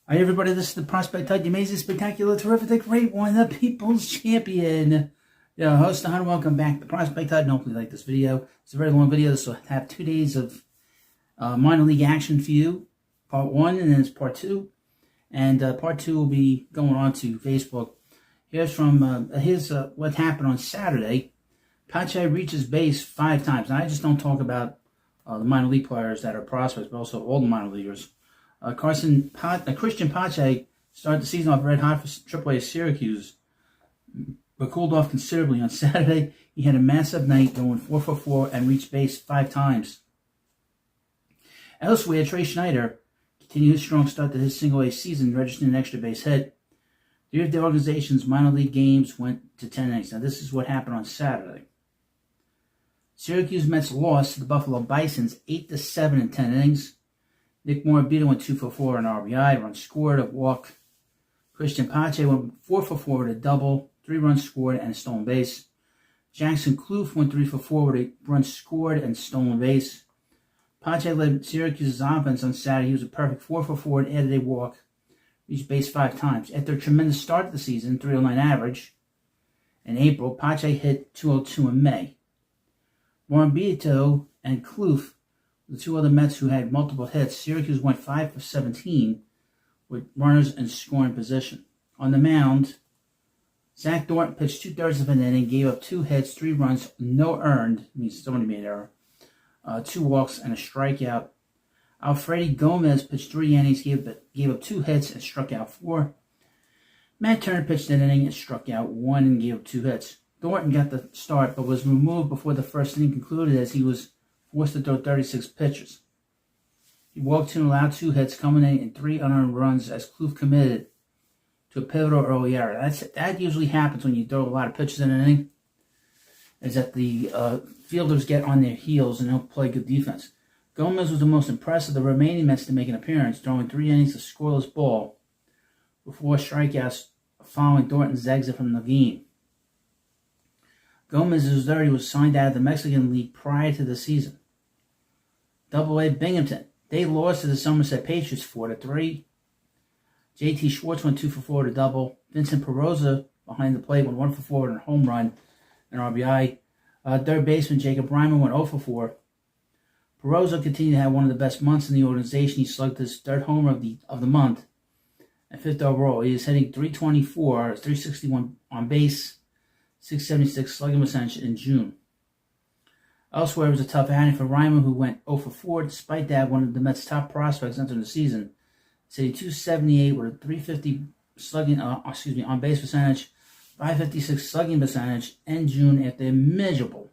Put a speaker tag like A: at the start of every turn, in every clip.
A: Hi everybody, this is the Prospect Tide, the amazing, spectacular, terrific, the great one, the People's Champion. Host Don, welcome back to the Prospect Tide, and hopefully you like this video. It's a very long video. This will have 2 days of minor league action for you. Part 1, and then it's Part 2. And Part 2 will be going on to Facebook. Here's what happened on Saturday. Pache reaches base 5 times. Now, I just don't talk about the minor league players that are prospects, but also all the minor leaguers. Christian Pache started the season off red hot for AAA Syracuse, but cooled off considerably on Saturday. He had a massive night, going 4 for 4 and reached base 5 times. Elsewhere, Trey Schneider continued his strong start to his single-A season, registering an extra base hit. 3 of the organization's minor league games went to 10 innings. Now, this is what happened on Saturday. Syracuse Mets lost to the Buffalo Bisons 8-7 in 10 innings. Nick Morabito went 2 for 4 on RBI, runs scored, a walk. Christian Pache went 4 for 4 with a double, 3 runs scored, and a stolen base. Jackson Kloof went 3 for 4 with a run scored and stolen base. Pache led Syracuse's offense on Saturday. He was a perfect 4 for 4 and added a walk. Reached base 5 times. After a tremendous start to the season, 309 average, in April, Pache hit 202 in May. Morabito and Kloof, the 2 other Mets who had multiple hits. Syracuse went 5 for 17 with runners in scoring position. On the mound, Zach Thornton pitched 2/3 of an inning, gave up 2 hits, 3 runs, no earned, means somebody made an error, 2 walks, and a strikeout. Alfredi Gomez pitched 3 innings, gave up 2 hits, and struck out 4. Matt Turner pitched an inning and struck out 1 and gave up 2 hits. Thornton got the start, but was removed before the first inning concluded as he was forced to throw 36 pitches. He walked 2 and allowed 2 hits, culminating in 3 unearned runs as Kloof committed to a pivotal early error. That usually happens when you throw a lot of pitches in an inning, is that the fielders get on their heels and don't play good defense. Gomez was the most impressive of the remaining Mets to make an appearance, throwing 3 innings of scoreless ball before strikeouts following Thornton's exit from the game. Gomez, who's 30, was signed out of the Mexican League prior to the season. Double-A Binghamton. They lost to the Somerset Patriots 4-3. J.T. Schwartz went 2 for 4 to double. Vincent Peroza behind the plate went 1 for 4 and a home run and RBI. Third baseman Jacob Ryman went 0 for 4. Peroza continued to have one of the best months in the organization. He slugged his 3rd homer of the month and 5th overall. He is hitting .324, 361 on base, 676 slugging percentage in June. Elsewhere, it was a tough outing for Ryman, who went 0 for 4. Despite that, one of the Mets' top prospects entering the season, hitting .278 with a 350 slugging, on base percentage, 556 slugging percentage in June after a miserable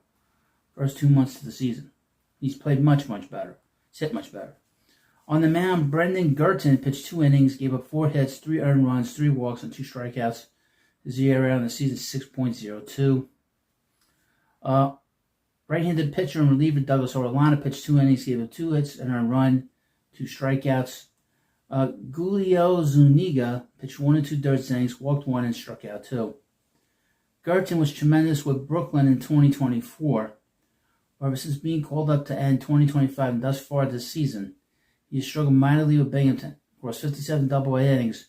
A: first 2 months of the season. He's played much better. He's hit much better. On the mound, Brendan Gurton pitched 2 innings, gave up 4 hits, 3 earned runs, 3 walks, and 2 strikeouts. His ERA on the season is 6.02. Right-handed pitcher and reliever Douglas Orellana pitched 2 innings, gave up 2 hits and a run, 2 strikeouts. Julio Zuniga pitched 1 2/3 innings, walked 1 and struck out 2. Gurton was tremendous with Brooklyn in 2024. However, since being called up to end 2025 and thus far this season, he has struggled mightily with Binghamton. Across 57 Double-A innings,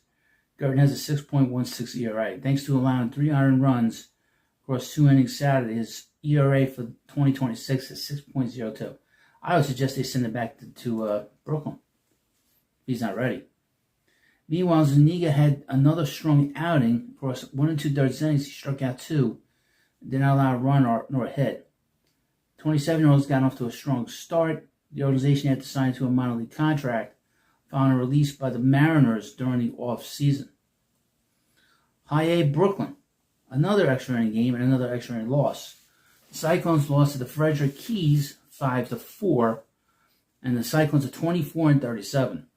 A: Gurton has a 6.16 ERA. Thanks to allowing 3 earned runs across 2 innings Saturday, his ERA for 2026 is 6.02. I would suggest they send it back to Brooklyn. He's not ready. Meanwhile, Zuniga had another strong outing. Across 1 2/3 innings, he struck out 2, did not allow a run nor a hit. 27-year-old's got off to a strong start. The organization had to sign to a minor league contract following a release by the Mariners during the off-season. High A Brooklyn. Another extra inning game and another extra inning loss. The Cyclones lost to the Frederick Keys 5-4, and the Cyclones are 24-37.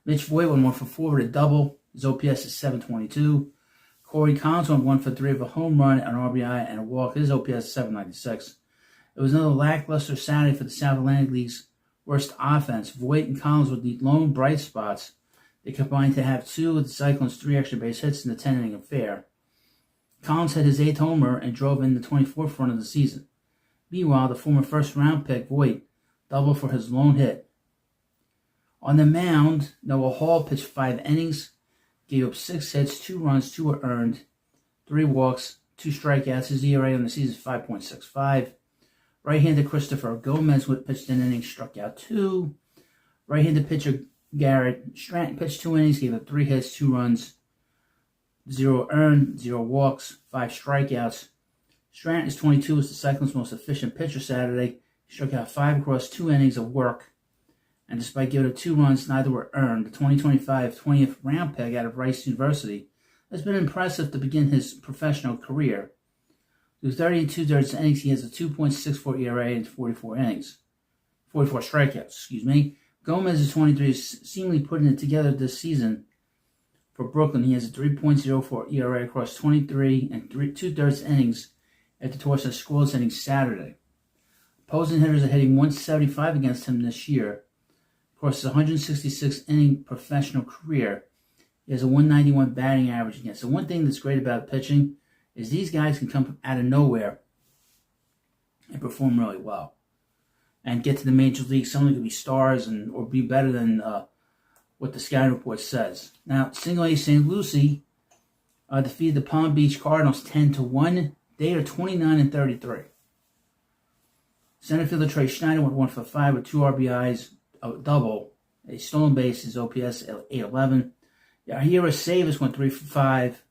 A: Mitch Voigt went 1 for 4 with a double. His OPS is 722. Corey Collins went 1 for 3 with a home run, an RBI, and a walk. His OPS is 796. It was another lackluster Saturday for the South Atlantic League's worst offense. Voigt and Collins were the lone bright spots. They combined to have 2 of the Cyclones' 3 extra base hits in the 10-inning affair. Collins had his 8th homer and drove in the 24th run of the season. Meanwhile, the former first-round pick, Voigt, doubled for his lone hit. On the mound, Noah Hall pitched 5 innings, gave up 6 hits, 2 runs, 2 were earned, 3 walks, 2 strikeouts. His ERA on the season is 5.65. Right-handed Christopher Gomez pitched an inning, struck out 2. Right-handed pitcher Garrett Stratton pitched 2 innings, gave up 3 hits, 2 runs, 0 earned, 0 walks, 5 strikeouts. Stratton is 22, is the Cyclones' most efficient pitcher Saturday. He struck out 5 across 2 innings of work, and despite giving up 2 runs, neither were earned. The 2025 20th round pick out of Rice University has been impressive to begin his professional career. Through 30 2/3 innings, he has a 2.64 ERA and 44 strikeouts. Gomez is 23, is seemingly putting it together this season. For Brooklyn, he has a 3.04 ERA across 23 and 2/3 innings after tossing a scoreless inning Saturday. Opposing hitters are hitting 175 against him this year. Across his 166-inning professional career, he has a 191 batting average against. The one thing that's great about pitching is these guys can come out of nowhere and perform really well and get to the major leagues. Some of them could be stars or be better than what the scouting report says. Now, Single A St. Lucie defeated the Palm Beach Cardinals 10-1. They are 29-33. Center fielder Trey Schneider went 1 for 5 with 2 RBIs, a double, a stolen base, his OPS 811. Yahira Savas went 3 for 5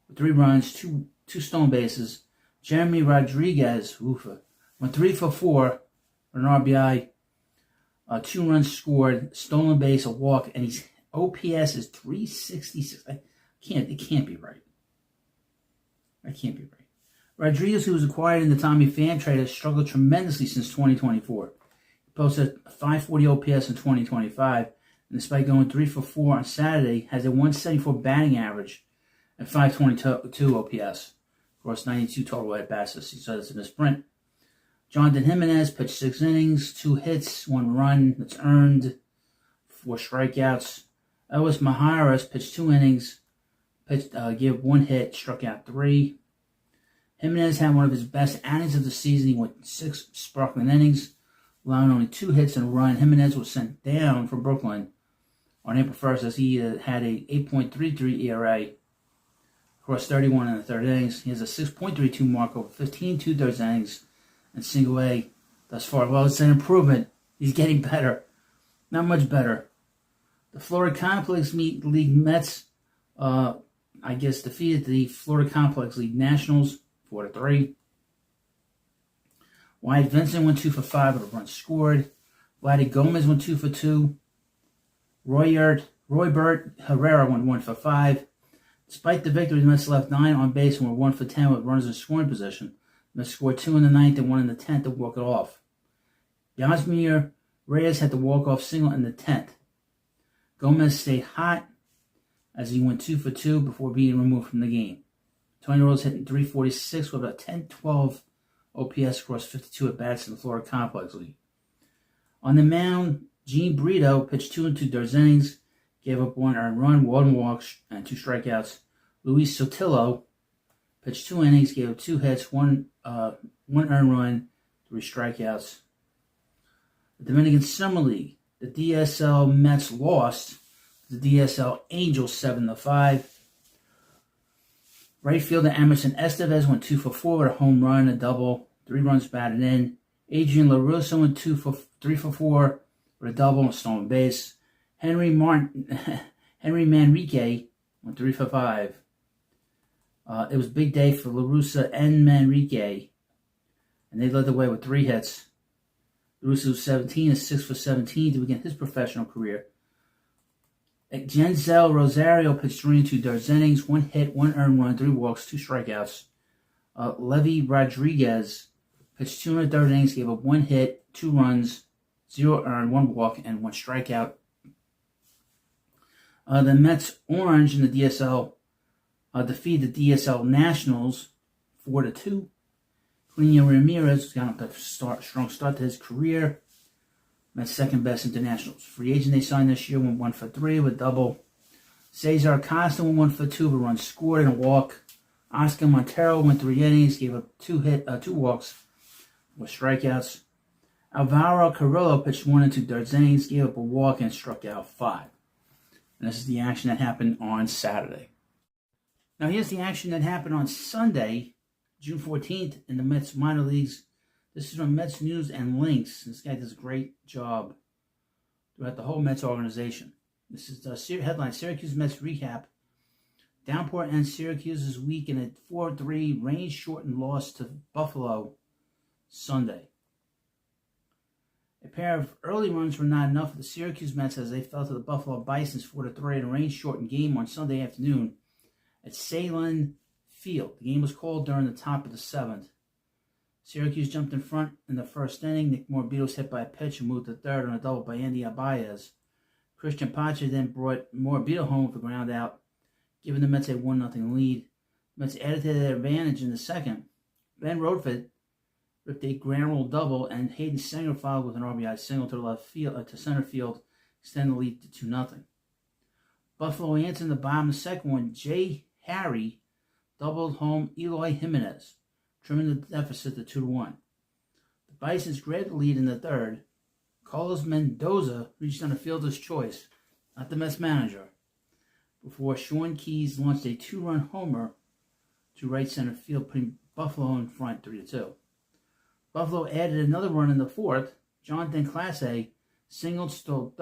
A: with 3 runs, 2 stolen bases. Jeremy Rodriguez went 3 for 4 with an RBI, 2 runs scored, stolen base, a walk, and his OPS is 366. It can't be right. That can't be right. Rodriguez, who was acquired in the Tommy Pham trade, has struggled tremendously since 2024. He posted a 540 OPS in 2025, and despite going 3 for 4 on Saturday, has a 174 batting average and 522 OPS. Of course, 92 total at-bats this season, so that's in the sprint. Jonathan Jimenez pitched 6 innings, 2 hits, 1 run that's earned, 4 strikeouts. Elvis Maharas pitched 2 innings, gave 1 hit, struck out 3. Jimenez had one of his best outings of the season. He went 6 sparkling innings, allowing only 2 hits and a run. Jimenez was sent down from Brooklyn on April 1st as he had a 8.33 ERA across 31 in the 3rd innings. He has a 6.32 mark over 15 2/3 innings and Single A thus far. Well, it's an improvement. He's getting better. Not much better. The Florida Complex League Mets, defeated the Florida Complex League Nationals 4-3. Wyatt Vincent went 2 for 5 with a run scored. Vladdy Gomez went 2 for 2. Roybert Herrera went 1 for 5. Despite the victory, the Mets left 9 on base and were 1 for 10 with runners in scoring position. The Mets scored 2 in the 9th and 1 in the 10th to walk it off. Yasmir Reyes had the walk-off single in the 10th. Gomez stayed hot as he went 2 for 2 before being removed from the game. Tony Rose hitting 346 with a 10-12 OPS across 52 at-bats in the Florida Complex League. On the mound, Gene Brito pitched 2 2/3 innings, gave up 1 earned run, 1 walk, and 2 strikeouts. Luis Sotillo pitched 2 innings, gave up 2 hits, 1 earned run, 3 strikeouts. The Dominican Summer League, the DSL Mets lost to the DSL Angels 7-5. Right fielder Emerson Estevez went 2 for 4 with a home run, a double, 3 runs batted in. Adrian LaRussa went 3 for 4 with a double and a stolen base. Henry Manrique went 3 for 5. It was a big day for LaRussa and Manrique, and they led the way with 3 hits. LaRussa was 17 and 6 for 17 to begin his professional career. Genzel Rosario pitched 3 2/3 innings, 1 hit, 1 earned run, 3 walks, 2 strikeouts. Levy Rodriguez pitched 2 1/3 innings, gave up 1 hit, 2 runs, 0 earned, 1 walk, and 1 strikeout. The Mets Orange in the DSL defeated the DSL Nationals 4-2. Clinio Ramirez got up a strong start to his career. Mets second best internationals. Free agent they signed this year went 1 for 3 with double. Cesar Acosta went 1 for 2 with a run scored and a walk. Oscar Montero went 3 innings, gave up 2 walks with strikeouts. Alvaro Carrillo pitched 1 and 2 innings, gave up a walk, and struck out 5. And this is the action that happened on Saturday. Now here's the action that happened on Sunday, June 14th, in the Mets minor leagues. This is from Mets News and Links. This guy does a great job throughout the whole Mets organization. This is the headline: Syracuse Mets recap. Downpour ends Syracuse's week in a 4-3 rain-shortened loss to Buffalo Sunday. A pair of early runs were not enough for the Syracuse Mets as they fell to the Buffalo Bisons 4-3 in a rain-shortened game on Sunday afternoon at Salem Field. The game was called during the top of the 7th. Syracuse jumped in front in the first inning. Nick Morabito was hit by a pitch and moved to third on a double by Andy Abaez. Christian Pache then brought Morabito home with a ground out, giving the Mets a 1-0 lead. The Mets added to their advantage in the second. Ben Rodford ripped a ground rule double, and Hayden Sanger followed with an RBI single to the left field to center field, extending the lead to 2-0. Buffalo answered in the bottom of the second one. Jay Harry doubled home Eloy Jimenez, trimming the deficit to 2-1. The Bisons grabbed the lead in the third. Carlos Mendoza reached on a fielder's choice, not the Mets manager, before Sean Keyes launched a 2-run homer to right center field, putting Buffalo in front 3-2. Buffalo added another run in the fourth. Jonathan Clase singled, stole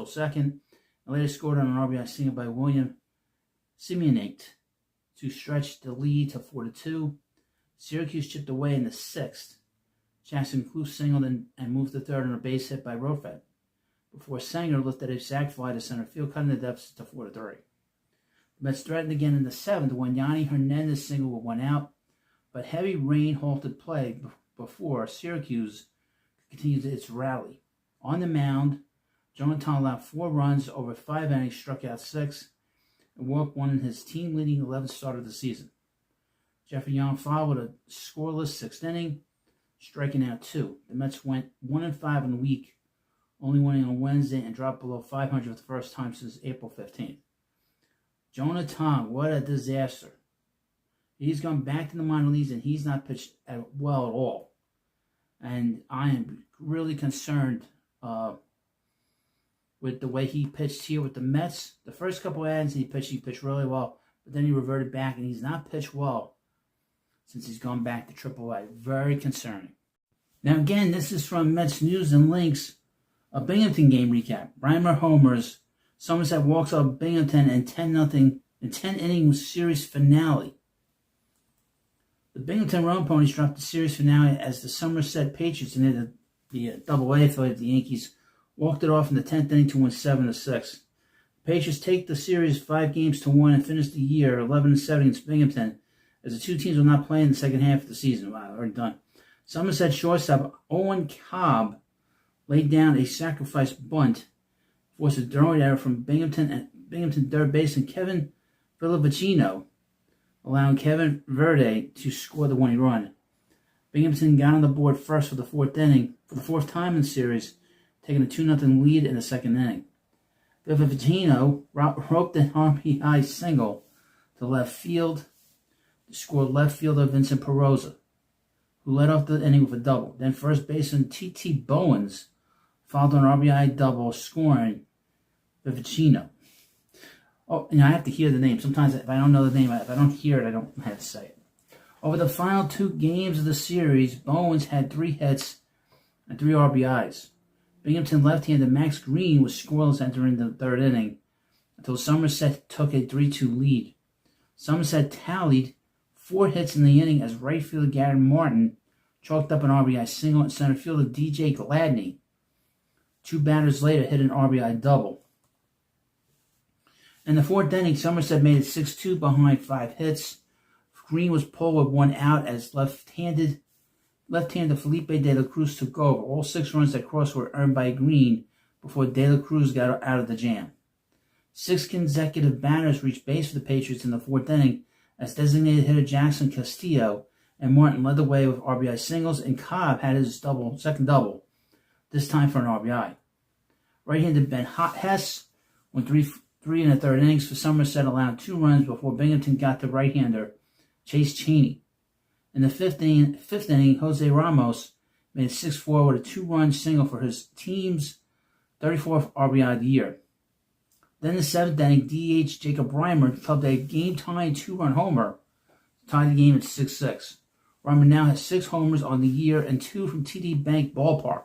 A: second, and later scored on an RBI single by William Simonite to stretch the lead to 4-2. Syracuse chipped away in the sixth. Jackson Kloof singled and moved to third on a base hit by Rodford, before Sanger lifted a sac fly to center field, cutting the deficit to 4-3. The Mets threatened again in the seventh when Yanni Hernandez singled with 1 out, but heavy rain halted play before Syracuse continued its rally. On the mound, Jonathan allowed 4 runs over 5 innings, struck out 6, and walked 1 in his team-leading 11th start of the season. Jeffrey Young followed a scoreless 6th inning, striking out 2. The Mets went 1-5 in the week, only winning on Wednesday, and dropped below 500 for the first time since April 15th. Jonathan, what a disaster. He's gone back to the minor leagues, and he's not pitched well at all. And I am really concerned with the way he pitched here with the Mets. The first couple of innings he pitched really well, but then he reverted back, and he's not pitched well since he's gone back to AAA. Very concerning. Now again, this is from Mets News and Links, a Binghamton game recap. Reimer homers, Somerset walks off Binghamton in 10-0 in 10-inning series finale. The Binghamton Roan Ponies dropped the series finale as the Somerset Patriots and the Double-A affiliate of the Yankees walked it off in the 10th inning to win 7-6. The Patriots take the series 5-1 and finish the year 11-7 against Binghamton, as the two teams will not play in the second half of the season. Wow, already done. Somerset shortstop Owen Cobb laid down a sacrifice bunt, forced a throwing error from Binghamton third baseman Kevin Villavicino, allowing Kevin Verde to score the winning run. Binghamton got on the board first for the 4th inning, for the 4th time in the series, taking a 2-0 lead in the 2nd inning. Villavicino roped an RBI single to left field to score left fielder Vincent Perosa, who led off the inning with a double. Then first baseman T.T. Bowens followed an RBI double, scoring Villavicino. Oh, and I have to hear the name. Sometimes if I don't know the name, if I don't hear it, I don't have to say it. Over the final 2 games of the series, Bowens had 3 hits and 3 RBIs. Binghamton left-hander Max Green was scoreless entering the 3rd inning until Somerset took a 3-2 lead. Somerset tallied 4 hits in the inning as right fielder Gary Martin chalked up an RBI single, and center fielder DJ Gladney 2 batters later hit an RBI double. In the 4th inning, Somerset made it 6-2 behind 5 hits. Green was pulled with 1 out as left-hander Felipe De La Cruz took over. All 6 runs that crossed were earned by Green before De La Cruz got out of the jam. 6 consecutive batters reached base for the Patriots in the 4th inning as designated hitter Jackson Castillo and Martin led the way with RBI singles, and Cobb had his second double, this time for an RBI. Right-handed Ben Hess went 3 in the 3rd innings for Somerset, allowed 2 runs before Binghamton got to right-hander Chase Cheney. In the 5th inning, Jose Ramos made 6-4 with a 2-run single for his team's 34th RBI of the year. Then in the 7th inning, DH Jacob Reimer clubbed a game-tying 2-run homer to tie the game at 6-6. Reimer now has 6 homers on the year and 2 from TD Bank Ballpark.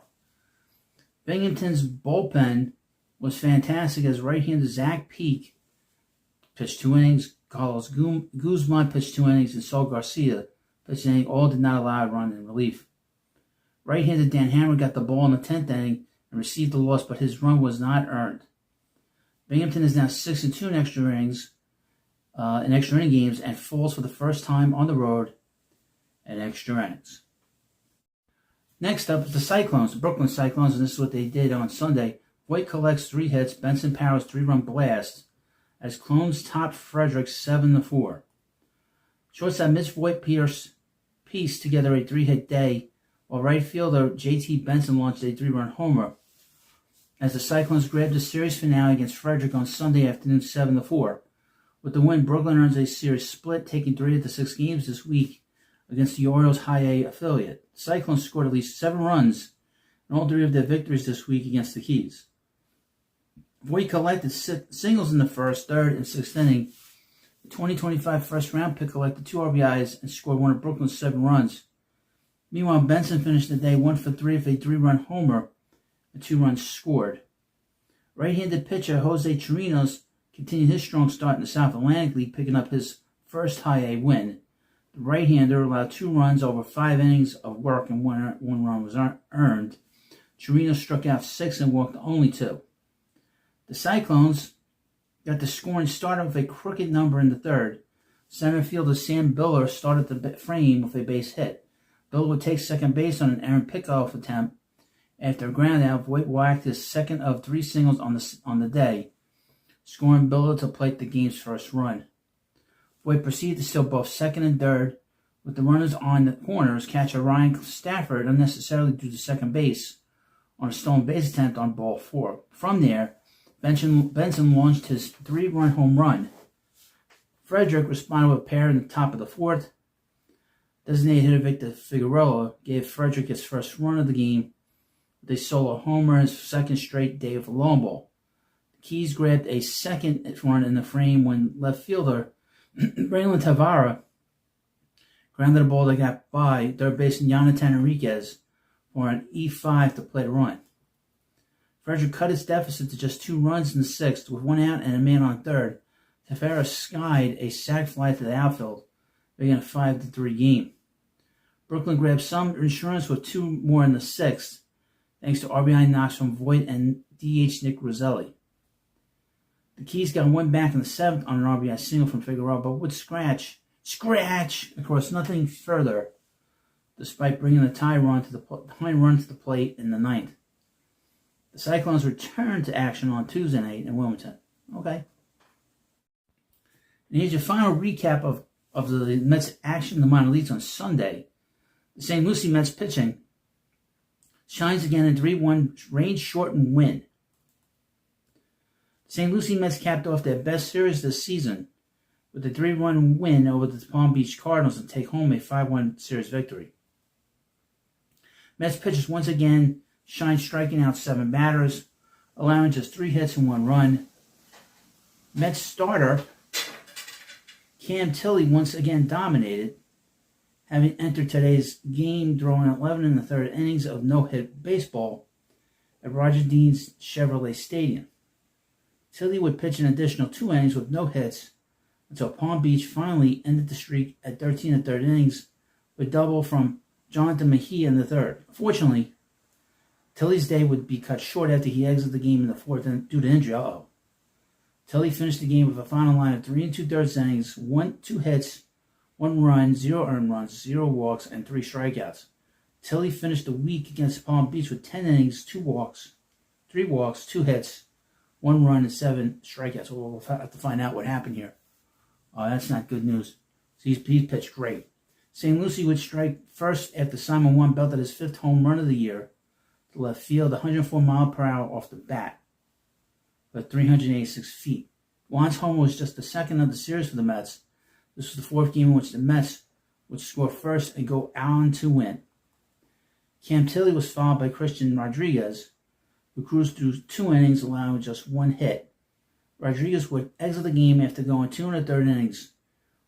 A: Binghamton's bullpen was fantastic as right-hander Zach Peak pitched 2 innings, Carlos Guzman pitched 2 innings, and Saul Garcia pitched an inning. All did not allow a run in relief. Right-hander Dan Hammer got the ball in the 10th inning and received the loss, but his run was not earned. Binghamton is now 6-2 in extra inning games and falls for the first time on the road at extra innings. Next up is the Cyclones, the Brooklyn Cyclones, and this is what they did on Sunday. Voit collects 3 hits, Benson powers 3-run blast as Clones topped Frederick 7-4. Shortstop Mitch Voit pieced together a 3-hit day, while right fielder J.T. Benson launched a 3-run homer as the Cyclones grabbed the series finale against Frederick on Sunday afternoon 7-4. With the win, Brooklyn earns a series split, taking 3 of the 6 games this week against the Orioles' High A affiliate. The Cyclones scored at least 7 runs in all 3 of their victories this week against the Keys. Voit collected singles in the 1st, 3rd, and 6th inning. The 2025 first-round pick collected 2 RBIs and scored one of Brooklyn's 7 runs. Meanwhile, Benson finished the day 1 for 3 with a 3-run homer and 2 runs scored. Right-handed pitcher Jose Chirinos continued his strong start in the South Atlantic League, picking up his first High A win. The right-hander allowed 2 runs over 5 innings of work and 1 run was earned. Chirinos struck out 6 and walked only 2. The Cyclones got the scoring started with a crooked number in the 3rd. Center fielder Sam Biller started the frame with a base hit. Biller would take second base on an errant pickoff attempt. After a ground out, Voit whacked his 2nd of 3 singles on the day, scoring Biller to plate the game's first run. Voit proceeded to steal both 2nd and 3rd, with the runners on the corners. Catcher Ryan Stafford unnecessarily drew to second base on a stolen base attempt on ball 4. From there, Benson launched his 3-run home run. Frederick responded with a pair in the top of the 4th. Designated hitter Victor Figueroa gave Frederick his first run of the game with a solo homer, his 2nd straight day with a long ball. The Keys grabbed a 2nd run in the frame when left fielder Braylon Tavara grounded a ball that got by 3rd baseman Jonathan Enriquez for an E5 to play the run. Frederick cut his deficit to just 2 runs in the 6th with 1 out and a man on 3rd. Tavara skied a sac fly to the outfield, making a 5-3 game. Brooklyn grabbed some insurance with 2 more in the 6th, thanks to RBI knocks from Voit and DH Nick Roselli. The Keys got 1 back in the 7th on an RBI single from Figueroa, but would scratch across nothing further, despite bringing the tying run to the plate in the 9th. The Cyclones returned to action on Tuesday night in Wilmington. Okay. And here's your final recap of the Mets' action in the minor leagues on Sunday. The St. Lucie Mets pitching shines again in 3-1 rain-shortened win. The St. Lucie Mets capped off their best series this season with a 3-1 win over the Palm Beach Cardinals and take home a 5-1 series victory. Mets pitchers once again shined, striking out 7 batters, allowing just 3 hits and 1 run. Mets starter Cam Tilley once again dominated, having entered today's game throwing 11 in the 3rd innings of no-hit baseball at Roger Dean's Chevrolet Stadium. Tilley would pitch an additional 2 innings with no hits until Palm Beach finally ended the streak at 13 and 3rd innings with a double from Jonathan Mejia in the 3rd. Fortunately, Tilley's day would be cut short after he exited the game in the 4th due to injury. Tilley finished the game with a final line of 3 2/3 innings, 2 hits, 1 run, 0 earned runs, 0 walks, and 3 strikeouts. Tilley finished the week against Palm Beach with 10 innings, 3 walks, 2 hits, 1 run, and 7 strikeouts. We'll have to find out what happened here. That's not good news. So he pitched great. St. Lucie would strike first after Simon Juan belted his 5th home run of the year to left field, 104 miles per hour off the bat, but 386 feet. Juan's home was just the 2nd of the series for the Mets. This was the 4th game in which the Mets would score first and go on to win. Cam Tilly was followed by Christian Rodriguez, who cruised through 2 innings, allowing just 1 hit. Rodriguez would exit the game after going 2 1/3 innings,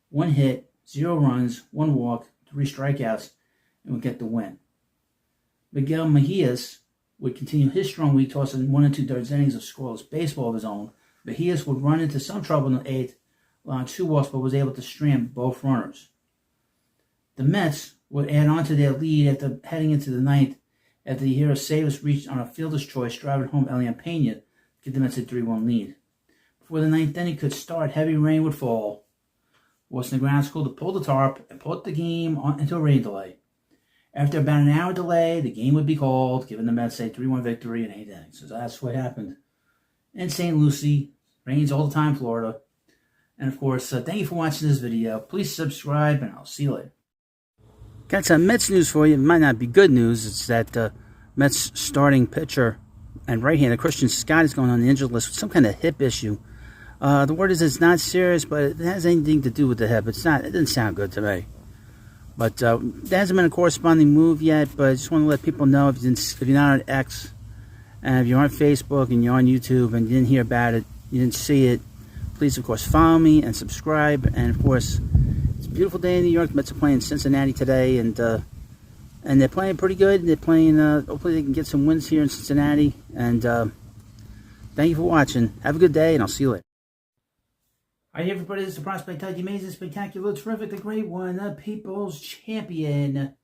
A: 1 hit, 0 runs, 1 walk, 3 strikeouts, and would get the win. Miguel Mejias would continue his strong week, tossing 1 2/3 innings of scoreless baseball of his own. Mejias would run into some trouble in the 8th, allowing 2 walks, but was able to strand both runners. The Mets would add on to their lead after heading into the 9th, after the hero Savas reached on a fielder's choice, driving home Elian Pena to give the Mets a 3-1 lead. Before the 9th inning could start, heavy rain would fall, forcing the ground school to pull the tarp and put the game into a rain delay. After about an hour delay, the game would be called, giving the Mets a 3-1 victory in 8 innings. So that's what happened in St. Lucie. Rains all the time, Florida. And of course, thank you for watching this video. Please subscribe, and I'll see you later. Got some Mets news for you. It might not be good news. It's that Mets starting pitcher and right-hander Christian Scott is going on the injured list with some kind of hip issue. The word is it's not serious, but it has anything to do with the hip. It didn't sound good to me. But there hasn't been a corresponding move yet, but I just want to let people know if you're not on X, and if you're on Facebook and you're on YouTube and you didn't hear about it, you didn't see it, please, of course, follow me and subscribe. And, of course, it's a beautiful day in New York. The Mets are playing Cincinnati today, and they're playing pretty good. They're playing, hopefully they can get some wins here in Cincinnati. And thank you for watching. Have a good day, and I'll see you later. All right, everybody, this is the Prospect Hut, the amazing, spectacular, terrific, the great one, the People's Champion.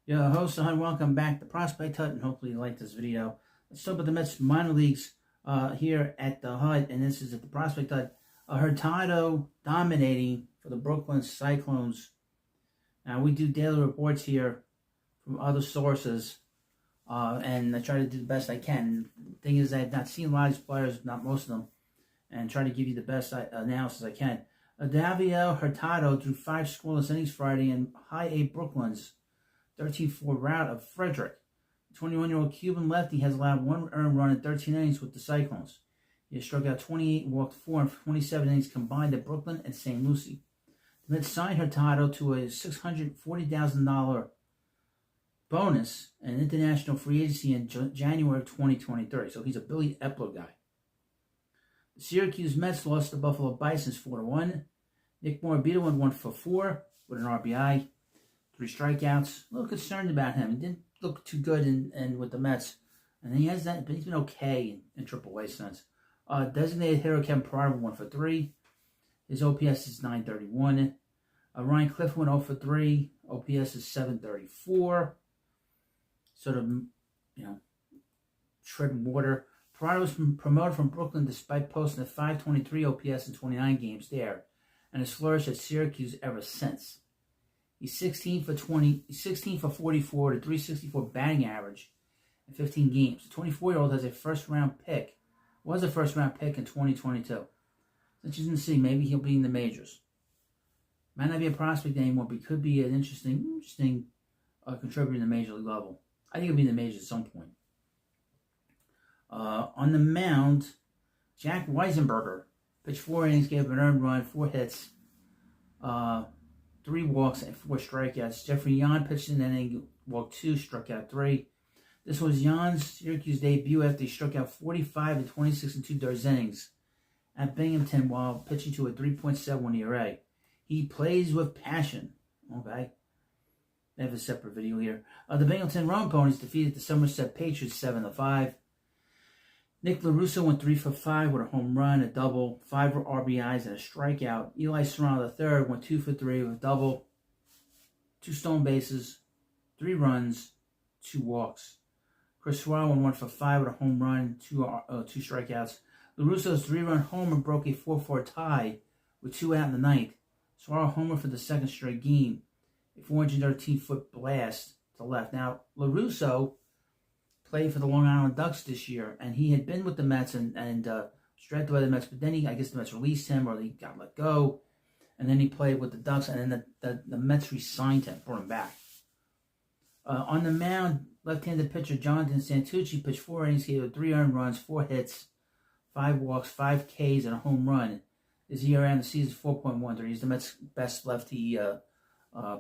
A: Your host, and welcome back to Prospect Hut, and hopefully you like this video. Let's talk about the Mets minor leagues here at the Hut, and this is at the Prospect Hut. Hurtado dominating for the Brooklyn Cyclones. Now, we do daily reports here from other sources, and I try to do the best I can. The thing is, I've not seen a lot of these players, not most of them, and try to give you the best analysis I can. Davio Hurtado threw 5 scoreless innings Friday in High A Brooklyn's 13-4 rout of Frederick. The 21-year-old Cuban lefty has allowed 1 earned run in 13 innings with the Cyclones. He has struck out 28 and walked 4 in 27 innings combined at Brooklyn and St. Lucie. The Mets signed Hurtado to a $640,000 bonus and international free agency in January of 2023. So he's a Billy Epler guy. The Syracuse Mets lost the Buffalo Bisons 4-1. Nick Morabito went 1 for 4 with an RBI, 3 strikeouts. A little concerned about him. He didn't look too good in with the Mets, and he has that, but he's been okay in AAA since. Designated hitter Kevin Parada 1 for 3. His OPS is 931. Ryan Clifford went 0 for 3. OPS is 734. Sort of, treading water. Parada was promoted from Brooklyn despite posting a 523 OPS in 29 games there, and has flourished at Syracuse ever since. He's 16 for 44 to 364 batting average in 15 games. The 24-year-old has a first-round pick. Was a first-round pick in 2022. It's interesting to see. Maybe he'll be in the majors. Might not be a prospect anymore, but he could be an interesting contributor in the major league level. I think he'll be in the majors at some point. On the mound, Jack Weisenberger pitched 4 innings, gave an earned run, 4 hits, 3 walks, and 4 strikeouts. Jeffrey Yan pitched an inning, walked 2, struck out 3. This was Yan's Syracuse debut after he struck out 45 in 26 2/3 innings at Binghamton while pitching to a 3.71 ERA. He plays with passion. Okay. They have a separate video here. The Binghamton Roan Ponies defeated the Somerset Patriots 7-5. Nick LaRusso went 3 for 5 with a home run, a double, 5 RBIs, and a strikeout. Eli Serrano III went 2 for 3 with a double, 2 stolen bases, 3 runs, 2 walks. Chris Suarez went 1 for 5 with a home run, 2 strikeouts. LaRusso's 3-run homer broke a 4-4 tie with 2 out in the 9th. Suarez homer for the 2nd straight game, a 413-foot blast to left. Now, LaRusso played for the Long Island Ducks this year, and he had been with the Mets and drafted by the Mets, but then I guess the Mets released him or he got let go, and then he played with the Ducks, and then the Mets re-signed him, brought him back. On the mound, left-handed pitcher Jonathan Santucci pitched 4 innings, gave 3 earned runs, 4 hits, 5 walks, 5 Ks, and a home run. His ERA in the season is 4.13. He's the Mets' best lefty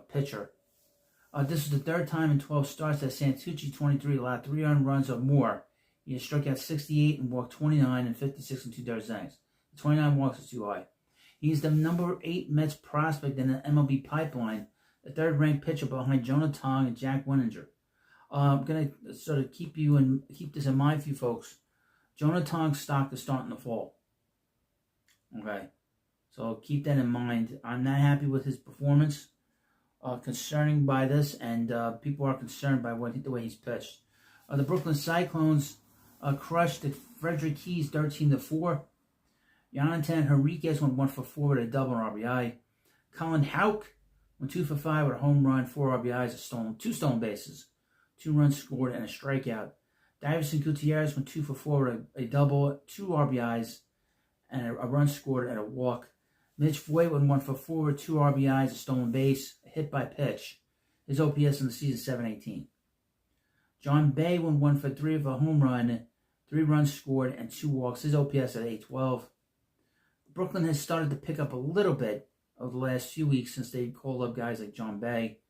A: pitcher. This was the third time in 12 starts that Santucci, 23, allowed 3 earned runs or more. He has struck out 68 and walked 29 and 56 and 2 innings. 29 walks is too high. He is the number 8 Mets prospect in the MLB pipeline, the third-ranked pitcher behind Jonah Tong and Jack Wenninger. I'm going to sort of keep this in mind for you folks. Jonah Tong's stock is starting to fall. Okay, so keep that in mind. I'm not happy with his performance. Concerning by this, and people are concerned by the way he's pitched. The Brooklyn Cyclones crushed the Frederick Keys 13-4. Jonathan Henriquez went 1 for 4 with a double and RBI. Colin Houck went 2 for 5 with a home run, 4 RBIs, 2 stolen bases, 2 runs scored, and a strikeout. Davison Gutierrez went 2 for 4 with a double, 2 RBIs, and a run scored and a walk. Mitch Voigt went 1 for 4 with 2 RBIs, a stolen base, a hit by pitch. His OPS in the season is .718. John Bay went 1 for 3 with a home run, 3 runs scored, and 2 walks. His OPS at .812. Brooklyn has started to pick up a little bit over the last few weeks since they called up guys like John Bay.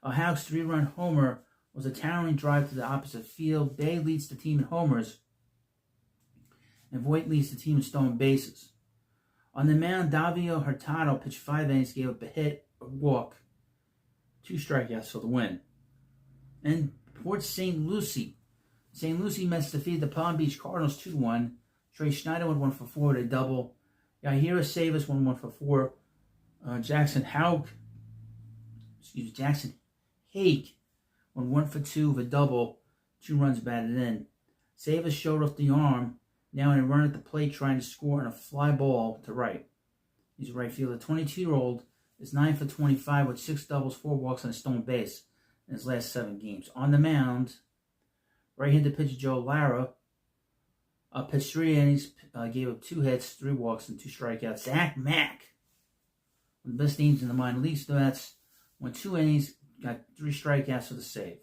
A: Houck's 3-run homer was a towering drive to the opposite field. Bay leads the team in homers, and Voigt leads the team in stolen bases. On the mound, Davio Hurtado pitched 5 innings, gave up a hit, a walk, 2 strikeouts for the win. And Port St. Lucie. St. Lucie Mets defeated the Palm Beach Cardinals 2-1. Trey Schneider went 1 for 4 with a double. Yahira Savas went 1 for 4. Jackson Hake went 1 for 2 with a double, 2 runs batted in. Savas showed off the arm, now in a run at the plate trying to score on a fly ball to right. He's a right fielder. 22-year-old is 9 for 25 with 6 doubles, 4 walks, and a stolen base in his last 7 games. On the mound, right-handed pitcher Joe Lara pitched 3 innings, gave up 2 hits, 3 walks, and 2 strikeouts. Zach Mack, one of the best names in the minor leagues, the Mets, went 2 innings, got 3 strikeouts for the save.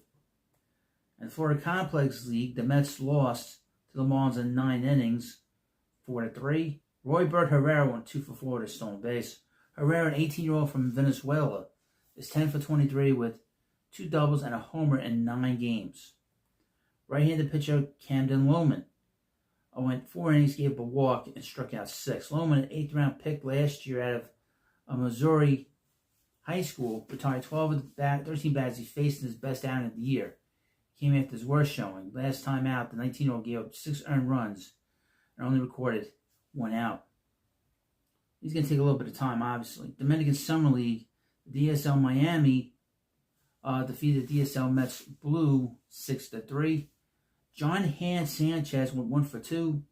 A: And the Florida Complex League, the Mets lost to the Marlins in 9 innings, 4-3. Roybert Herrera went 2 for 4 with a stolen base. Herrera, an 18-year-old from Venezuela, is 10 for 23 with 2 doubles and a homer in 9 games. Right-handed pitcher Camden Lohman went 4 innings, gave up a walk, and struck out 6. Lohman, an 8th-round pick last year out of Missouri High School, retired 12 of the 13 bats he faced in his best outing of the year. Came after his worst showing. Last time out, the 19-year-old gave up 6 earned runs and only recorded 1 out. He's going to take a little bit of time, obviously. Dominican Summer League, DSL Miami defeated DSL Mets Blue 6-3. John Han Sanchez went 1 for 2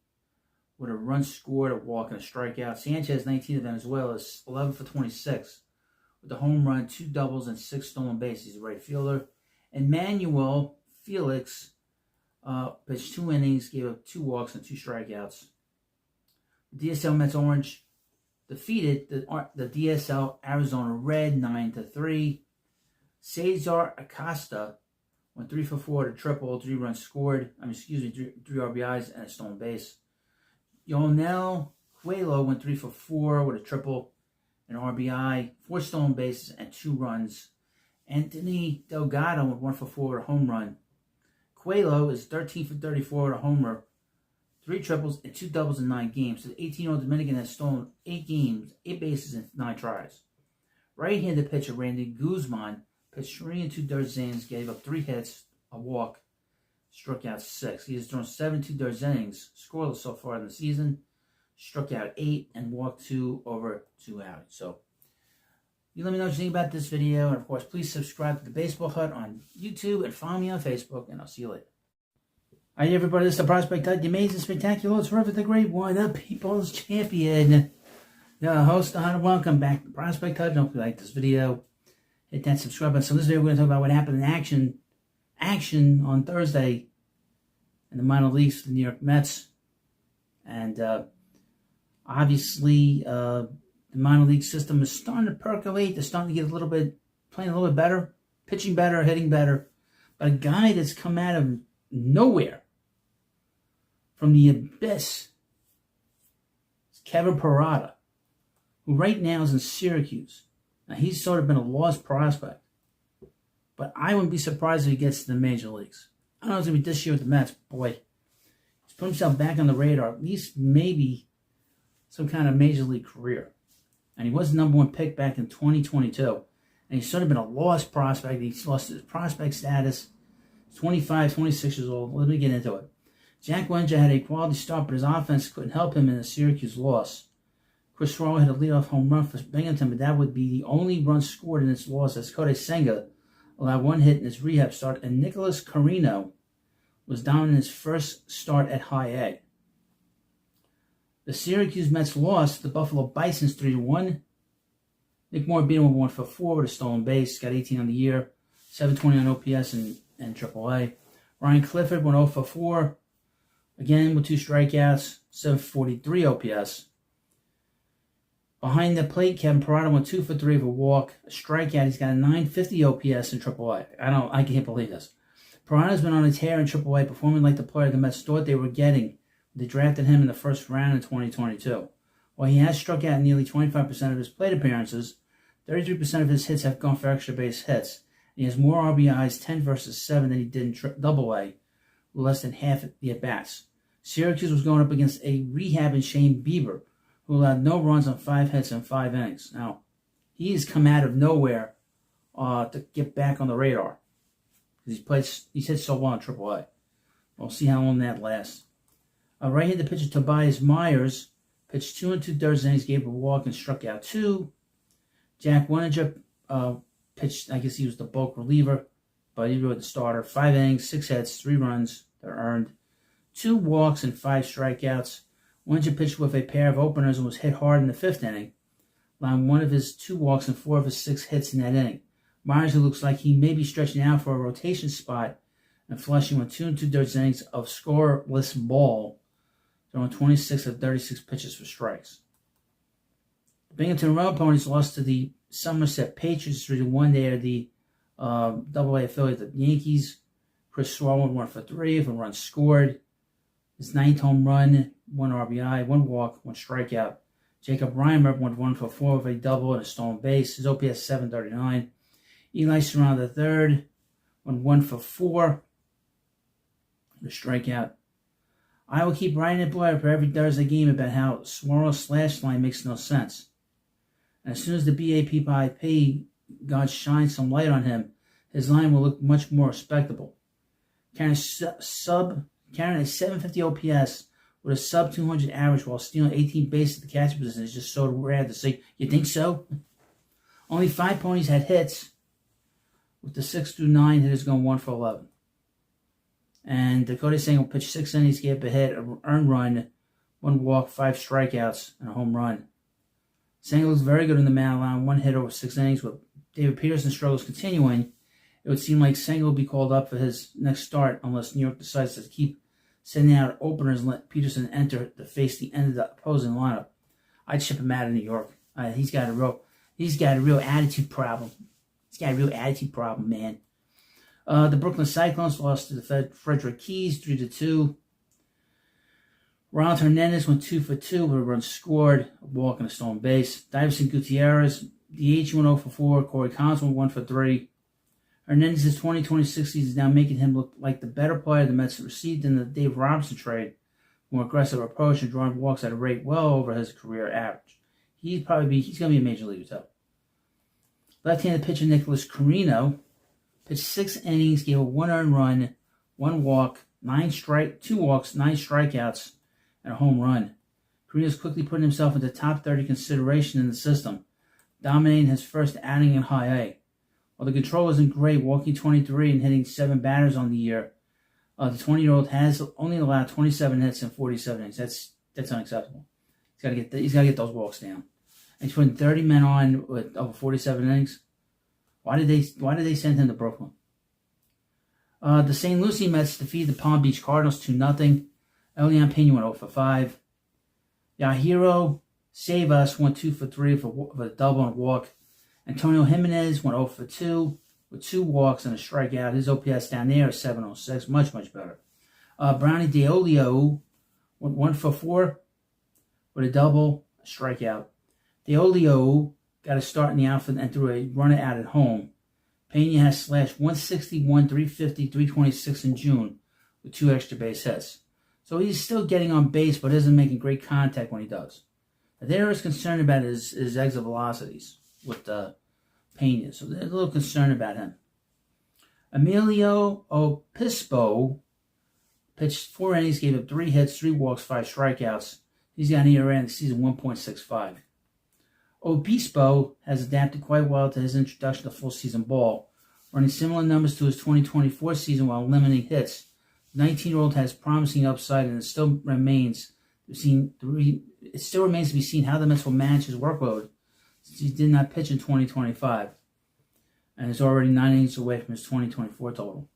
A: with a run scored, a walk, and a strikeout. Sanchez, 19 of Venezuela, is 11 for 26 with a home run, 2 doubles, and 6 stolen bases. He's a right fielder. And Manuel Felix pitched 2 innings, gave up 2 walks and 2 strikeouts. The DSL Mets Orange defeated the DSL Arizona Red 9-3. Cesar Acosta went 3 for 4 to triple, 3 runs scored. 3 RBIs and a stolen base. Yonel Coelho went 3 for 4 with a triple, an RBI, 4 stolen bases, and 2 runs. Anthony Delgado went 1 for 4 with a home run. Coelho is 13 for 34 with a homer, 3 triples, and 2 doubles in 9 games. So the 18-year-old Dominican has stolen 8 bases in 9 tries. Right-handed pitcher Randy Guzman pitched 3 2/3 gave up 3 hits, a walk, struck out 6. He has thrown 7 2/3 innings, scoreless so far in the season, struck out 8, and walked 2 over 2 outings. So you let me know what you think about this video, and of course, please subscribe to the Baseball Hut on YouTube and follow me on Facebook, and I'll see you later. All right, everybody, this is the Prospect Hut, the amazing, spectacular, terrific, the great one, the People's Champion, the host, and welcome back to the Prospect Hut. Don't forget to like this video, hit that subscribe button. So this video, we're going to talk about what happened in action on Thursday in the minor leagues for the New York Mets, and obviously, the minor league system is starting to percolate. They're starting to get playing a little bit better, pitching better, hitting better. But a guy that's come out of nowhere, from the abyss, is Kevin Parada, who right now is in Syracuse. Now, he's sort of been a lost prospect. but I wouldn't be surprised if he gets to the major leagues. I don't know if it's going to be this year with the Mets. Boy, he's put himself back on the radar, at least maybe some kind of major league career. And he was the number 1 pick back in 2022. And he's sort of been a lost prospect. He's lost his prospect status. He's 25, 26 years old. Let me get into it. Jack Wenninger had a quality start, but his offense couldn't help him in the Syracuse loss. Chris Sewell hit a leadoff home run for Binghamton, but that would be the only run scored in its loss, as Kodai Senga allowed 1 hit in his rehab start, and Nicholas Carino was down in his first start at High A. The Syracuse Mets lost the Buffalo Bisons 3-1. Nick Moore beat him 1-for-4 with a stolen base. Got 18 on the year, 720 on OPS and AAA. Ryan Clifford went 0-for-4. Again with 2 strikeouts, 743 OPS. Behind the plate, Kevin Parada went 2-for-3 with a walk, a strikeout. He's got a 950 OPS in AAA. I can't believe this. Parada's been on a tear in AAA, performing like the player the Mets thought they were getting. They drafted him in the first round in 2022. While he has struck out nearly 25% of his plate appearances, 33% of his hits have gone for extra base hits. He has more RBIs, 10 versus 7, than he did in Double-A, with less than half the at-bats. Syracuse was going up against a rehabbing Shane Bieber, who allowed no runs on 5 hits in 5 innings. Now, he's come out of nowhere to get back on the radar. He's hit so well in AAA. We'll see how long that lasts. Right-handed pitcher Tobias Myers pitched 2 2/3 innings, gave a walk, and struck out 2. Jack Wenninger pitched, I guess he was the bulk reliever, but he was the starter. 5 innings, 6 hits, 3 runs that earned, 2 walks, and 5 strikeouts. Wenninger pitched with a pair of openers and was hit hard in the 5th inning, allowing 1 of his 2 walks and 4 of his 6 hits in that inning. Myers, who looks like he may be stretching out for a rotation spot, and Flushing went 2 2/3 innings of scoreless ball, throwing 26 of 36 pitches for strikes. The Binghamton Road Ponies lost to the Somerset Patriots 3-1. They are the Double-A affiliate of the Yankees. Chris Sewell went 1-for-3 with a run scored. His 9th home run, 1 RBI, 1 walk, 1 strikeout. Jacob Reimer went 1-for-4 with a double and a stolen base. His OPS 739. Eli Serrano III went 1-for-4 with a strikeout. I will keep writing it blurb for every Thursday game about how Swirl's slash line makes no sense. And as soon as the BAPIP God shines some light on him, his line will look much more respectable. Carrying a 750 OPS with a sub 200 average while stealing 18 bases at the catcher position is just so rare to say. You think so? Only 5 ponies had hits, with the 6-9 hitters going 1-for-11. And Dakota Single pitched 6 innings, gave up a hit, an earned run, 1 walk, 5 strikeouts, and a home run. Single was very good in the mound, allowing 1 hit over 6 innings. With David Peterson's struggles continuing, it would seem like Single will be called up for his next start unless New York decides to keep sending out openers and let Peterson enter to face the end of the opposing lineup. I'd ship him out of New York. He's got a real attitude problem. He's got a real attitude problem, man. The Brooklyn Cyclones lost to the Frederick Keys 3-2. Ronald Hernandez went 2-for-2 with a run scored, a walk, and a stolen base. Davison Gutierrez, DH, went 0-for-4. Corey Collins went 1-for-3. Hernandez's 2026 season is now making him look like the better player the Mets received in the Dave Robinson trade. More aggressive approach and drawing walks at a rate well over his career average. He's going to be a major leaguer too. Left-handed pitcher Nicholas Carino pitched 6 innings, gave a 1 earned run, 1 walk, 2 walks, 9 strikeouts, and a home run. Carino's quickly putting himself into top 30 consideration in the system, dominating his first outing in High A. While the control isn't great, walking 23 and hitting 7 batters on the year, the 20-year-old has only allowed 27 hits in 47 innings. That's unacceptable. He's got to get those walks down. And he's putting 30 men on with over 47 innings. Why did they send him to Brooklyn? The St. Lucie Mets defeated the Palm Beach Cardinals 2-0. Elian Pena went 0-for-5. Yahiro Savas went 2-for-3 for a double and a walk. Antonio Jimenez went 0-for-2 with 2 walks and a strikeout. His OPS down there is 706, much better. Brownie DeOlio went 1-for-4 with a double, a strikeout. DeOlio got a start in the outfield and threw a runner out at home. Pena has slashed 161, 350, 326 in June with 2 extra base hits. So he's still getting on base, but isn't making great contact when he does. They're as concerned about his exit velocities with Pena, so they're a little concerned about him. Emilio Opispo pitched 4 innings, gave up 3 hits, 3 walks, 5 strikeouts. He's got an ERA in the season 1.65. Obispo has adapted quite well to his introduction to full season ball, running similar numbers to his 2024 season while limiting hits. The 19-year-old has promising upside, and it still remains to be seen how the Mets will manage his workload since he did not pitch in 2025 and is already 9 innings away from his 2024 total.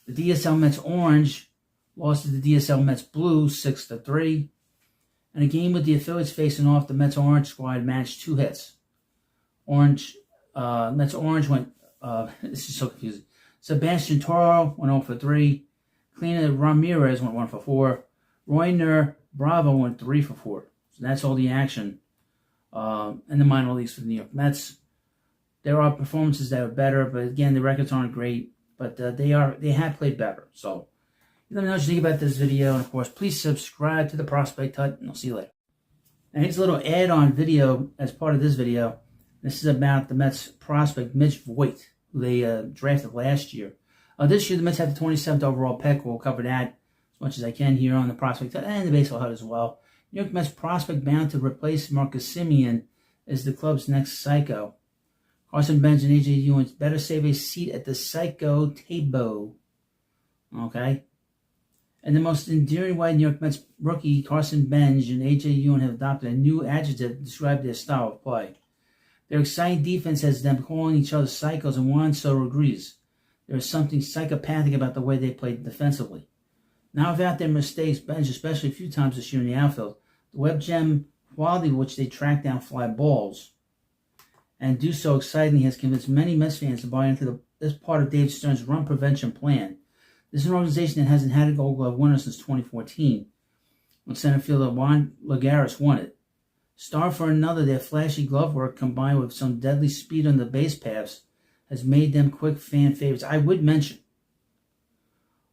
A: The DSL Mets Orange lost to the DSL Mets Blue 6-3. In a game with the affiliates facing off, the Mets Orange squad managed 2 hits. Mets Orange went, this is so confusing. Sebastian Toro went 0 for 3. Clina Ramirez went 1 for 4. Royner Bravo went 3 for 4. So that's all the action in the minor leagues for the New York Mets. There are performances that are better, but again, the records aren't great. But they have played better. So let me know what you think about this video. And of course, please subscribe to the Prospect Hut, and I'll see you later. Now here's a little add-on video as part of this video. This is about the Mets prospect Mitch Voigt, who they drafted last year. This year, the Mets had the 27th overall pick. We'll cover that as much as I can here on the Prospect Hut and the Baseball Hut as well. New York Mets prospect bound to replace Marcus Semien is the club's next psycho. Carson Benz and A.J. Ewing better save a seat at the psycho table. Okay? And the most endearing way New York Mets rookie Carson Benz and A.J. Ewing have adopted a new adjective to describe their style of play. Their exciting defense has them calling each other psychos, and Juan Soto agrees. There is something psychopathic about the way they play defensively. Now, without their mistakes, Benz, especially a few times this year in the outfield, the web gem quality with which they track down fly balls and do so excitingly has convinced many Mets fans to buy into this part of Dave Stern's run prevention plan. This is an organization that hasn't had a Gold Glove winner since 2014, when center fielder Juan Lagares won it. Star for another, their flashy glove work combined with some deadly speed on the base paths has made them quick fan favorites. I would mention,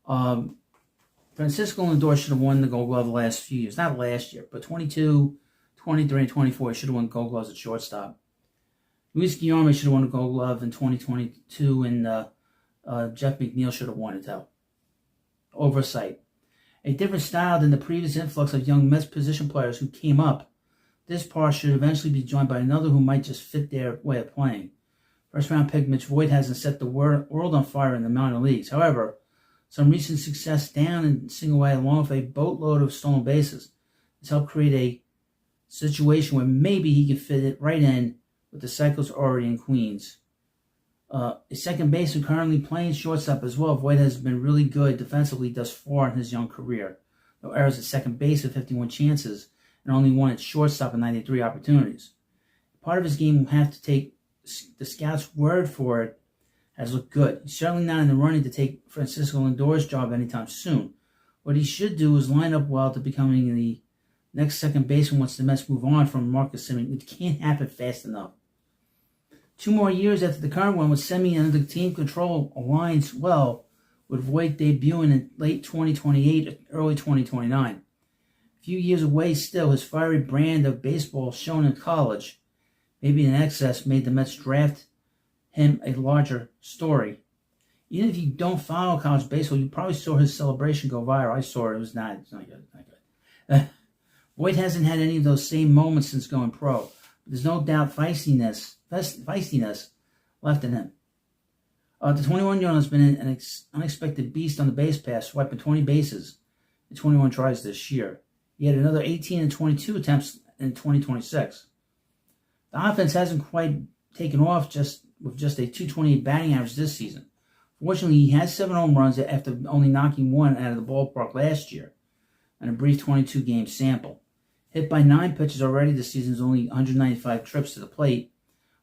A: Francisco Lindor should have won the Gold Glove the last few years. Not last year, but 22, 23, and 24, he should have won Gold Gloves at shortstop. Luis Guillorme should have won a Gold Glove in 2022, and Jeff McNeil should have won it, though. Oversight. A different style than the previous influx of young Mets position players who came up. This par should eventually be joined by another who might just fit their way of playing. First-round pick Mitch Voigt hasn't set the world on fire in the minor leagues. However, some recent success down and single A along with a boatload of stolen bases has helped create a situation where maybe he can fit it right in with the cycles already in Queens. A second baseman currently playing shortstop as well. Voigt has been really good defensively thus far in his young career. No errors at second base with 51 chances and only one at shortstop in 93 opportunities. Part of his game will have to take the scout's word for it has looked good. He's certainly not in the running to take Francisco Lindor's job anytime soon. What he should do is line up well to becoming the next second baseman once the Mets move on from Marcus Semien. It can't happen fast enough. 2 more years after the current one with Semien under team control aligns well with Voigt debuting in late 2028 or early 2029. A few years away still, his fiery brand of baseball shown in college, maybe in excess, made the Mets draft him a larger story. Even if you don't follow college baseball, you probably saw his celebration go viral. I saw it. It's not good. Voigt hasn't had any of those same moments since going pro. But there's no doubt feistiness left in him. The 21-year-old has been an unexpected beast on the base pass, swiping 20 bases in 21 tries this year. He had another 18 and 22 attempts in 2026. The offense hasn't quite taken off with just a .228 batting average this season. Fortunately, he has 7 home runs after only knocking 1 out of the ballpark last year in a brief 22-game sample. Hit by 9 pitches already this season's only 195 trips to the plate.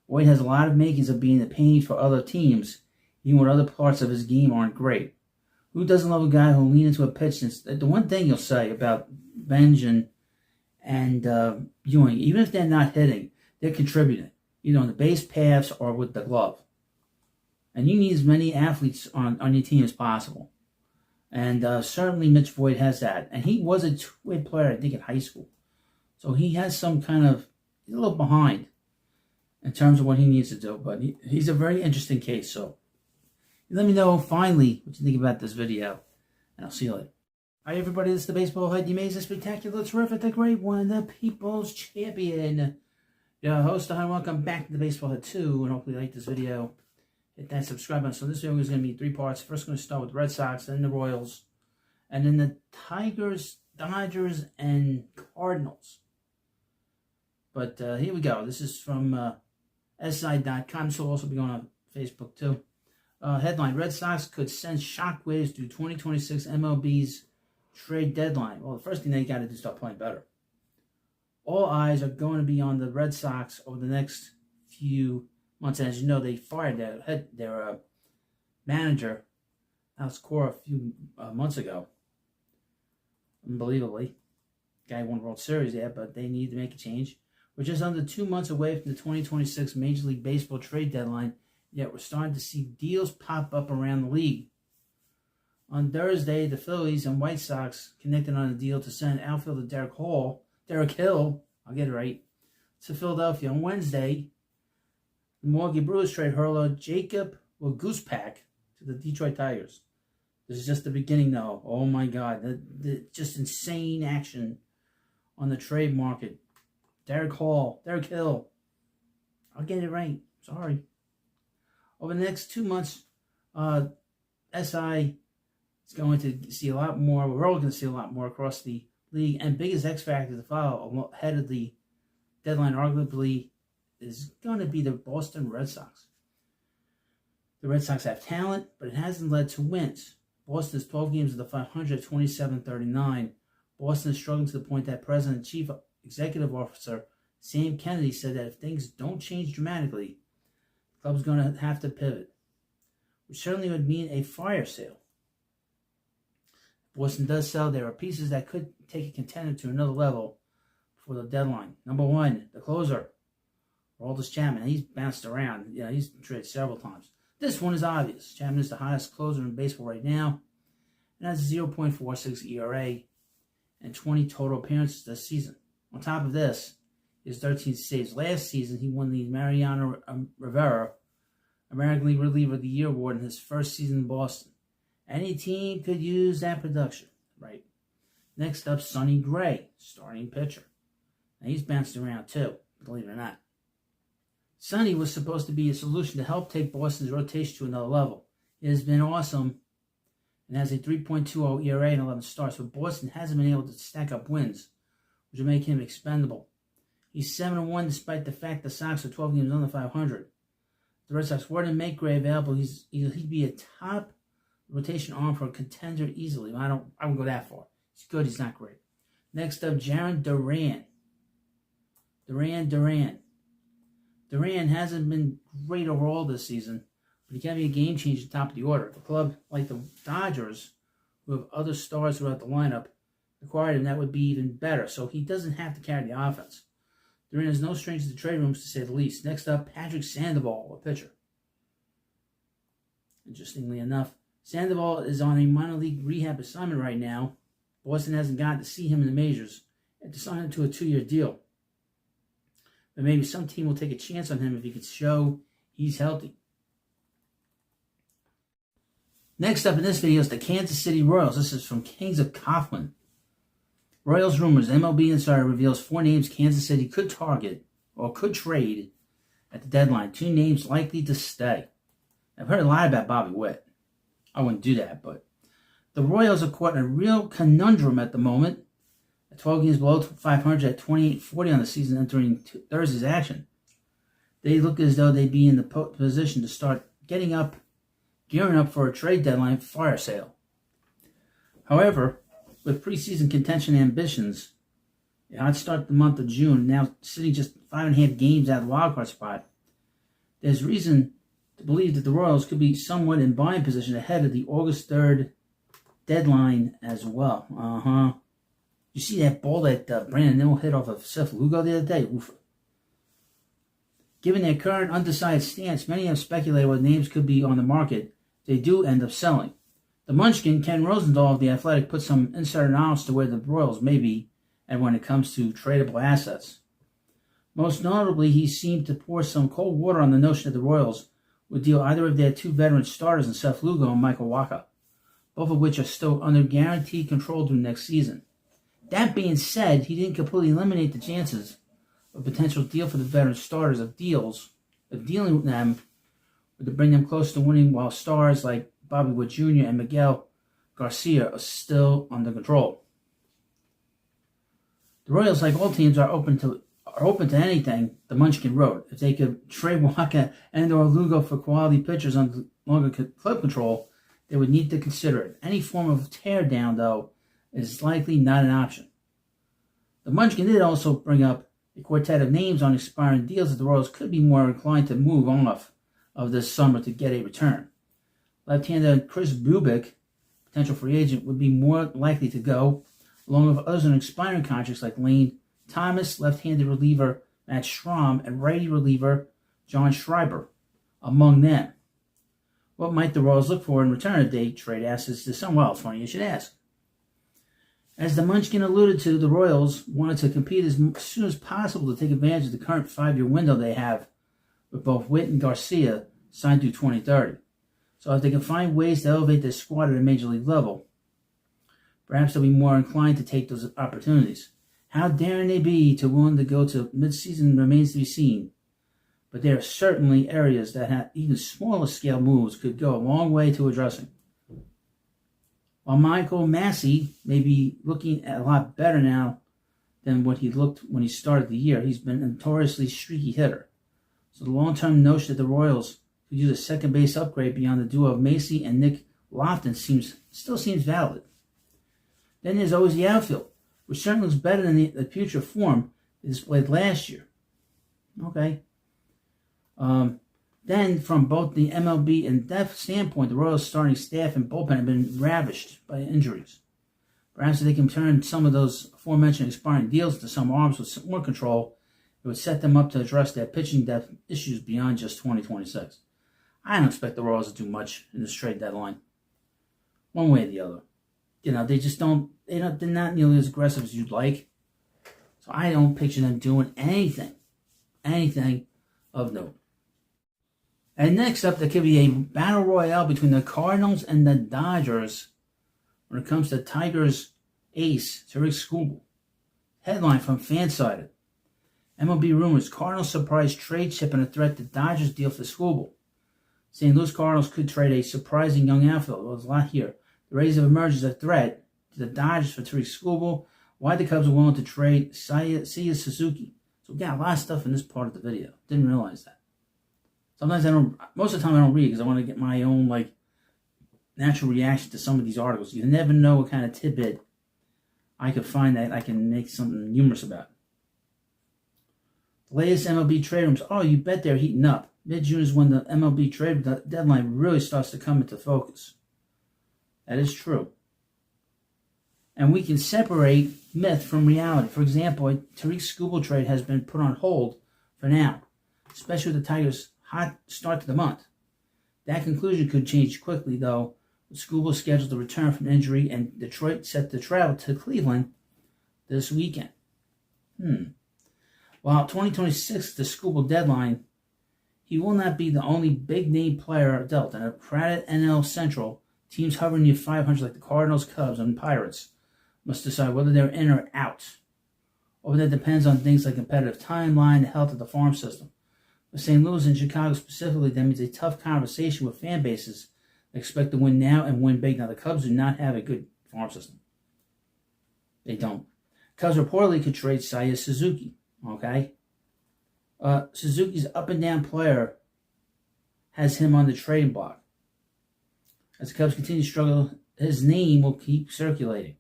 A: Voigt has a lot of makings of being a pain for other teams, even when other parts of his game aren't great. Who doesn't love a guy who'll lean into a pitch? Since the one thing you'll say about Benjamin and Ewing, even if they're not hitting, they're contributing. either on the base paths or with the glove. And you need as many athletes on your team as possible. And certainly Mitch Voigt has that. And he was a two-way player, I think, in high school. So he has some kind of, he's a little behind in terms of what he needs to do. But he's a very interesting case. So let me know, finally, what you think about this video. And I'll see you later. Hi, everybody. This is the Baseball Head, the amazing, spectacular, terrific, the great one, the People's Champion. Your host, and welcome back to the Baseball Head 2. And hopefully you like this video. Hit that subscribe button. So this video is going to be 3 parts. First, going to start with the Red Sox, then the Royals, and then the Tigers, Dodgers, and Cardinals. But here we go. This is from SI.com. This will also be on Facebook too. Headline: Red Sox could send shockwaves through 2026 MLB's trade deadline. Well, the first thing they got to do is start playing better. All eyes are going to be on the Red Sox over the next few months. And as you know, they fired their manager, Alex Cora, a few months ago. Unbelievably. Guy won World Series there, but they need to make a change. We're just under 2 months away from the 2026 Major League Baseball trade deadline, yet we're starting to see deals pop up around the league. On Thursday, the Phillies and White Sox connected on a deal to send outfielder Derek Hill, I'll get it right, to Philadelphia. On Wednesday, the Milwaukee Brewers trade hurler Jacob Goosepack to the Detroit Tigers. This is just the beginning, though. Oh, my God. Just insane action on the trade market. Derek Hill. I'll get it right. Sorry. Over the next 2 months, SI is going to see a lot more. We're all going to see a lot more across the league. And biggest X factor to follow ahead of the deadline, arguably, is going to be the Boston Red Sox. The Red Sox have talent, but it hasn't led to wins. Boston is 12 games of the 500, 27-39. Boston is struggling to the point that President and Chief Executive Officer Sam Kennedy said that if things don't change dramatically, the club's going to have to pivot, which certainly would mean a fire sale. If Boston does sell, there are pieces that could take a contender to another level before the deadline. Number 1, the closer, Aroldis Chapman. He's bounced around. Yeah, he's traded several times. This one is obvious. Chapman is the highest closer in baseball right now and has a 0.46 ERA and 20 total appearances this season. On top of this, his 13 saves. Last season, he won the Mariano Rivera American League Reliever of the Year award in his first season in Boston. Any team could use that production, right? Next up, Sonny Gray, starting pitcher. Now, he's bounced around too, believe it or not. Sonny was supposed to be a solution to help take Boston's rotation to another level. It has been awesome and has a 3.20 ERA and 11 starts, but Boston hasn't been able to stack up wins, which will make him expendable. He's 7-1 despite the fact the Sox are 12 games under 500. The Red Sox were to make Gray available. He'd be a top rotation arm for a contender easily. I wouldn't go that far. He's good. He's not great. Next up, Jarren Duran. Duran hasn't been great overall this season, but he can be a game changer at the top of the order. A club like the Dodgers, who have other stars throughout the lineup, acquired him, that would be even better. So he doesn't have to carry the offense. Duran is no stranger to trade rooms, to say the least. Next up, Patrick Sandoval, a pitcher. Interestingly enough, Sandoval is on a minor league rehab assignment right now. Boston hasn't gotten to see him in the majors and to sign him to a 2-year deal. But maybe some team will take a chance on him if he can show he's healthy. Next up in this video is the Kansas City Royals. This is from Kings of Coughlin. Royals rumors. MLB Insider reveals 4 names Kansas City could target or could trade at the deadline. 2 names likely to stay. I've heard a lot about Bobby Witt. I wouldn't do that, but the Royals are caught in a real conundrum at the moment. At 12 games below 500 at 28-40 on the season entering Thursday's action. They look as though they'd be in the position to start gearing up for a trade deadline fire sale. However, with preseason contention ambitions, I'd start the month of June, now sitting just 5.5 games out of the wildcard spot, there's reason to believe that the Royals could be somewhat in buying position ahead of the August 3rd deadline as well. You see that ball that Brandon Nimmo hit off of Seth Lugo the other day? Oof. Given their current undecided stance, many have speculated what names could be on the market if they do end up selling. The Munchkin, Ken Rosenthal of The Athletic, put some insider knowledge to where the Royals may be and when it comes to tradable assets. Most notably, he seemed to pour some cold water on the notion that the Royals would deal either of their two veteran starters in Seth Lugo and Michael Wacha, both of which are still under guaranteed control through next season. That being said, he didn't completely eliminate the chances of a potential deal for the veteran starters of dealing with them would to bring them close to winning, while stars like Bobby Wood Jr. and Miguel Garcia are still under control. The Royals, like all teams, are open to anything the Munchkin wrote. If they could trade Wacha and or Lugo for quality pitchers under longer club control, they would need to consider it. Any form of teardown, though, is likely not an option. The Munchkin did also bring up a quartet of names on expiring deals that the Royals could be more inclined to move off of this summer to get a return. Left-hander Chris Bubic, potential free agent, would be more likely to go, along with others on expiring contracts like Lane Thomas, left-handed reliever Matt Schramm, and righty reliever John Schreiber, among them. What might the Royals look for in return if they trade assets to someone else? Funny you should ask. As the Munchkin alluded to, the Royals wanted to compete as soon as possible to take advantage of the current 5-year window they have with both Witt and Garcia signed through 2030. So if they can find ways to elevate their squad at a major league level, perhaps they'll be more inclined to take those opportunities. How daring they be to willing to go to midseason remains to be seen, but there are certainly areas that have even smaller scale moves could go a long way to addressing. While Michael Massey may be looking a lot better now than what he looked when he started the year, he's been a notoriously streaky hitter. So the long-term notion that the Royals could use a second base upgrade beyond the duo of Massey and Nick Lofton still seems valid. Then there's always the outfield, which certainly looks better than the future form they displayed last year. Okay. Then, from both the MLB and depth standpoint, the Royals' starting staff and bullpen have been ravished by injuries. Perhaps if they can turn some of those aforementioned expiring deals into some arms with more control, it would set them up to address their pitching depth issues beyond just 2026. I don't expect the Royals to do much in this trade deadline, one way or the other. They just don't. They're not nearly as aggressive as you'd like. So I don't picture them doing anything of note. And next up, there could be a battle royale between the Cardinals and the Dodgers when it comes to Tigers ace Tarik Skubal. Headline from Fansided. MLB rumors: Cardinals surprise trade chip and a threat to Dodgers deal for Skubal. St. Louis Cardinals could trade a surprising young outfielder. Well, there's a lot here. The Rays have emerged as a threat to the Dodgers for Tarik Skubal. Why the Cubs are willing to trade Seiya Suzuki. So we got a lot of stuff in this part of the video. Didn't realize that. Sometimes most of the time I don't read because I want to get my own natural reaction to some of these articles. You never know what kind of tidbit I could find that I can make something humorous about. The latest MLB trade rooms. Oh, you bet they're heating up. Mid-June is when the MLB trade deadline really starts to come into focus. That is true. And we can separate myth from reality. For example, a Tarik Skubal trade has been put on hold for now, especially with the Tigers' hot start to the month. That conclusion could change quickly, though, with Skubal scheduled to return from injury and Detroit set to travel to Cleveland this weekend. While 2026 is the Skubal deadline, he will not be the only big-name player dealt. In a crowded NL Central, teams hovering near 500 like the Cardinals, Cubs, and Pirates must decide whether they're in or out. Or that depends on things like competitive timeline and health of the farm system. For St. Louis and Chicago specifically, that means a tough conversation with fan bases that expect to win now and win big. Now, the Cubs do not have a good farm system. They don't. Cubs reportedly could trade Seiya Suzuki. Okay? Suzuki's up-and-down player has him on the trading block. As the Cubs continue to struggle, his name will keep circulating.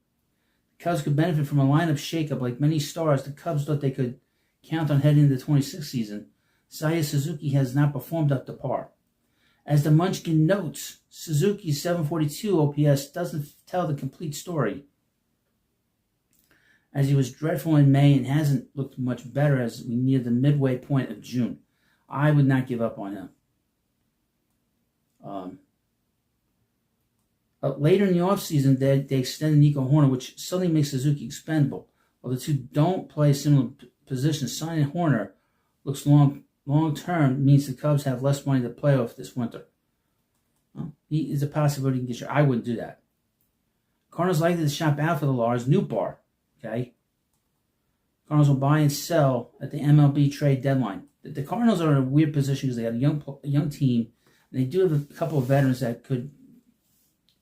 A: The Cubs could benefit from a lineup shakeup like many stars the Cubs thought they could count on heading into the 26th season. Seiya Suzuki has not performed up to par. As the Munchkin notes, Suzuki's 742 OPS doesn't tell the complete story, as he was dreadful in May and hasn't looked much better as we near the midway point of June. I would not give up on him. Later in the offseason, they extended Nico Horner, which suddenly makes Suzuki expendable. While the two don't play similar positions, signing Horner looks long-term means the Cubs have less money to play with this winter. He is a possibility to get you. I wouldn't do that. Cardinals likely to shop out for the Lars Nootbaar. Okay? Cardinals will buy and sell at the MLB trade deadline. The Cardinals are in a weird position because they got a young team, and they do have a couple of veterans that could.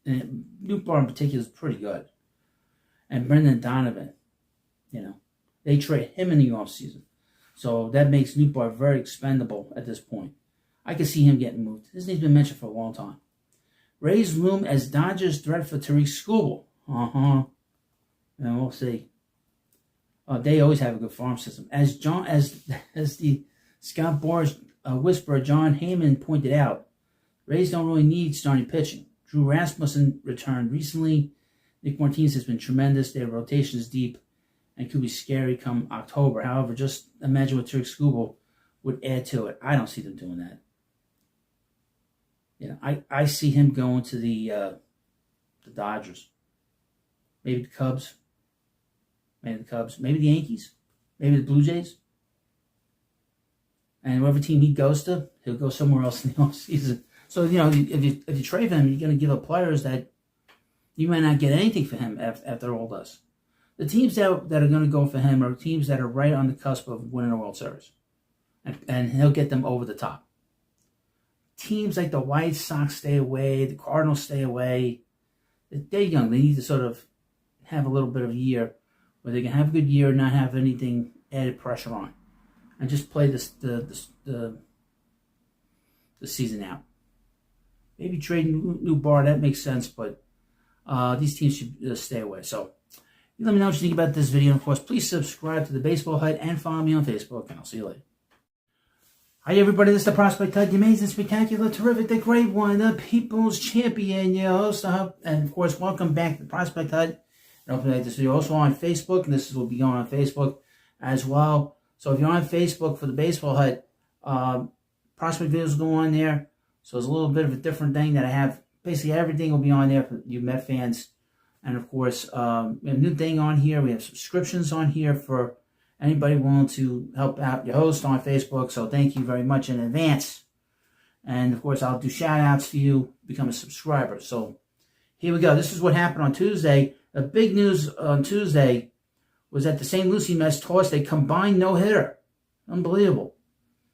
A: And Nootbaar in particular is pretty good. And Brendan Donovan, they trade him in the offseason. So that makes Nootbaar very expendable at this point. I can see him getting moved. His name's been mentioned for a long time. Rays loom as Dodgers threat for Tariq Skubal. And we'll see. They always have a good farm system. As the Scott Boras whisperer John Heyman pointed out, Rays don't really need starting pitching. Drew Rasmussen returned recently. Nick Martinez has been tremendous. Their rotation is deep and could be scary come October. However, just imagine what Tariq Skubal would add to it. I don't see them doing that. I see him going to the Dodgers. Maybe the Cubs. Maybe the Yankees. Maybe the Blue Jays. And whatever team he goes to, he'll go somewhere else in the offseason. So, if you trade him, you're going to give up players that you might not get anything for him after all this. The teams that are going to go for him are teams that are right on the cusp of winning a World Series. And he'll get them over the top. Teams like the White Sox stay away, the Cardinals stay away. They're young. They need to sort of have a little bit of a year where they can have a good year and not have anything added pressure on. And just play the season out. Maybe trading Nootbaar, that makes sense, but these teams should stay away. So, let me know what you think about this video. And of course, please subscribe to the Baseball Hut and follow me on Facebook, and I'll see you later. Hi, everybody. This is the Prospect Hut, the amazing, spectacular, terrific, the great one, the people's champion, your host. And of course, welcome back to the Prospect Hut. And hopefully, this video also on Facebook, and this will be going on Facebook as well. So, if you're on Facebook for the Baseball Hut, Prospect videos will go on there. So it's a little bit of a different thing that I have. Basically, everything will be on there for you Met fans. And, of course, we have a new thing on here. We have subscriptions on here for anybody willing to help out your host on Facebook. So thank you very much in advance. And, of course, I'll do shout-outs for you. Become a subscriber. So here we go. This is what happened on Tuesday. The big news on Tuesday was that the St. Lucie Mets tossed a combined no-hitter. Unbelievable.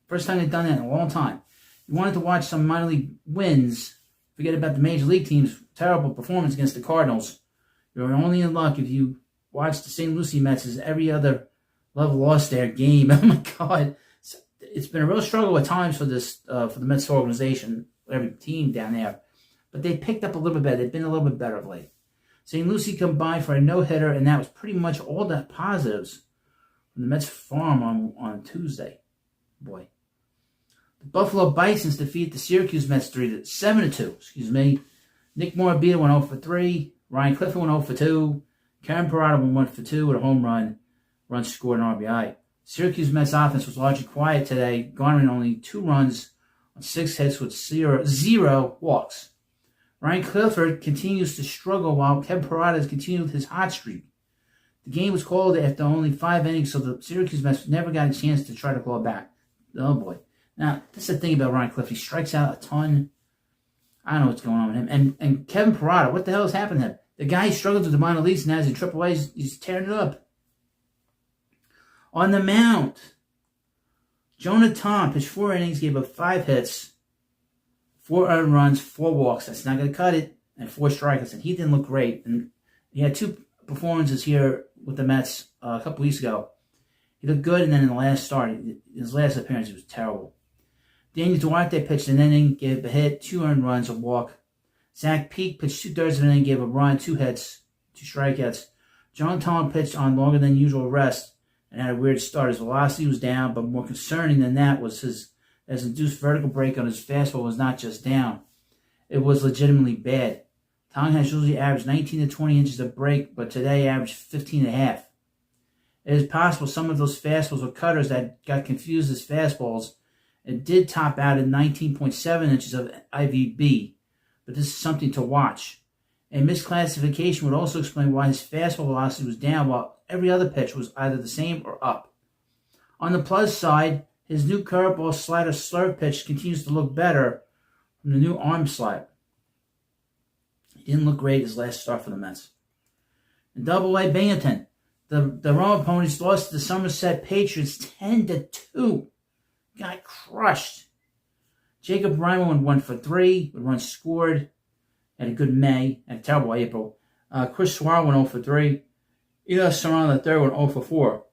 A: First time they've done that in a long time. You wanted to watch some minor league wins, forget about the major league team's terrible performance against the Cardinals. You're only in luck if you watch the St. Lucie Mets as every other level lost their game. Oh my God. It's been a real struggle at times for the Mets organization, every team down there. But they picked up a little bit better. They've been a little bit better of late. St. Lucie combined for a no-hitter, and that was pretty much all the positives from the Mets farm on Tuesday. Boy. The Buffalo Bisons defeat the Syracuse Mets 7-2. Nick Morabito went 0 for 3. Ryan Clifford went 0 for 2. Karen Parada went 1 for 2 with a home run. Runs scored an RBI. Syracuse Mets offense was largely quiet today, garnering only 2 runs on 6 hits with zero walks. Ryan Clifford continues to struggle while Kevin Parada has continued his hot streak. The game was called after only 5 innings, so the Syracuse Mets never got a chance to try to claw back. Oh boy. Now, that's the thing about Ryan Clifford. He strikes out a ton. I don't know what's going on with him. And Kevin Parada, what the hell has happened to him? The guy struggled with the minor leagues, and now he's in AAA. He's tearing it up. On the mound, Jonah Tom pitched 4 innings, gave up 5 hits, 4 earned runs, 4 walks. That's not going to cut it. And 4 strikeouts. And he didn't look great. And he had 2 performances here with the Mets a couple weeks ago. He looked good, and then in the last start, his last appearance, he was terrible. Daniel Duarte pitched an inning, gave a hit, 2 earned runs, a walk. Zach Peak pitched 2/3 of an inning, gave a run, 2 hits, 2 strikeouts. John Tom pitched on longer than usual rest and had a weird start. His velocity was down, but more concerning than that was his induced vertical break on his fastball was not just down. It was legitimately bad. Tom has usually averaged 19 to 20 inches of break, but today averaged 15.5. It is possible some of those fastballs were cutters that got confused as fastballs, It did top out at 19.7 inches of IVB, but this is something to watch. A misclassification would also explain why his fastball velocity was down while every other pitch was either the same or up. On the plus side, his new curveball slider slurve pitch continues to look better from the new arm slider. He didn't look great his last start for the Mets. In Double-A Binghamton, the Roma Ponies lost to the Somerset Patriots 10-2. Got crushed. Jacob Reimer went 1 for 3 with runs scored. Had a good May and a terrible April. Chris Suarez went 0 for 3. Eli Serrano III went 0 for 4.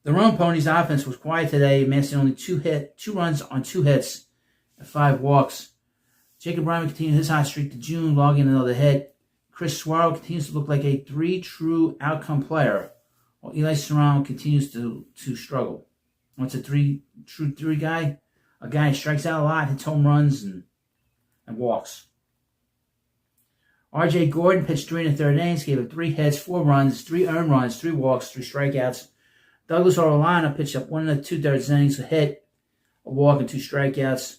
A: The Rome Ponies' offense was quiet today, amassing only 2 runs on 2 hits and 5 walks. Jacob Reimer continued his hot streak to June, logging another hit. Chris Suarez continues to look like a 3 true outcome player, while Eli Serrano continues to struggle. What's a 3 true 3 guy? A guy who strikes out a lot, hits home runs, and walks. R.J. Gordon pitched 3 1/3 innings, gave up 3 hits, 4 runs, 3 earned runs, 3 walks, 3 strikeouts. Douglas Orellana pitched up 1 2/3 innings, a hit, a walk, and 2 strikeouts.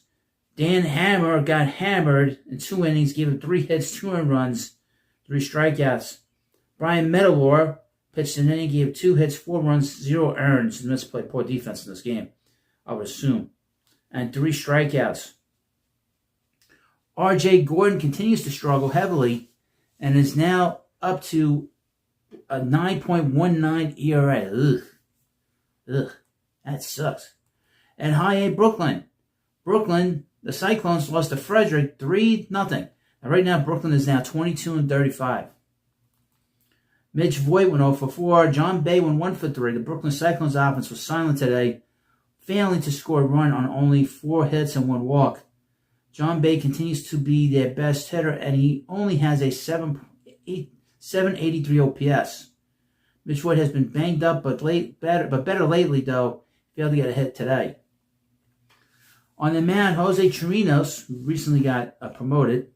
A: Dan Hammer got hammered in 2 innings, gave up 3 hits, 2 earned runs, 3 strikeouts. Brian Metalore pitched an inning, gave 2 hits, 4 runs, 0 earned. The Mets played poor defense in this game, I would assume. And 3 strikeouts. R.J. Gordon continues to struggle heavily and is now up to a 9.19 ERA. Ugh, that sucks. And High A Brooklyn, the Cyclones lost to Frederick 3-0. Now, right now, Brooklyn is now 22-35. Mitch Voigt went 0 for 4. John Bay went 1 for 3. The Brooklyn Cyclones offense was silent today, failing to score a run on only 4 hits and 1 walk. John Bay continues to be their best hitter, and he only has a 783 OPS. Mitch Voigt has been banged up, but better lately, though. Failed to get a hit today. On the mound, Jose Chirinos, who recently got promoted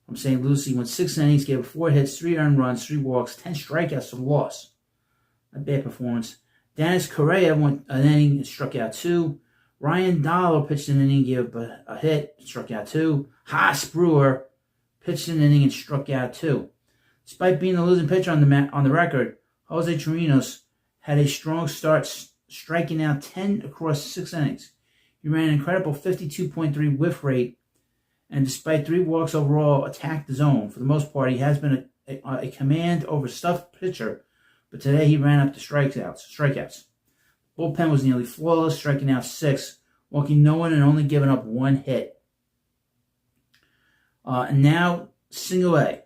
A: from St. Lucie, went 6 innings, gave 4 hits, 3 earned runs, 3 walks, 10 strikeouts for the loss. A bad performance. Dennis Correa went an inning and struck out 2. Ryan Dollar pitched an inning, gave a hit, struck out 2. Haas Brewer pitched an inning and struck out 2. Despite being the losing pitcher on the record, Jose Chirinos had a strong start, striking out 10 across 6 innings. He ran an incredible 52.3 whiff rate, and despite 3 walks overall, attacked the zone. For the most part, he has been a command over stuffed pitcher, but today he ran up to strikeouts. Bullpen was nearly flawless, striking out 6, walking no one and only giving up 1 hit. And now, Single A.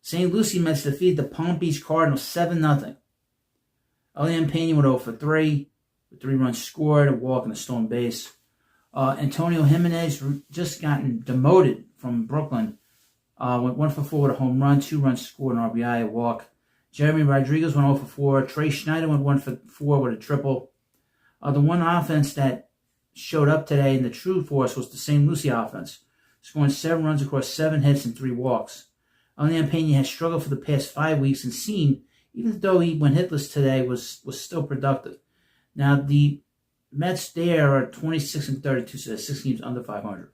A: St. Lucie Mets defeated the Palm Beach Cardinals 7-0. Elian Pena went 0 for 3, with 3 runs scored, a walk, and a stolen base. Antonio Jimenez, just gotten demoted from Brooklyn, went 1 for 4 with a home run, 2 runs scored, an RBI, a walk. Jeremy Rodriguez went 0 for 4. Trey Schneider went 1 for 4 with a triple. The one offense that showed up today in the true force was the St. Lucie offense, scoring 7 runs across 7 hits and 3 walks. Elian Pena has struggled for the past 5 weeks and seemed, even though he went hitless today, was still productive. Now, the Mets there are 26-32, so 6 games under 500.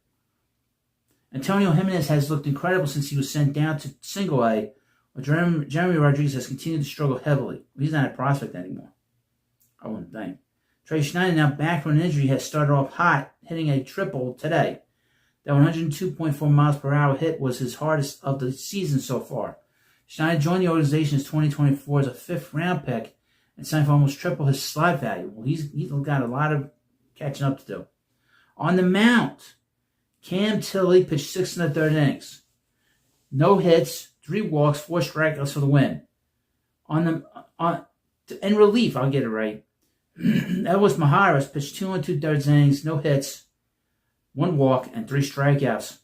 A: Antonio Jimenez has looked incredible since he was sent down to Single A, but Jeremy Rodriguez has continued to struggle heavily. He's not a prospect anymore, I wouldn't think. Trey Schneider, now back from an injury, has started off hot, hitting a triple today. That 102.4 miles per hour hit was his hardest of the season so far. Schneider joined the organization as 2024 as a 5th round pick and signed for almost triple his slot value. Well, he's got a lot of catching up to do. On the mound, Cam Tilley pitched 6 1/3 innings. No hits, 3 walks, 4 strikeouts for the win. In relief, I'll get it right. Elvis Maharas pitched 2 2/3 innings, no hits, 1 walk, and 3 strikeouts.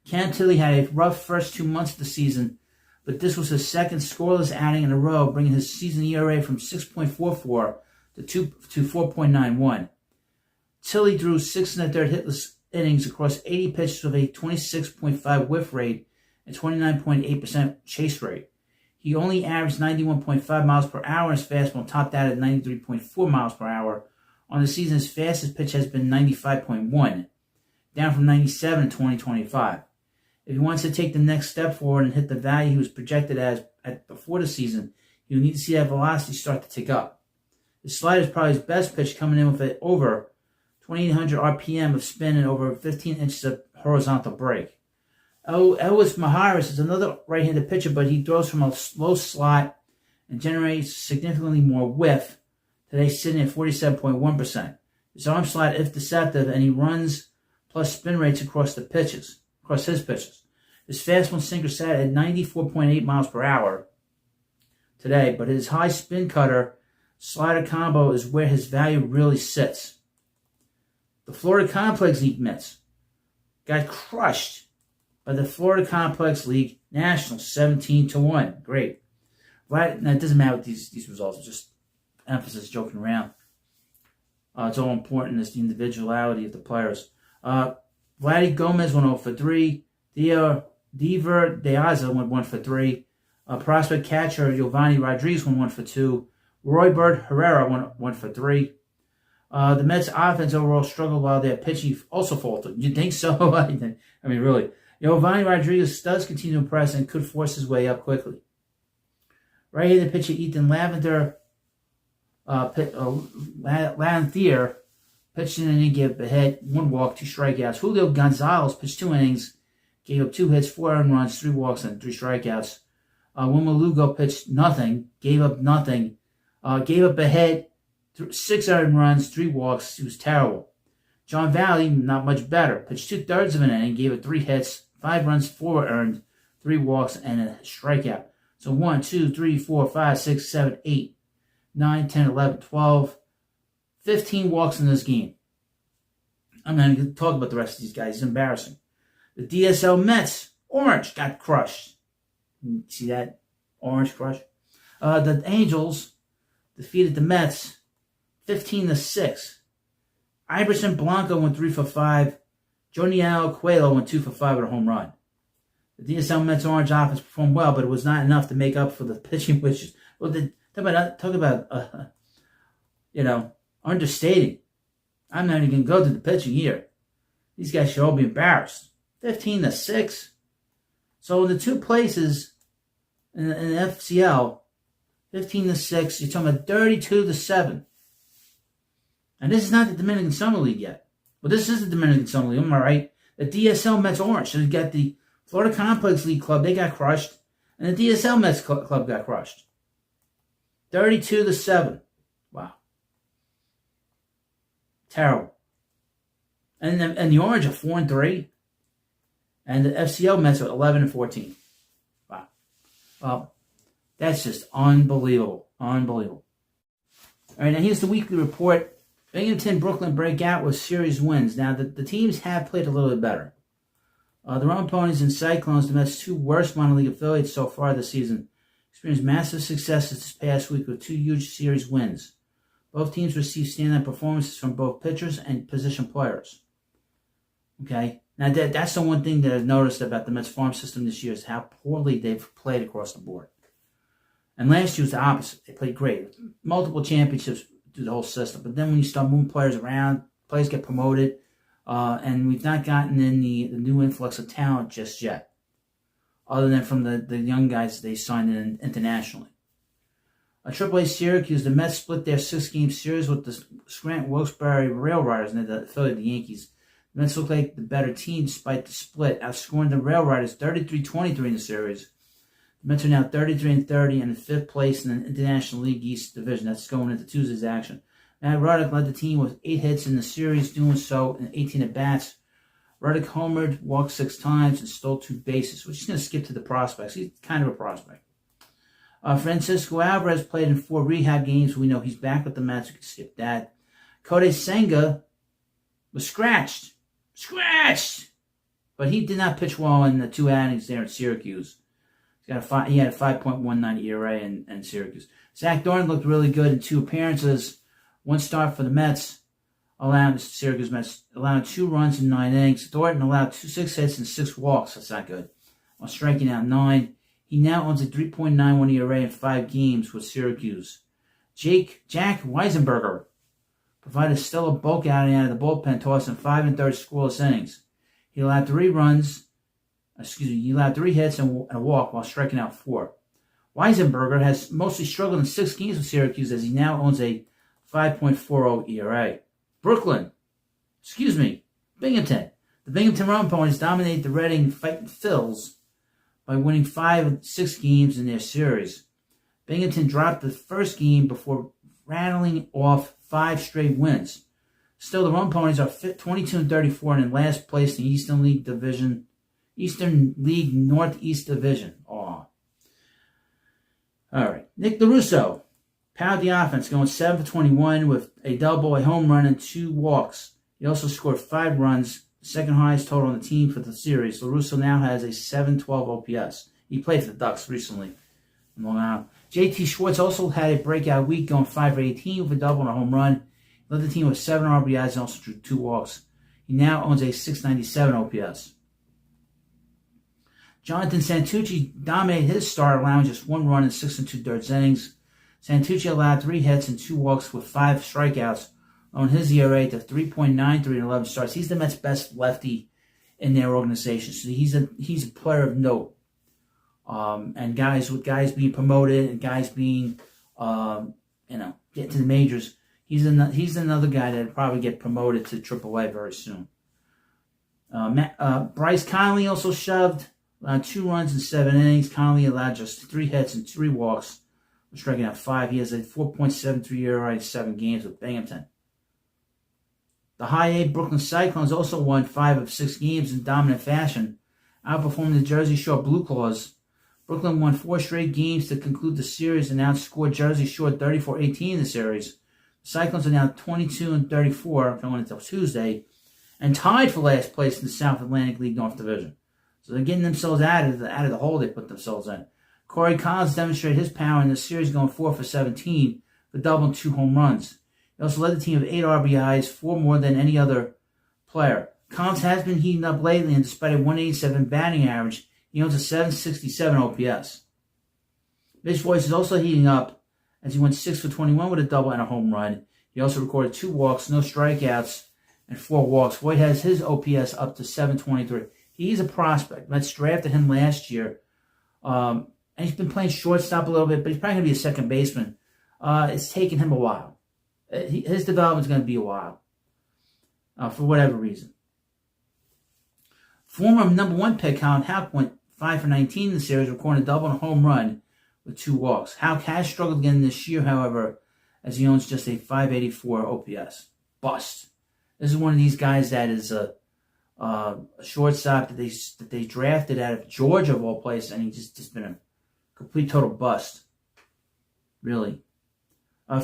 A: Cam Tilley had a rough first 2 months of the season, but this was his 2nd scoreless outing in a row, bringing his season ERA from 6.44 to 4.91. Tilley threw 6 1/3 hitless innings across 80 pitches with a 26.5 whiff rate and 29.8% chase rate. He only averaged 91.5 miles per hour in his fastball and topped out at 93.4 miles per hour On the season, his fastest pitch has been 95.1, down from 97 in 2025. If he wants to take the next step forward and hit the value he was projected as at before the season, he will need to see that velocity start to tick up. His slider is probably his best pitch, coming in with over 2,800 RPM of spin and over 15 inches of horizontal break. Elvis Maharis is another right-handed pitcher, but he throws from a low slot and generates significantly more whiff, today sitting at 47.1%. His arm slot is deceptive, and he runs plus spin rates across his pitches. His fastball and sinker sat at 94.8 miles per hour today, but his high spin cutter slider combo is where his value really sits. The Florida Complex League Mets got crushed by the Florida Complex League Nationals 17-1. Great. Now, it doesn't matter what these results, it's just emphasis, joking around. It's all important is the individuality of the players. Vladdy Gomez went 0 for 3. Diver Deaza went 1 for 3. Prospect catcher Giovanni Rodriguez went 1 for 2. Roybert Herrera went 1 for 3. The Mets offense overall struggled while their pitching also faltered. You think so? I mean, really. Giovanni Rodriguez does continue to impress and could force his way up quickly. Right-handed pitcher Ethan Lattier pitched in an inning, gave up a hit, 1 walk, 2 strikeouts. Julio Gonzalez pitched 2 innings, gave up 2 hits, 4 earned runs, 3 walks, and 3 strikeouts. Wilmer Lugo pitched nothing, gave up nothing, gave up a hit, 6 earned runs, 3 walks. He was terrible. John Valley, not much better, pitched 2/3 of an inning, gave up 3 hits, 5 runs, 4 earned, 3 walks, and a strikeout. So 1, 2, 3, 4, 5, 6, 7, 8, 9, 10, 11, 12, 15 walks in this game. I'm not going to talk about the rest of these guys. It's embarrassing. The DSL Mets, orange, got crushed. See that? Orange crush. The Angels defeated the Mets 15-6. Iverson Blanco went 3 for 5. Joniel Cuello went 2 for 5 with a home run. The DSL Mets orange offense performed well, but it was not enough to make up for the pitching wishes. Well, talk about understating. I'm not even going to go to the pitching here. These guys should all be embarrassed. 15-6. So in the 2 places in the FCL, 15-6, you're talking about 32-7. And this is not the Dominican Summer League yet. Well, this is the Dominican Summer League, am I right? The DSL Mets orange. So you got the Florida Complex League Club, they got crushed. And the DSL Mets Club got crushed. 32-7. Wow. Terrible. And the Orange are 4-3. And the FCL Mets are 11-14. Wow. Well, that's just unbelievable. Unbelievable. All right, now here's the weekly report. Binghamton, Brooklyn break out with series wins. Now, the teams have played a little bit better. The Rome Ponies and Cyclones, the Mets' 2 worst minor league affiliates so far this season, experienced massive successes this past week with 2 huge series wins. Both teams received standout performances from both pitchers and position players. Okay? Now, that's the one thing that I've noticed about the Mets farm system this year is how poorly they've played across the board. And last year was the opposite. They played great. Multiple championships through the whole system. But then when you start moving players around, players get promoted, and we've not gotten in the new influx of talent just yet, other than from the young guys they signed in internationally. AAA Syracuse, the Mets split their 6-game series with the Scranton Wilkes-Barre Rail Riders, and the affiliate of the Yankees. The Mets look like the better team despite the split, outscoring the Rail Riders 33-23 in the series. The Mets are now 33-30 and in 5th place in the International League East Division. That's going into Tuesday's action. Matt Ruddick led the team with 8 hits in the series, doing so in 18 at-bats. Ruddick homered, walked 6 times, and stole 2 bases. We're just going to skip to the prospects. He's kind of a prospect. Francisco Alvarez played in 4 rehab games. We know he's back with the Mets. We can skip that. Kodai Senga was scratched. But he did not pitch well in the 2 outings there in Syracuse. He had a 5.19 ERA in Syracuse. Zach Thornton looked really good in 2 appearances. 1 start for the Mets, Syracuse Mets, allowing 2 runs in 9 innings. Thornton allowed 6 hits and 6 walks. That's not good. While striking out 9. He now owns a 3.91 ERA in 5 games with Syracuse. Jack Weisenberger provided still a bulk outing out of the bullpen, tossing 5 1/3 scoreless innings. He allowed 3 hits and a walk while striking out 4. Weisenberger has mostly struggled in 6 games with Syracuse as he now owns a 5.40 ERA. Binghamton. The Binghamton Rum Ponies dominate the Reading Fighting Phils by winning 5 of 6 games in their series. Binghamton dropped the first game before rattling off 5 straight wins. Still, the Rum Ponies are 22-34 and in last place in the Eastern League Northeast Division. Aw. All right. Nick LaRusso powered the offense, going 7 for 21 with a double, a home run, and 2 walks. He also scored 5 runs, the second highest total on the team for the series. LaRusso now has a 712 OPS. He played for the Ducks recently in Long Island. JT Schwartz also had a breakout week, going 5 for 18 with a double and a home run. He led the team with 7 RBIs and also drew 2 walks. He now owns a 697 OPS. Jonathan Santucci dominated his start, allowing just 1 run in 6 2/3 innings. Santucci allowed 3 hits and 2 walks with 5 strikeouts, on his ERA to 3.93 in 11 starts. He's the Mets' best lefty in their organization, so he's a player of note. And guys being promoted and guys being getting to the majors, he's another guy that'd probably get promoted to AAA very soon. Bryce Conley also shoved 2 runs in 7 innings. Conley allowed just 3 hits and 3 walks, striking out 5. He has a 4.73 ERA in 7 games with Binghamton. The High A Brooklyn Cyclones also won 5 of 6 games in dominant fashion, outperforming the Jersey Shore Blue Claws. Brooklyn won 4 straight games to conclude the series and outscored Jersey Shore 34-18 in the series. The Cyclones are now 22-34 going into Tuesday, and tied for last place in the South Atlantic League North Division. So they're getting themselves out of the hole they put themselves in. Corey Collins demonstrated his power in the series, going 4 for 17 with a double and 2 home runs. He also led the team with 8 RBIs, 4 more than any other player. Collins has been heating up lately, and despite a 187 batting average, he owns a 767 OPS. Mitch Voice is also heating up as he went 6 for 21 with a double and a home run. He also recorded 2 walks, no strikeouts, and 4 walks. Voight has his OPS up to 723. He's a prospect. Mets drafted him last year. And he's been playing shortstop a little bit, but he's probably going to be a second baseman. It's taken him a while. His development's going to be a while, for whatever reason. Former number 1 pick Colin Houck went 5 for 19 in the series, recording a double and a home run with 2 walks. Houck has struggled again this year, however, as he owns just a 584 OPS. Bust. This is one of these guys that is a shortstop that they drafted out of Georgia of all places, and he's just been a complete total bust. Really.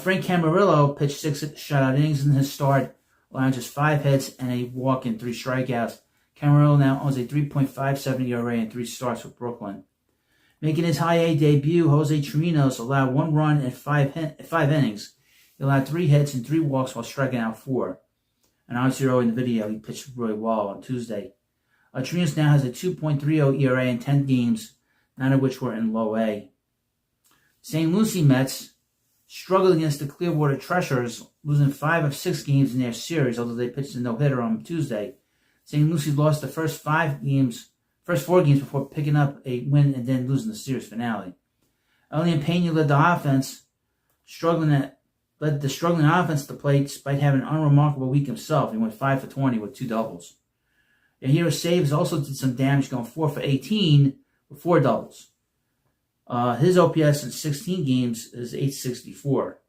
A: Frank Camarillo pitched 6 shutout innings in his start, allowing just 5 hits and a walk and 3 strikeouts. Camarillo now owns a 3.57 ERA in 3 starts with Brooklyn. Making his High A debut, Jose Trinos allowed 1 run in 5 innings. He allowed 3 hits and 3 walks while striking out 4. And obviously, in the video, he pitched really well on Tuesday. Trinos now has a 2.30 ERA in 10 games, 9 of which were in low A. St. Lucie Mets struggled against the Clearwater Treasures, losing 5 of 6 games in their series, although they pitched a no-hitter on Tuesday. St. Lucie lost the first 4 games before picking up a win and then losing the series finale. Elian Pena led the struggling offense to play despite having an unremarkable week himself. He went 5 for 20 with 2 doubles. Yahiro Saves also did some damage, going 4 for 18 with 4 doubles. His OPS in 16 games is 864.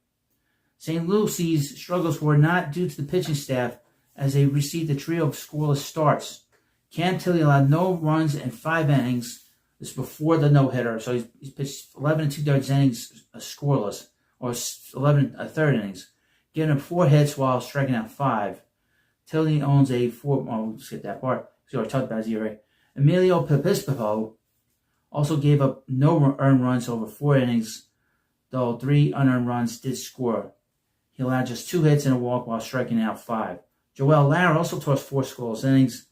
A: St. Lucie's struggles were not due to the pitching staff, as they received a trio of scoreless starts. Cam Tilly allowed no runs in 5 innings. This is before the no-hitter, so he's pitched 11 2/3 innings scoreless, or 11 1/3 innings, giving up 4 hits while striking out 5. Tilly owns a 4. We'll skip that part. So I talked about his ERA. Emilio Papispo also gave up no earned runs over 4 innings, though 3 unearned runs did score. He allowed just 2 hits and a walk while striking out 5. Joel Lauer also tossed 4 scoreless innings,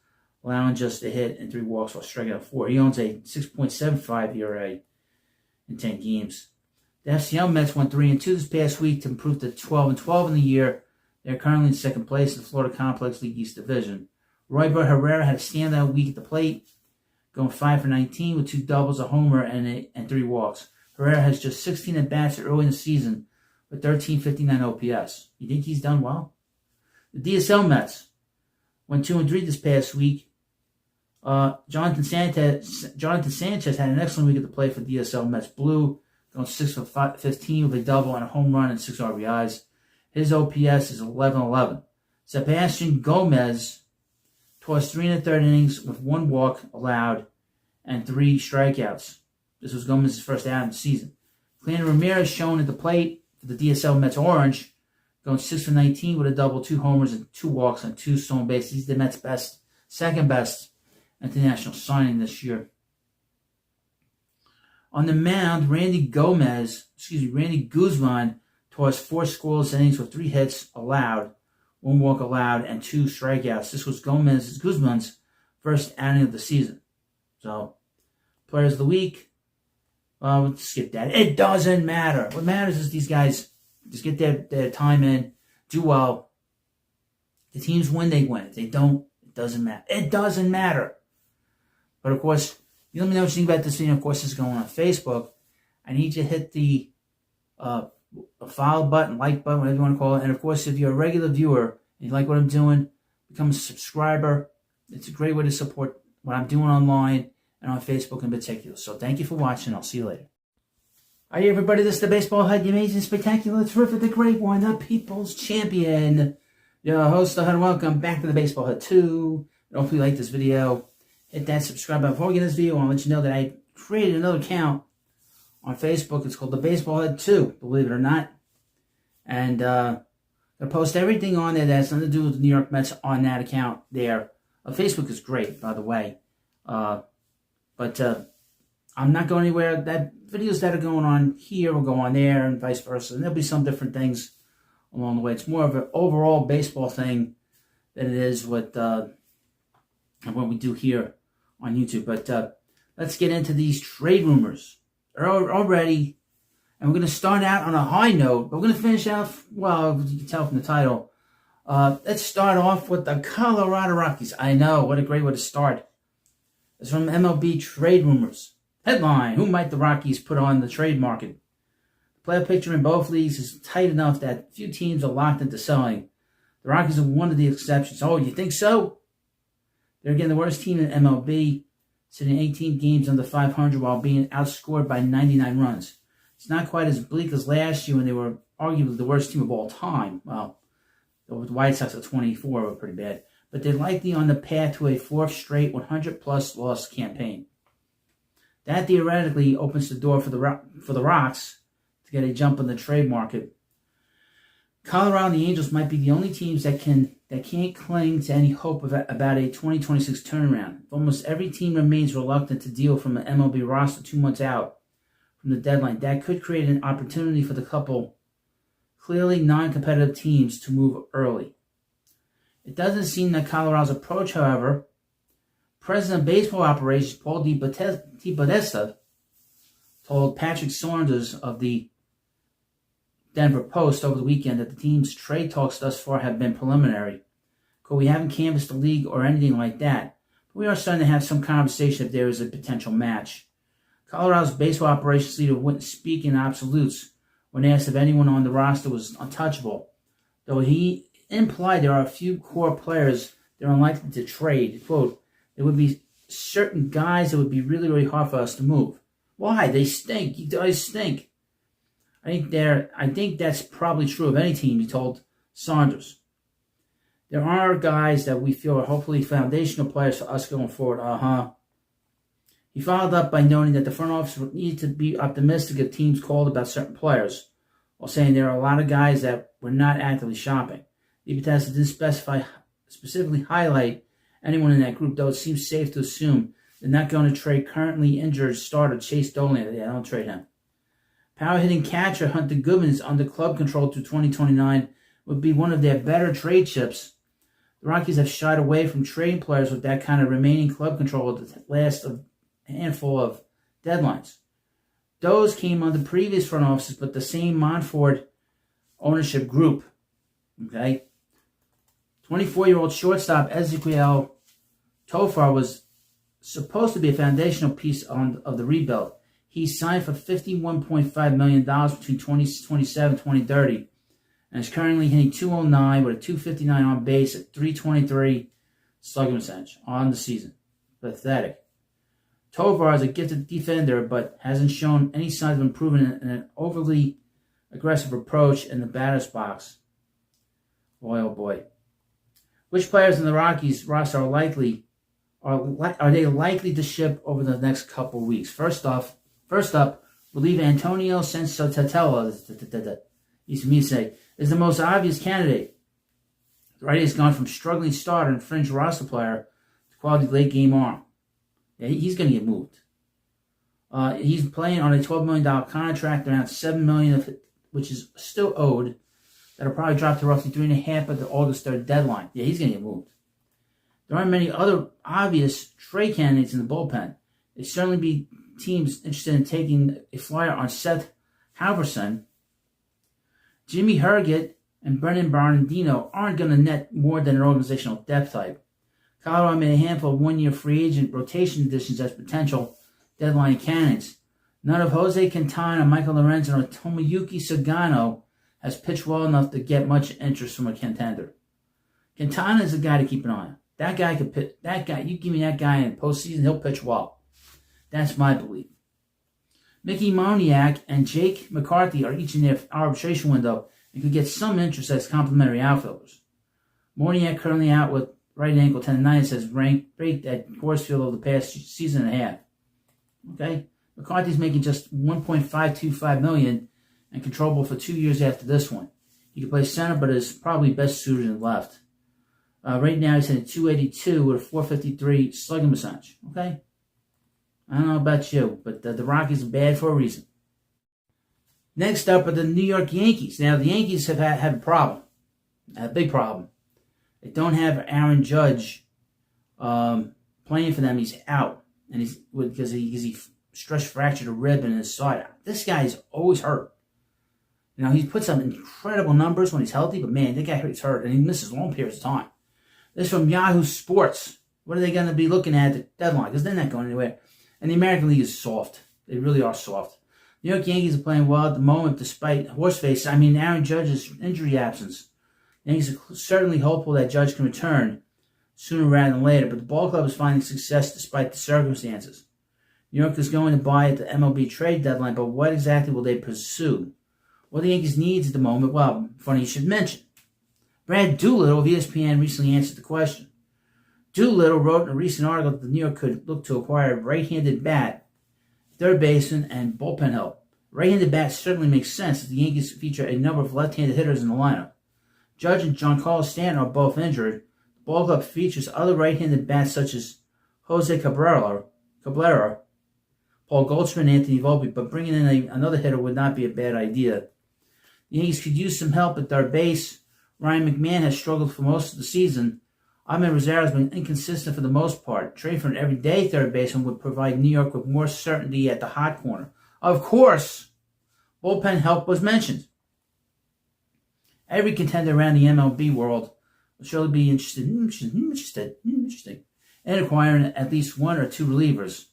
A: allowing just a hit and 3 walks while striking out 4. He owns a 6.75 ERA in 10 games. The FCL Mets went 3-2 this past week to improve to 12-12 in the year. They are currently in second place in the Florida Complex League East Division. Roybert Herrera had a standout week at the plate, going 5 for 19 with 2 doubles, a homer, and 3 walks. Herrera has just 16 at-bats early in the season with 1359 OPS. You think he's done well? The DSL Mets went 2-3 this past week. Jonathan Sanchez had an excellent week at the plate for DSL Mets Blue, going 6 for 15 with a double and a home run and 6 RBIs. His OPS is 1111. Sebastian Gomez tossed 3 1/3 innings with 1 walk allowed and 3 strikeouts. This was Gomez's first out of the season. Cleaner Ramirez shown at the plate for the DSL Mets Orange, going 6 for 19 with a double, 2 homers, and 2 walks and 2 stolen bases. He's the Mets' second best international signing this year. On the mound, Randy Guzman tossed 4 scoreless innings with 3 hits allowed, 1 walk allowed, and 2 strikeouts. This was Guzman's first outing of the season. So, Players of the Week, we'll skip that. It doesn't matter. What matters is these guys just get their time in, do well. The teams win, they win. If they don't, it doesn't matter. It doesn't matter. But, of course, you let me know what you think about this video. Of course, this is going on Facebook. I need you to hit the follow button, like button, whatever you want to call it. And, of course, if you're a regular viewer and you like what I'm doing, become a subscriber. It's a great way to support what I'm doing online and on Facebook in particular. So thank you for watching. I'll see you later. All right, everybody, this is the Baseball Head, the amazing, spectacular, terrific, the great one, the people's champion. Your host, the Head. Welcome back to the Baseball Head 2. Hopefully you like this video. Hit that subscribe button. Before we get this video, I want to let you know that I created another account on Facebook. It's called the Baseball Head 2, believe it or not. And I post everything on there that has nothing to do with the New York Mets on that account there. Facebook is great, by the way. But I'm not going anywhere. That videos that are going on here will go on there and vice versa. And there'll be some different things along the way. It's more of an overall baseball thing than it is with what we do here on YouTube. But let's get into these trade rumors already. And we're going to start out on a high note, but we're going to finish out, well, you can tell from the title. Let's start off with the Colorado Rockies. I know, what a great way to start. It's from MLB Trade Rumors. Headline, who might the Rockies put on the trade market? The player picture in both leagues is tight enough that few teams are locked into selling. The Rockies are one of the exceptions. Oh, you think so? They're again the worst team in MLB, sitting 18 games under 500 while being outscored by 99 runs. It's not quite as bleak as last year when they were arguably the worst team of all time. Well, the White Sox at 24 were pretty bad. But they're likely on the path to a 4th straight 100-plus loss campaign. That theoretically opens the door for the Rocks to get a jump in the trade market. Colorado and the Angels might be the only teams that can't cling to any hope about a 2026 turnaround. Almost every team remains reluctant to deal from an MLB roster 2 months out from the deadline. That could create an opportunity for the couple clearly non-competitive teams to move early. It doesn't seem that Colorado's approach, however. President of Baseball Operations Paul DePodesta told Patrick Saunders of the Denver Post over the weekend that the team's trade talks thus far have been preliminary. We haven't canvassed the league or anything like that, but we are starting to have some conversation if there is a potential match. Colorado's baseball operations leader wouldn't speak in absolutes when asked if anyone on the roster was untouchable, though he implied there are a few core players they're unlikely to trade. Quote, there would be certain guys that would be really, really hard for us to move. Why? They stink. You guys stink. I think that's probably true of any team, he told Saunders. There are guys that we feel are hopefully foundational players for us going forward. He followed up by noting that the front office would need to be optimistic if teams called about certain players, while saying there are a lot of guys that were not actively shopping. DePodesta didn't specifically highlight anyone in that group, though it seems safe to assume they're not going to trade currently injured starter Chase Dolan. Yeah, don't trade him. Power-hitting catcher Hunter Goodman is under club control through 2029, would be one of their better trade chips. The Rockies have shied away from trading players with that kind of remaining club control at the last of a handful of deadlines. Those came under previous front offices, but the same Montford ownership group. Okay? 24-year-old shortstop Ezequiel Tofar was supposed to be a foundational piece of the rebuild. He signed for $51.5 million between 2027 and 2030 and is currently hitting .209 with a .259 on base at .323 slugging percentage on the season. Pathetic. Tovar is a gifted defender, but hasn't shown any signs of improvement in an overly aggressive approach in the batter's box. Boy, oh boy. Which players in the Rockies roster are they likely to ship over the next couple of weeks? First up, reliever Antonio Sensatella, is the most obvious candidate. The righty has gone from struggling starter and fringe roster player to quality late game arm. Yeah, he's going to get moved. He's playing on a $12 million contract, around $7 million of it, which is still owed. That'll probably drop to roughly 3.5 at the August 3rd deadline. Yeah, he's going to get moved. There aren't many other obvious trade candidates in the bullpen. There'd certainly be teams interested in taking a flyer on Seth Halverson. Jimmy Herget and Brennan Bernardino aren't going to net more than an organizational depth type. Colorado made a handful of one-year free agent rotation additions as potential deadline candidates. None of Jose Quintana, Michael Lorenzen, or Tomoyuki Sagano has pitched well enough to get much interest from a contender. Quintana is a guy to keep an eye on. That guy could pitch. That guy, you give me that guy in postseason, he'll pitch well. That's my belief. Mickey Moniak and Jake McCarthy are each in their arbitration window and could get some interest as complementary outfielders. Moniak currently out with right ankle tendonitis has raked at Coors Field over the past season and a half. Okay? McCarthy's making just $1.525 million and controllable for 2 years after this one. He can play center, but is probably best suited in left. Right now he's hitting .282 with a .453 slugging percentage. Okay? I don't know about you, but the Rockies are bad for a reason. Next up are the New York Yankees. Now, the Yankees have had a problem. A big problem. They don't have Aaron Judge playing for them. He's out. And because he stress fractured a rib in his side. This guy is always hurt. You know, he puts up incredible numbers when he's healthy, but man, that guy gets hurt and he misses long periods of time. This is from Yahoo Sports. What are they going to be looking at the deadline? Because they're not going anywhere. And the American League is soft. They really are soft. New York Yankees are playing well at the moment despite Aaron Judge's injury absence. The Yankees are certainly hopeful that Judge can return sooner rather than later, but the ball club is finding success despite the circumstances. New York is going to buy at the MLB trade deadline, but what exactly will they pursue? What the Yankees need at the moment, well, funny you should mention. Brad Doolittle of ESPN recently answered the question. Doolittle wrote in a recent article that the New York could look to acquire a right-handed bat, third baseman, and bullpen help. Right-handed bat certainly makes sense as the Yankees feature a number of left-handed hitters in the lineup. Judge and Giancarlo Stanton are both injured. The ball club features other right-handed bats such as Jose Cabrera, Paul Goldschmidt, and Anthony Volpe, but bringing in another hitter would not be a bad idea. The Yankees could use some help at third base. Ryan McMahon has struggled for most of the season. Ahmed Rosario has been inconsistent for the most part. Trade for an everyday third baseman would provide New York with more certainty at the hot corner. Of course, bullpen help was mentioned. Every contender around the MLB world will surely be interested in acquiring at least one or two relievers.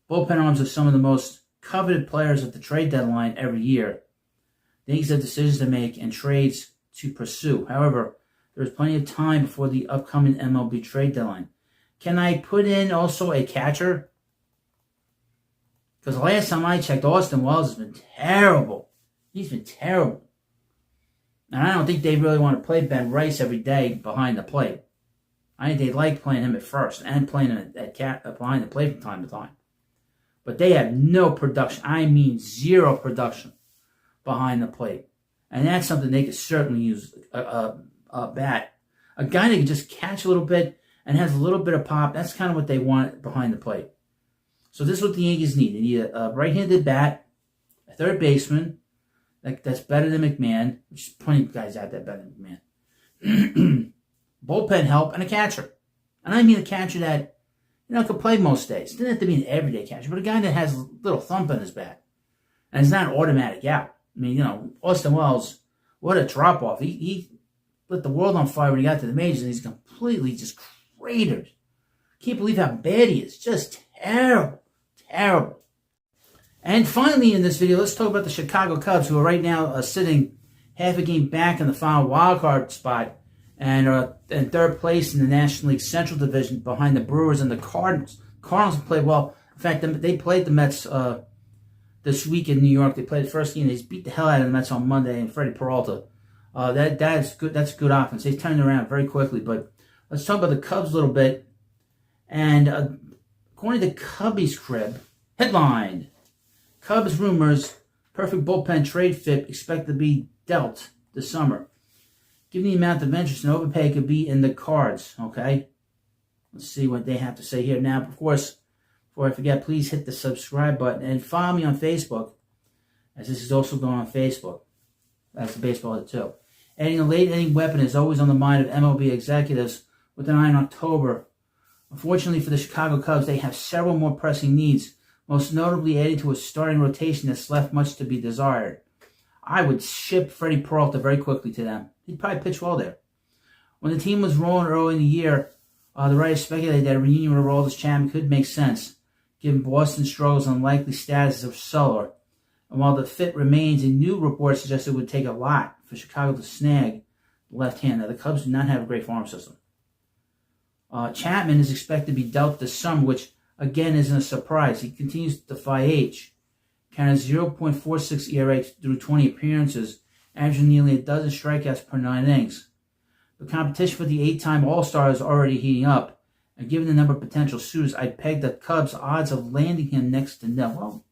A: Bullpen arms are some of the most coveted players at the trade deadline every year. The Yankees have decisions to make and trades to pursue. However, there is plenty of time before the upcoming MLB trade deadline. Can I put in also a catcher? Because the last time I checked, Austin Wells has been terrible. He's been terrible. And I don't think they really want to play Ben Rice every day behind the plate. I think they like playing him at first and playing him behind the plate from time to time. But they have no production. I mean zero production behind the plate. And that's something they could certainly use a bat. A guy that can just catch a little bit and has a little bit of pop. That's kind of what they want behind the plate. So this is what the Yankees need. They need a right-handed bat, a third baseman that's better than McMahon, which is plenty of guys out there better than McMahon. Bullpen help and a catcher. And I mean a catcher that, could play most days. Doesn't have to be an everyday catcher, but a guy that has a little thump in his bat. And it's not an automatic out. I mean, Austin Wells, what a drop-off. He lit the world on fire when he got to the majors, and he's completely just cratered. Can't believe how bad he is. Just terrible. Terrible. And finally in this video, let's talk about the Chicago Cubs, who are right now sitting half a game back in the final wildcard spot and are in third place in the National League Central Division behind the Brewers and the Cardinals. Cardinals played well. In fact, they played the Mets this week in New York. They played the first game. They beat the hell out of the Mets on Monday, and Freddie Peralta. That's good. That's good offense. They turned it around very quickly. But let's talk about the Cubs a little bit. And according to Cubby's Crib, headline: Cubs rumors, perfect bullpen trade fit expected to be dealt this summer. Given the amount of interest and overpay could be in the cards. Okay, let's see what they have to say here. Now, of course, before I forget, please hit the subscribe button and follow me on Facebook, as this is also going on Facebook. That's the baseball hit too. Adding a late inning weapon is always on the mind of MLB executives with an eye on October. Unfortunately for the Chicago Cubs, they have several more pressing needs, most notably adding to a starting rotation that's left much to be desired. I would ship Freddie Peralta very quickly to them. He'd probably pitch well there. When the team was rolling early in the year, the writers speculated that a reunion with Aroldis Chapman could make sense, given Boston's struggles and likely status of Suller. And while the fit remains, a new report suggests it would take a lot for Chicago to snag the left hand. Now, the Cubs do not have a great farm system. Chapman is expected to be dealt this summer, which, again, isn't a surprise. He continues to defy age. Carrying 0.46 ERA through 20 appearances, averaging nearly a dozen strikeouts per 9 innings. The competition for the 8-time All-Star is already heating up, and given the number of potential suitors, I'd peg the Cubs' odds of landing him next to nil. Well,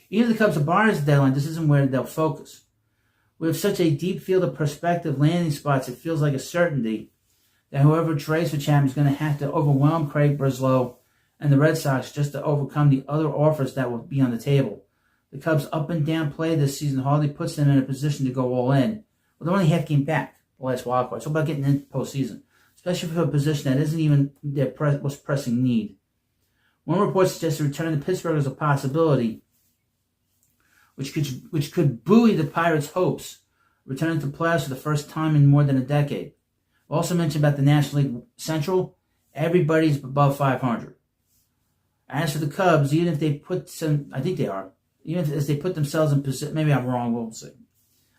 A: even if the Cubs are buyers at the deadline, this isn't where they'll focus. We have such a deep field of prospective landing spots, it feels like a certainty that whoever trades for Chapman is going to have to overwhelm Craig Breslow and the Red Sox just to overcome the other offers that will be on the table. The Cubs' up and down play this season hardly puts them in a position to go all in. Well, they're only half game back the last wild card. It's all about getting into postseason, especially for a position that isn't even their most pressing need. One report suggests a return to Pittsburgh is a possibility, which could buoy the Pirates' hopes, returning to playoffs for the first time in more than a decade. We also mentioned about the National League Central. Everybody's above 500. As for the Cubs, even if they put some, I think they are, even if they put themselves in position, maybe I'm wrong, we'll see.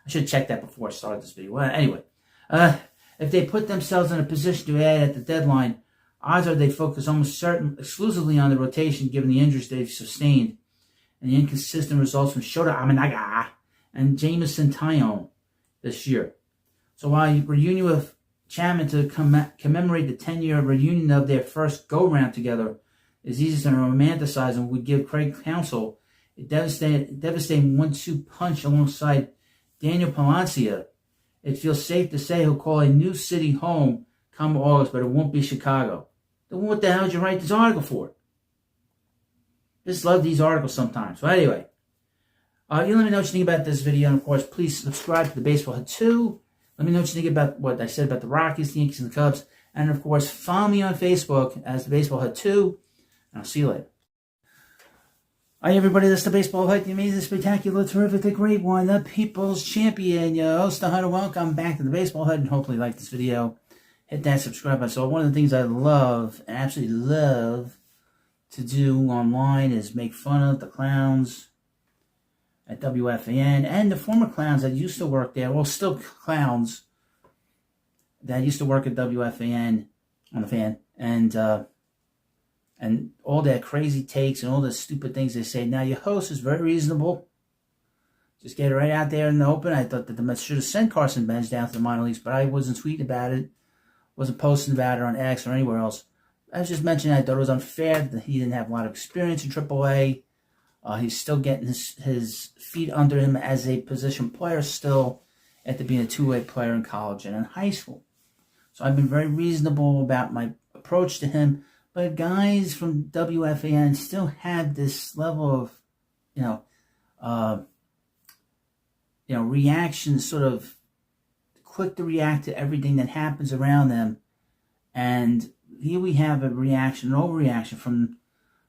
A: I should have checked that before I started this video. Well, anyway, if they put themselves in a position to add at the deadline, odds are they focus almost exclusively on the rotation given the injuries they've sustained and the inconsistent results from Shota Aminaga and Jameson Taillon this year. So while you reunion with Chapman to commemorate the 10-year reunion of their first go-round together is easy to romanticize and would give Craig Counsell a devastating 1-2 punch alongside Daniel Palencia. It feels safe to say he'll call a new city home come August, but it won't be Chicago. Then what the hell did you write this article for? Just love these articles sometimes. So anyway, you let me know what you think about this video, and of course, please subscribe to the Baseball Head 2. Let me know what you think about what I said about the Rockies, the Yankees, and the Cubs. And of course, follow me on Facebook as the Baseball Head 2. And I'll see you later. Hi everybody, this is the Baseball Head, the amazing, spectacular, terrific, the great one, the people's champion, your host, the Hunter. Welcome back to the Baseball Head, and hopefully you like this video. Hit that subscribe button. So one of the things I love, and absolutely love to do online is make fun of the clowns at WFAN and the former clowns that used to work there, well, still clowns that used to work at WFAN on the fan, and all their crazy takes and all the stupid things they say. Now, your host is very reasonable. Just get it right out there in the open. I thought that the Mets should have sent Carson Benz down to the minor leagues, but I wasn't tweeting about it, wasn't posting about it on X or anywhere else. I was just mentioning I thought it was unfair that he didn't have a lot of experience in AAA. He's still getting his feet under him as a position player still after being a two-way player in college and in high school. So I've been very reasonable about my approach to him. But guys from WFAN still have this level of, reaction, sort of quick to react to everything that happens around them. And here we have a reaction, an overreaction from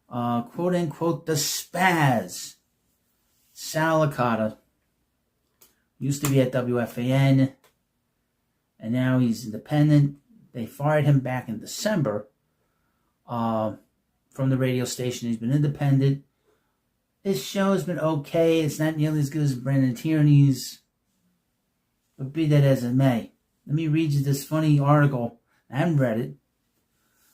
A: quote unquote the spaz. Sal Licata used to be at WFAN, and now he's independent. They fired him back in December from the radio station. He's been independent. His show has been okay. It's not nearly as good as Brandon Tierney's, but be that as it may. Let me read you this funny article. I haven't read it.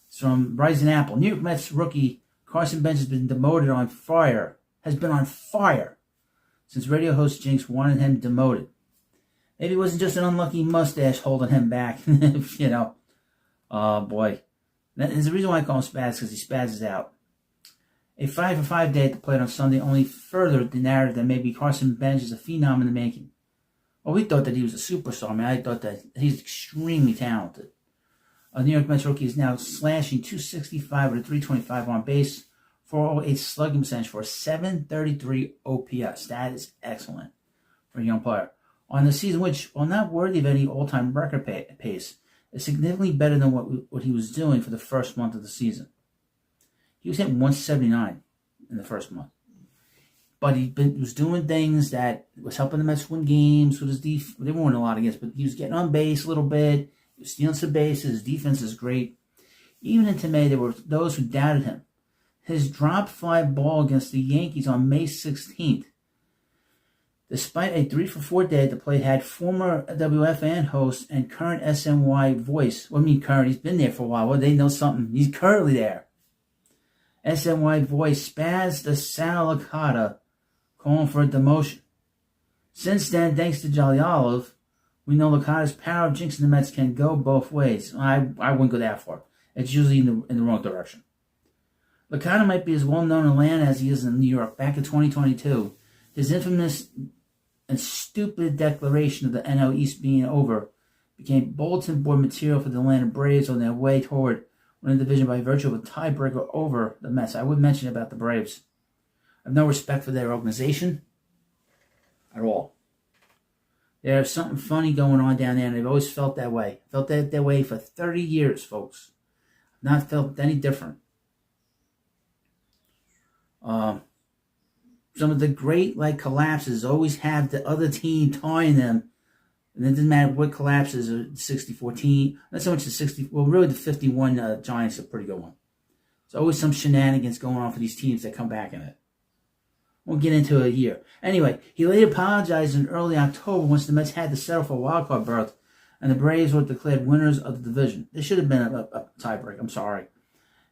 A: It's from Bryson Apple. New York Mets rookie Carson Bench has been demoted on fire. Has been on fire since radio host Jinx wanted him demoted. Maybe it wasn't just an unlucky mustache holding him back. You know. Oh, boy. There's a reason why I call him Spaz, because he spazzes out. A 5-for-5 day at the plate on Sunday only furthered the narrative that maybe Carson Bench is a phenom in the making. Well, we thought that he was a superstar. I mean, I thought that he's extremely talented. A New York Mets rookie is now slashing .265 with a .325 on base, 408 slugging percentage for a .733 OPS. That is excellent for a young player. On the season, which, while not worthy of any all-time record pace, is significantly better than what he was doing for the first month of the season. He was hitting 179 in the first month. But he was doing things that was helping the Mets win games with his defense. They weren't a lot of games, but he was getting on base a little bit. He was stealing some bases. His defense is great. Even into May, there were those who doubted him. His drop fly ball against the Yankees on May 16th, despite a 3-for-4 day at the plate, had former WFAN host and current SNY voice. What I mean current? He's been there for a while. Well, they know something. He's currently there. SNY voice Spaz the Salicata calling for a demotion. Since then, thanks to Jolly Olive, we know Licata's power of jinxing the Mets can go both ways. I wouldn't go that far. It's usually in the wrong direction. Licata might be as well known in Atlanta as he is in New York. Back in 2022, his infamous and stupid declaration of the NL East being over became bulletin board material for the Atlanta Braves on their way toward winning the division by virtue of a tiebreaker over the Mets. I would mention about the Braves. I have no respect for their organization at all. There's something funny going on down there, and they've always felt that way. Felt that way for 30 years, folks. Not felt any different. Some of the great collapses always have the other team tying them, and it doesn't matter what collapses. 60-14, not so much the 60. Well, really the 51 Giants are a pretty good one. There's always some shenanigans going on for these teams that come back in it. We'll get into it here. Anyway, he later apologized in early October once the Mets had to settle for a wildcard berth, and the Braves were declared winners of the division. This should have been a tiebreak. I'm sorry.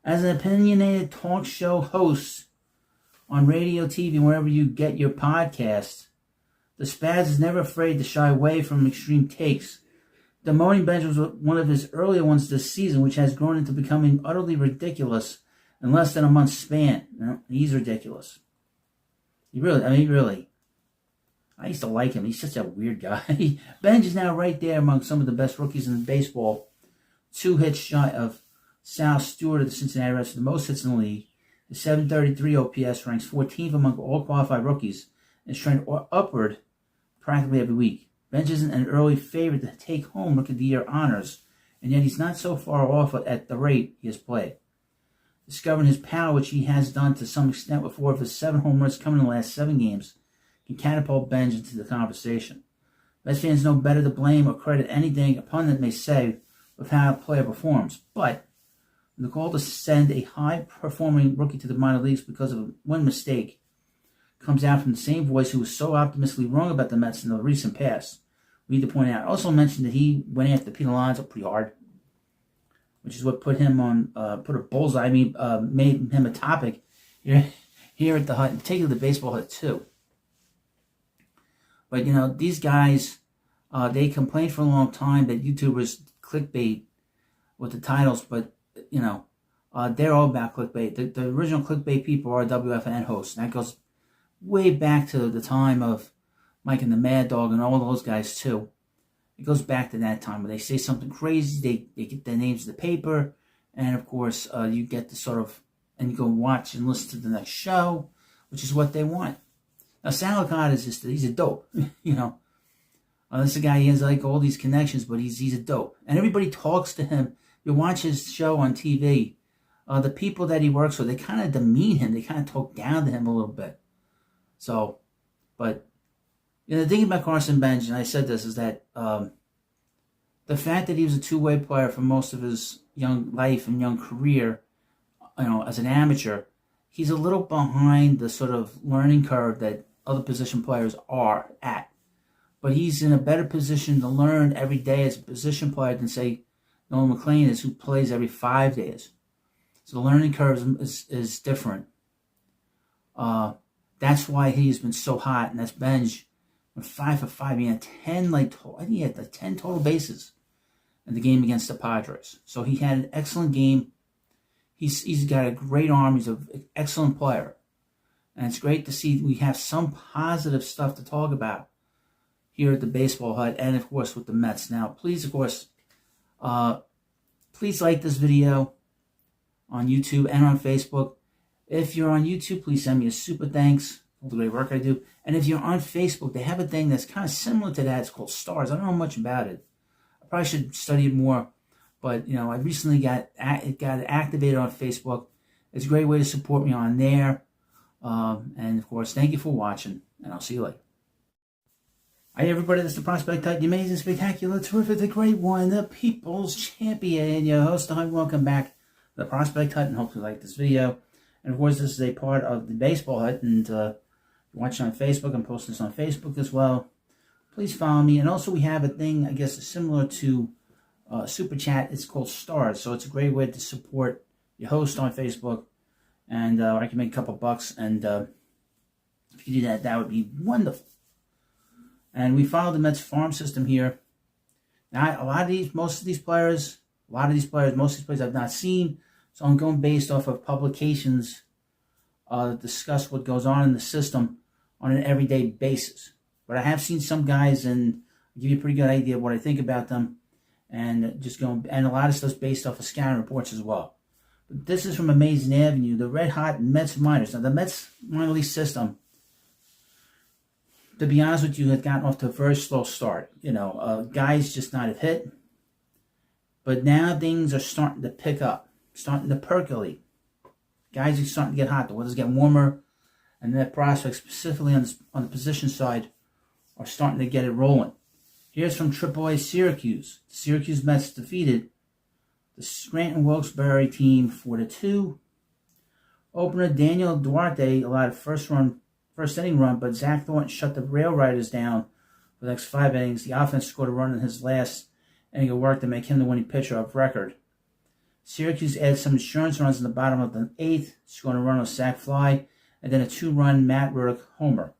A: As an opinionated talk show host on radio, TV, and wherever you get your podcasts, the Spaz is never afraid to shy away from extreme takes. The demoting bench was one of his earlier ones this season, which has grown into becoming utterly ridiculous in less than a month's span. He's ridiculous. Really. I used to like him. He's such a weird guy. Benj is now right there among some of the best rookies in baseball. 2 hits shy of Sal Stewart of the Cincinnati Reds for the most hits in the league. The .733 OPS ranks 14th among all qualified rookies and is trending upward practically every week. Benj isn't an early favorite to take home Rookie of the Year honors, and yet he's not so far off at the rate he has played. Discovering his power, which he has done to some extent with 4 of his 7 home runs coming in the last 7 games, can catapult Benj into the conversation. Mets fans know better to blame or credit anything a pundit may say with how a player performs, but the call to send a high-performing rookie to the minor leagues because of one mistake comes out from the same voice who was so optimistically wrong about the Mets in the recent past. We need to point out. I also mentioned that he went after Pete Alonso pretty hard, which is what put him on, put a bullseye, made him a topic here at the Hut, and particularly the Baseball Hut too. But, these guys, they complained for a long time that YouTubers clickbait with the titles, but, they're all about clickbait. The original clickbait people are WFN hosts, and that goes way back to the time of Mike and the Mad Dog and all those guys too. It goes back to that time where they say something crazy, they get their names in the paper, and of course you get to and you go watch and listen to the next show, which is what they want. Now Salicata is he's a dope, this is a guy, he has all these connections, but he's a dope. And everybody talks to him. You watch his show on TV, the people that he works with, they kind of demean him, they kind of talk down to him a little bit. So, but the thing about Carson Bench, and I said this, is that the fact that he was a two-way player for most of his young life and young career, as an amateur, he's a little behind the sort of learning curve that other position players are at. But he's in a better position to learn every day as a position player than, say, Nolan McLean is, who plays every 5 days. So the learning curve is different. That's why he's been so hot, and that's Benj went 5 for 5. He had 10, I think he had 10 total bases in the game against the Padres. So he had an excellent game. He's got a great arm. He's an excellent player. And it's great to see we have some positive stuff to talk about here at the Baseball Hut and, of course, with the Mets. Now, please, of course, please like this video on YouTube and on Facebook. If you're on YouTube, please send me a super thanks for all the great work I do. And if you're on Facebook, they have a thing that's kind of similar to that. It's called Stars. I don't know much about it. I probably should study it more. But, I recently got activated on Facebook. It's a great way to support me on there. And, of course, thank you for watching. And I'll see you later. Hi, everybody. This is the Prospect Hut, the amazing, spectacular, terrific, the great one, the People's Champion. Your host, and welcome back to the Prospect Hut. And hope you like this video. And, of course, this is a part of the Baseball Hut. And you're watching on Facebook. I'm posting this on Facebook as well. Please follow me. And also we have a thing, I guess, similar to Super Chat. It's called Stars. So it's a great way to support your host on Facebook. And I can make a couple bucks. And if you do that, that would be wonderful. And we follow the Mets farm system here. Now, most of these players I've not seen. So I'm going based off of publications that discuss what goes on in the system on an everyday basis. But I have seen some guys, and I'll give you a pretty good idea of what I think about them. And a lot of stuff's based off of scouting reports as well. But this is from Amazing Avenue, the red hot Mets minors. Now, the Mets minor league system, to be honest with you, had gotten off to a very slow start. Guys just not have hit. But now things are starting to pick up, starting to percolate. Guys are starting to get hot. The weather's getting warmer. And their prospects, specifically on the position side, are starting to get it rolling. Here's from AAA Syracuse. The Syracuse Mets defeated the Scranton Wilkes-Barre team 4-2. Opener Daniel Duarte allowed a first inning run, but Zach Thornton shut the Rail Riders down for the next 5 innings. The offense scored a run in his last inning of work to make him the winning pitcher of record. Syracuse added some insurance runs in the bottom of the 8th, scoring a run on a sac fly, and then a 2-run Matt Ruddick homer.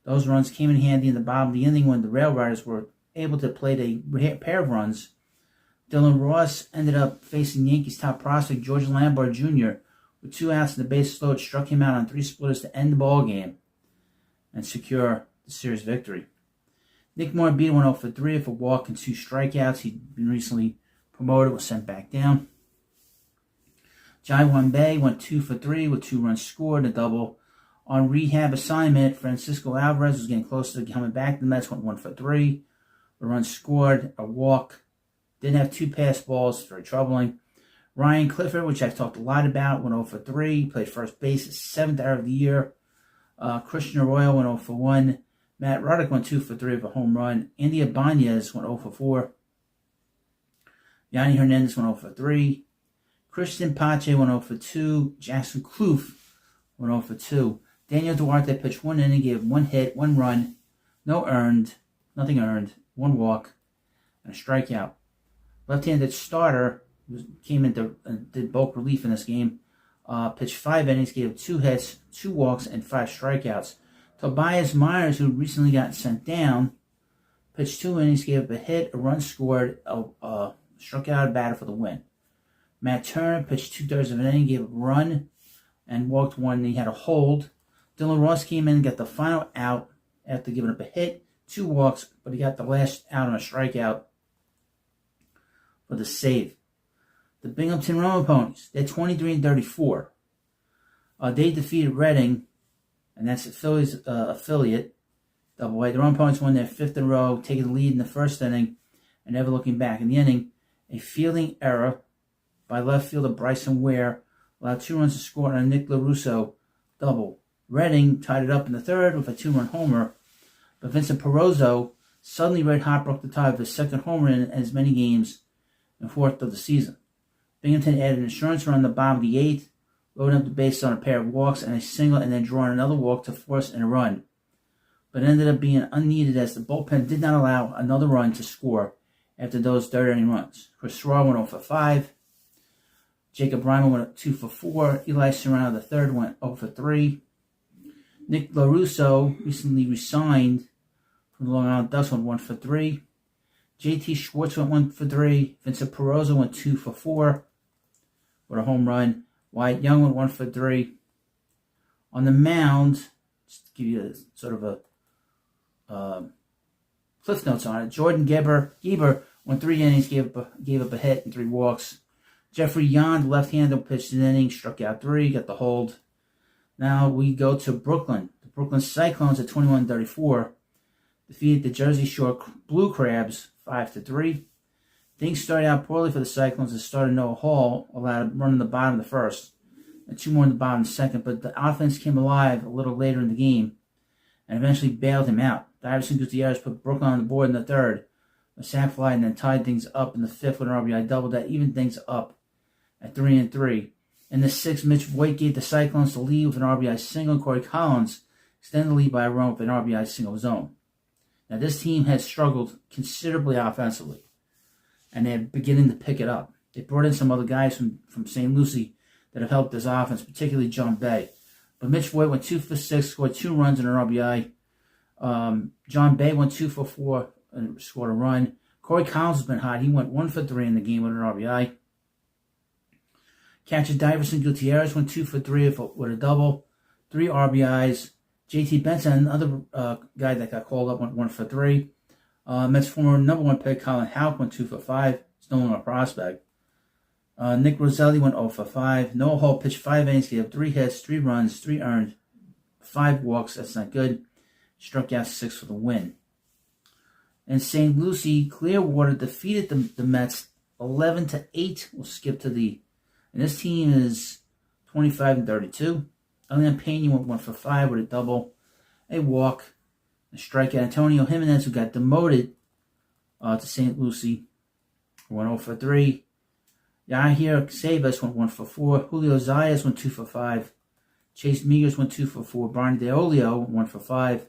A: Those runs came in handy in the bottom of the inning when the Rail Riders were able to plate a pair of runs. Dylan Ross ended up facing Yankees top prospect George Lambar Jr. with 2 outs and the bases loaded, struck him out on 3 splitters to end the ball game and secure the series victory. Nick Morabito went 0 for 3 with a walk and 2 strikeouts. He'd been recently promoted, was sent back down. Jai Wanbei went 2 for 3 with 2 runs scored and a double. On rehab assignment, Francisco Alvarez was getting close to coming back. The Mets went 1 for 3. A run scored, a walk. Didn't have 2 pass balls, very troubling. Ryan Clifford, which I've talked a lot about, went 0 for 3. Played first base, his 7th error of the year. Christian Arroyo went 0 for 1. Matt Ruddick went 2 for 3 with a home run. Andy Ibanez went 0 for 4. Yanni Hernandez went 0 for 3. Christian Pache went 0 for 2. Jackson Kloof went 0 for 2. Daniel Duarte pitched 1 inning, gave 1 hit, 1 run, nothing earned, 1 walk, and a strikeout. Left-handed starter came in and did bulk relief in this game. Pitched 5 innings, gave 2 hits, 2 walks, and 5 strikeouts. Tobias Myers, who recently got sent down, pitched 2 innings, gave up a hit, a run scored, struck out a batter for the win. Matt Turner pitched 2/3 of an inning, gave up a run, and walked 1, and he had a hold. Dylan Ross came in and got the final out after giving up a hit, 2 walks, but he got the last out on a strikeout for the save. The Binghamton Roma Ponies, they're 23-34. They defeated Reading, and that's the Phillies affiliate. Double-A. The Roma Ponies won their 5th in a row, taking the lead in the first inning and never looking back. In the inning, a fielding error by left fielder Bryson Ware allowed 2 runs to score on a Nick LaRusso double. Reading tied it up in the 3rd with a 2-run homer, but Vincent Perozzo suddenly red hot, broke the tie with his second home run in as many games and fourth of the season. Binghamton added an insurance run in the bottom of the eighth, loading up the bases on a pair of walks and a single, and then drawing another walk to force in a run. But it ended up being unneeded as the bullpen did not allow another run to score after those third inning runs. Chris Roy went 0 for 5. Jacob Reimer went 2 for 4. Eli Serrano III went 0 for 3. Nick LaRusso recently resigned from the Long Island Ducks, went 1 for 3. JT Schwartz went 1 for 3. Vincent Perozzo went 2 for 4 with a home run. Wyatt Young went 1 for 3. On the mound, just to give you a sort of a cliff notes on it, Jordan Geber went 3 innings, gave up a hit and 3 walks. Jeffrey Yond, left-hander, pitched an inning, struck out 3, got the hold. Now we go to Brooklyn. The Brooklyn Cyclones at 21-34 defeated the Jersey Shore Blue Crabs 5-3. Things started out poorly for the Cyclones as started Noah Hall allowed a run in the bottom of the first and 2 more in the bottom of the second, but the offense came alive a little later in the game and eventually bailed him out. Iverson Gutierrez put Brooklyn on the board in the third, a sac fly, and then tied things up in the fifth with an RBI double that evened things up at 3-3. In the sixth, Mitch Voigt gave the Cyclones the lead with an RBI single, and Corey Collins extended the lead by a run with an RBI single of his own. Now, this team has struggled considerably offensively, and they're beginning to pick it up. They brought in some other guys from St. Lucie that have helped this offense, particularly John Bay. But Mitch Voigt went 2 for 6, scored 2 runs and an RBI. John Bay went 2 for 4 and scored a run. Corey Collins has been hot. He went 1 for 3 in the game with an RBI. Catcher Iverson Gutierrez went 2 for 3 with a double, 3 RBIs. JT Benson, another guy that got called up, went 1 for 3. Mets former number 1 pick Colin Houck went 2 for 5. He's no longer a prospect. Nick Roselli went 0 for 5. Noah Hall pitched 5 innings, gave up 3 hits, 3 runs, 3 earned, 5 walks. That's not good. Struck out 6 for the win. In St. Lucie, Clearwater defeated the Mets 11-8. We'll skip to the. And this team is 25-32. Elian Pena went 1 for 5 with a double, a walk, a strikeout. Antonio Jimenez, who got demoted to St. Lucie, went 0 for 3. Yahir Savas went 1 for 4. Julio Zayas went 2 for 5. Chase Megers went 2 for 4. Brian DeOlio went 1 for 5.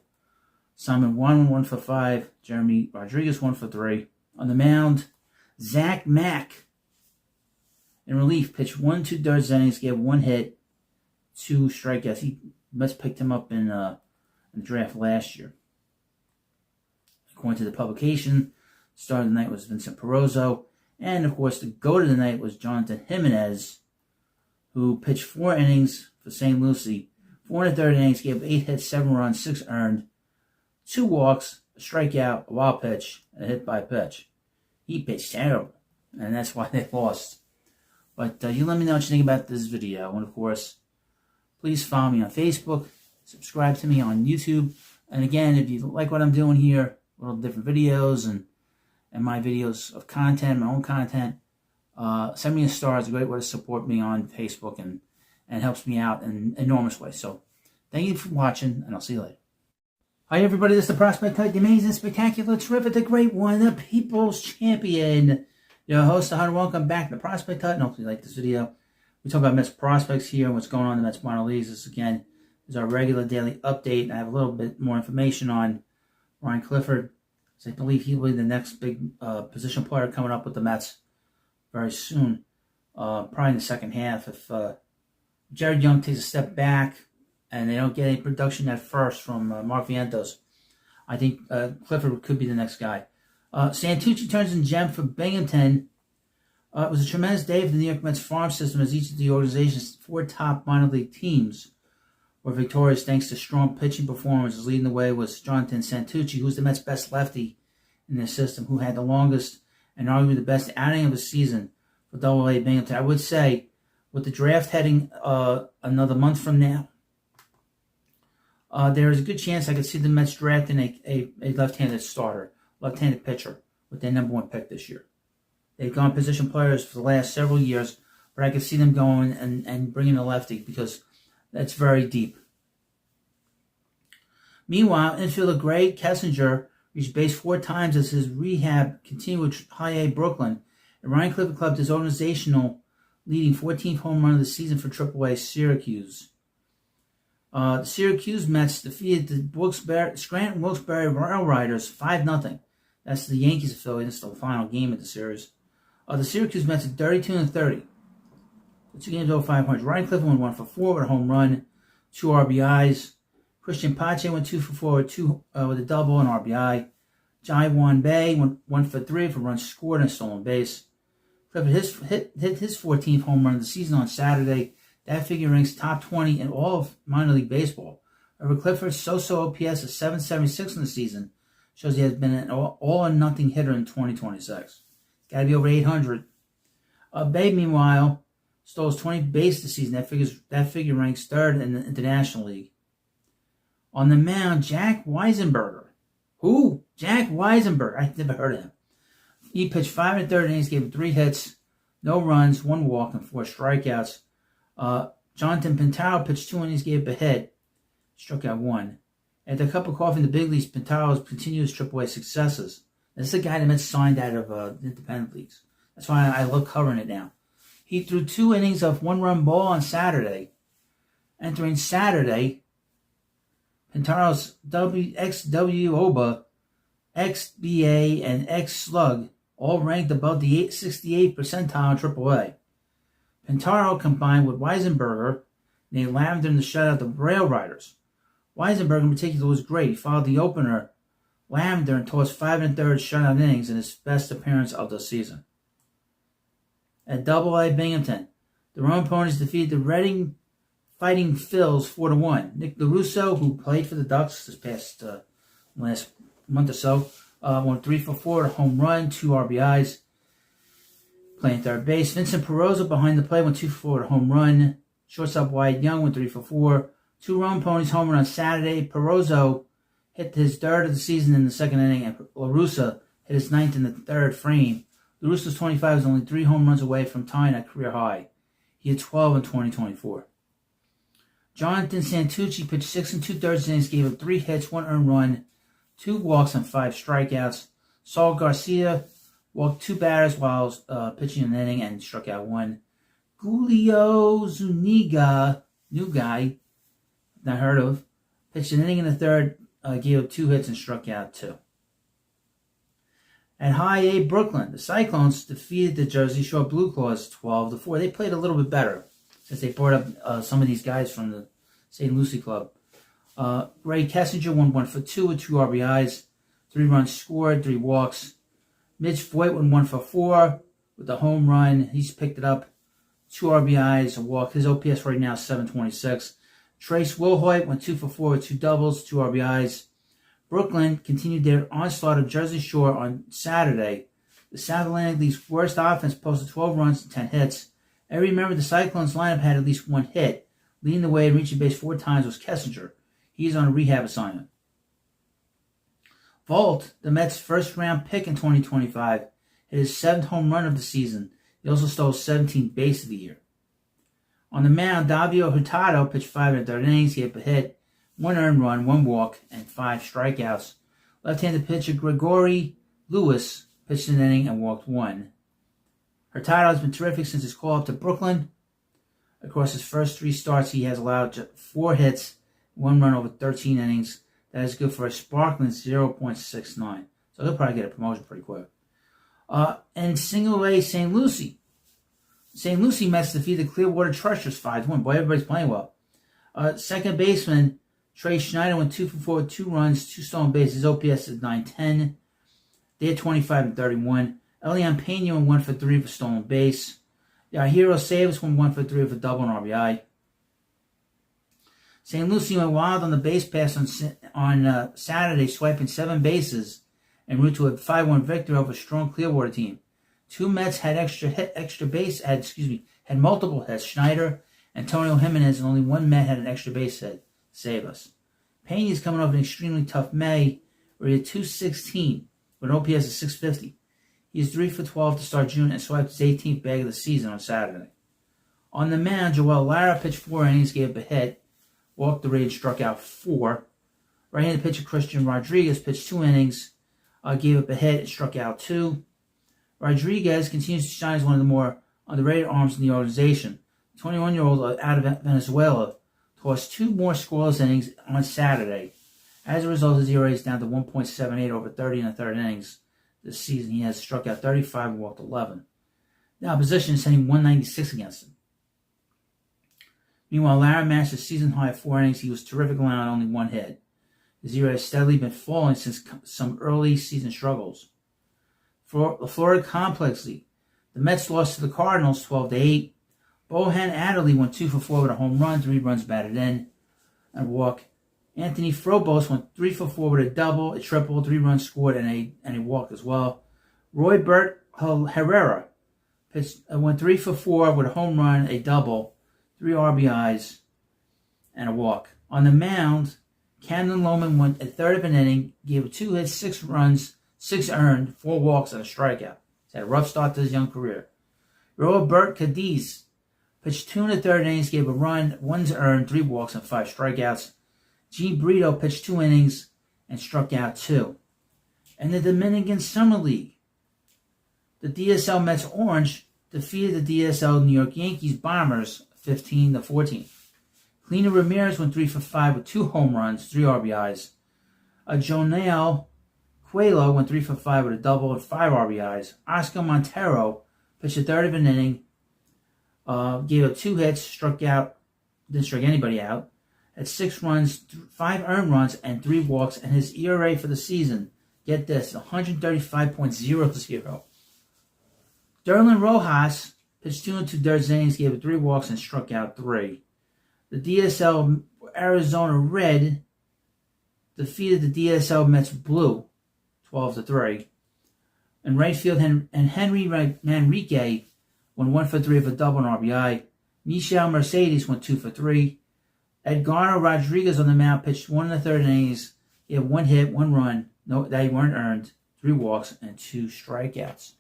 A: Simon Juan went 1 for 5. Jeremy Rodriguez 1 for 3. On the mound, Zach Mack, in relief, pitched 1 2/3 innings, gave 1 hit, 2 strikeouts. Mets picked him up in the draft last year. According to the publication, the star of the night was Vincent Perozzo. And, of course, the GOAT of the night was Jonathan Jimenez, who pitched 4 innings for St. Lucie. 4 1/3 innings, gave 8 hits, 7 runs, 6 earned, 2 walks, a strikeout, a wild pitch, and a hit by pitch. He pitched terrible, and that's why they lost. But you let me know what you think about this video. And, of course, please follow me on Facebook, subscribe to me on YouTube. And, again, if you like what I'm doing here, little different videos and my videos of content, my own content, send me a star. It's a great way to support me on Facebook and helps me out in an enormous way. So, thank you for watching, and I'll see you later. Hi, everybody. This is the Prospect Type, the amazing, spectacular, terrific, the great one, the People's Champion. Your host, Hunter. Welcome back to the Prospect Hut, and hopefully you like this video. We talk about Mets prospects here and what's going on in the Mets minor leagues. This, again, is our regular daily update. I have a little bit more information on Ryan Clifford, so I believe he will be the next big position player coming up with the Mets very soon, probably in the second half. If Jared Young takes a step back and they don't get any production at first from Mark Vientos, I think Clifford could be the next guy. Santucci turns in gem for Binghamton. It was a tremendous day for the New York Mets farm system as each of the organization's 4 top minor league teams were victorious thanks to strong pitching performances. Leading the way was Jonathan Santucci, who's the Mets' best lefty in their system, who had the longest and arguably the best outing of the season for Double-A Binghamton. I would say, with the draft heading another month from now, there is a good chance I could see the Mets drafting a left-handed starter, left-handed pitcher, with their number 1 pick this year. They've gone position players for the last several years, but I could see them going and bringing a lefty because that's very deep. Meanwhile, infielder Greg Kessinger reached base 4 times as his rehab continued with High A Brooklyn, and Ryan Clifford clubbed his organizational leading 14th home run of the season for AAA Syracuse. The Syracuse Mets defeated the Scranton Wilkes-Barre Rail Riders 5-0. That's the Yankees affiliate. It's the final game of the series. The Syracuse Mets are 32-30. The 2 games over 500. Ryan Clifford went 1 for 4 with a home run, 2 RBIs. Christian Pache went 2 for 4 with a double and RBI. Jaiwan Bay went 1 for 3 for runs scored and a stolen base. Clifford hit his 14th home run of the season on Saturday. That figure ranks top 20 in all of minor league baseball. Over Clifford's so-so OPS of 776 in the season shows he has been an all-or-nothing hitter in 2026. Got to be over 800. Bay, meanwhile, stole his 20th base this season. That figure ranks 3rd in the International League. On the mound, Jack Weisenberger. Who? Jack Weisenberger. I've never heard of him. He pitched 5 1/3 innings, gave 3 hits, no runs, 1 walk, and 4 strikeouts. Jonathan Pintaro pitched 2 innings, gave up a hit, struck out 1. At the Cup of Coffee in the big leagues, Pintaro's continuous AAA successes. This is a guy that Mets signed out of independent leagues. That's why I love covering it now. He threw 2 innings of 1-run ball on Saturday. Entering Saturday, Pintaro's XWOBA, XBA, and X-Slug all ranked above the 68th percentile in AAA. Pintaro combined with Weisenberger named Lavender in the shutout of the Rail Riders. Weisenberger in particular was great. He followed the opener, Lavender, and tossed 5 1/3 shutout innings in his best appearance of the season. At AA Binghamton, the Rome Ponies defeated the Reading Fighting Phils 4-1. Nick LaRusso, who played for the Ducks this past last month or so, went 3 for 4 with a home run, 2 RBIs. Playing third base, Vincent Perozzo behind the plate went 2 for 4 with a home run. Shortstop Wyatt Young went 3 for 4. 2 Rome Ponies home run on Saturday. Perozzo hit his 3rd of the season in the 2nd inning, and LaRusso hit his 9th in the 3rd frame. LaRusso's 25 is only 3 home runs away from tying a career high. He had 12 in 2024. Jonathan Santucci pitched 6 2/3 innings, gave up 3 hits, 1 earned run, 2 walks, and 5 strikeouts. Saul Garcia walked 2 batters while pitching an inning and struck out 1. Julio Zuniga, new guy, not heard of, pitched an inning in the 3rd, gave up 2 hits and struck out 2. At High A Brooklyn, the Cyclones defeated the Jersey Shore Blue Claws 12-4. They played a little bit better since they brought up some of these guys from the St. Lucie Club. Ray Kessinger won 1 for 2 with 2 RBIs, 3 runs scored, 3 walks. Mitch Voigt went 1 for 4 with a home run. He's picked it up, 2 RBIs, a walk. His OPS right now is 726. Trace Wilhoit went 2 for 4 with 2 doubles, 2 RBIs. Brooklyn continued their onslaught of Jersey Shore on Saturday. The South Atlantic League's worst offense posted 12 runs and 10 hits. Every member of the Cyclones lineup had at least 1 hit. Leading the way and reaching base 4 times was Kessinger. He is on a rehab assignment. Volt, the Mets' first-round pick in 2025, hit his 7th home run of the season. He also stole 17th base of the year. On the mound, Davio Hurtado pitched 5 1/3 innings, gave up a hit, 1 earned run, 1 walk, and 5 strikeouts. Left-handed pitcher Gregory Lewis pitched an inning and walked 1. Hurtado has been terrific since his call up to Brooklyn. Across his first 3 starts, he has allowed 4 hits, 1 run over 13 innings. That is good for a sparkling 0.69. So he'll probably get a promotion pretty quick. And single A St. Lucie. St. Lucie Mets defeated the Clearwater Trushers 5-1. Boy, everybody's playing well. Second baseman Trey Schneider went 2 for 4 with 2 runs, 2 stolen bases. His OPS is 910. They had 25 and 31. Elian Pena went 1 for 3 for stolen base. Hero Savis went 1 for 3 with a double and RBI. St. Lucie went wild on the base pass on Saturday, swiping 7 bases en route to a 5-1 victory over a strong Clearwater team. 2 Mets had had multiple hits. Schneider, Antonio Jimenez, and only 1 Met had an extra base hit. Save us. Pena's coming off an extremely tough May, where he had 216 with an OPS of 650. He is 3 for 12 to start June and swiped his 18th bag of the season on Saturday. On the mound, Joel Lara pitched 4 innings, gave up a hit, walked 3, and struck out 4. Right-handed pitcher Christian Rodriguez pitched 2 innings, Gave up a hit and struck out 2. Rodriguez continues to shine as one of the more underrated arms in the organization. The 21-year-old out of Venezuela tossed 2 more scoreless innings on Saturday. As a result, his ERA is down to 1.78 over 30 and a third innings this season. He has struck out 35 and walked 11. The opposition is hitting 196 against him. Meanwhile, Lara matched a season-high 4 innings. He was terrific, allowing only 1 hit. His ERA has steadily been falling since some early season struggles. For the Florida Complex League, the Mets lost to the Cardinals 12-8. Bohan Adderley went 2 for 4 with a home run, 3 runs batted in, and a walk. Anthony Frobos went 3 for 4 with a double, a triple, 3 runs scored, and a walk as well. Roy Bert Herrera went 3 for 4 with a home run, a double, 3 RBIs, and a walk. On the mound, Camden Lohman went a third of an inning, gave 2 hits, 6 runs, 6 earned, 4 walks, and a strikeout. He's had a rough start to his young career. Robert Cadiz pitched 2 1/3 innings, gave a run, 1 earned, 3 walks, and 5 strikeouts. Gene Brito pitched 2 innings and struck out 2. In the Dominican Summer League, the DSL Mets Orange defeated the DSL New York Yankees Bombers 15-14. Lina Ramirez went 3 for 5 with 2 home runs, 3 RBIs. Jonel Coelho went 3 for 5 with a double and 5 RBIs. Oscar Montero pitched a third of an inning, gave up 2 hits, didn't strike anybody out. Had 6 runs, 5 earned runs, and 3 walks, and his ERA for the season, get this, 135.00. Derlin Rojas pitched 2 2/3 innings, gave up 3 walks, and struck out 3. The DSL Arizona Red defeated the DSL Mets Blue 12-3. In right field, Henry Manrique went 1 for 3 with a double and RBI. Michel Mercedes went 2 for 3. Edgardo Rodriguez on the mound pitched 1 1/3 innings. He had 1 hit, 1 run, they weren't earned, 3 walks, and 2 strikeouts.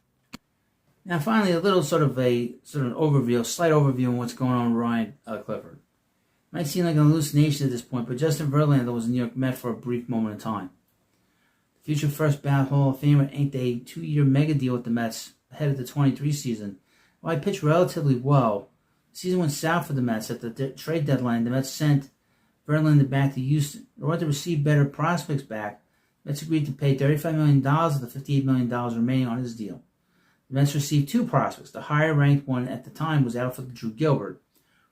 A: Now, finally, a little sort of overview, slight overview on what's going on with Ryan Clifford. Might seem like an hallucination at this point, but Justin Verlander was a New York Met for a brief moment in time. The future first ballot Hall of Famer inked a 2-year mega deal with the Mets ahead of the 23 season. While he pitched relatively well, the season went south for the Mets. At the trade deadline, the Mets sent Verlander back to Houston. In order to receive better prospects back, the Mets agreed to pay $35 million of the $58 million remaining on his deal. The Mets received 2 prospects. The higher-ranked one at the time was outfielder Drew Gilbert,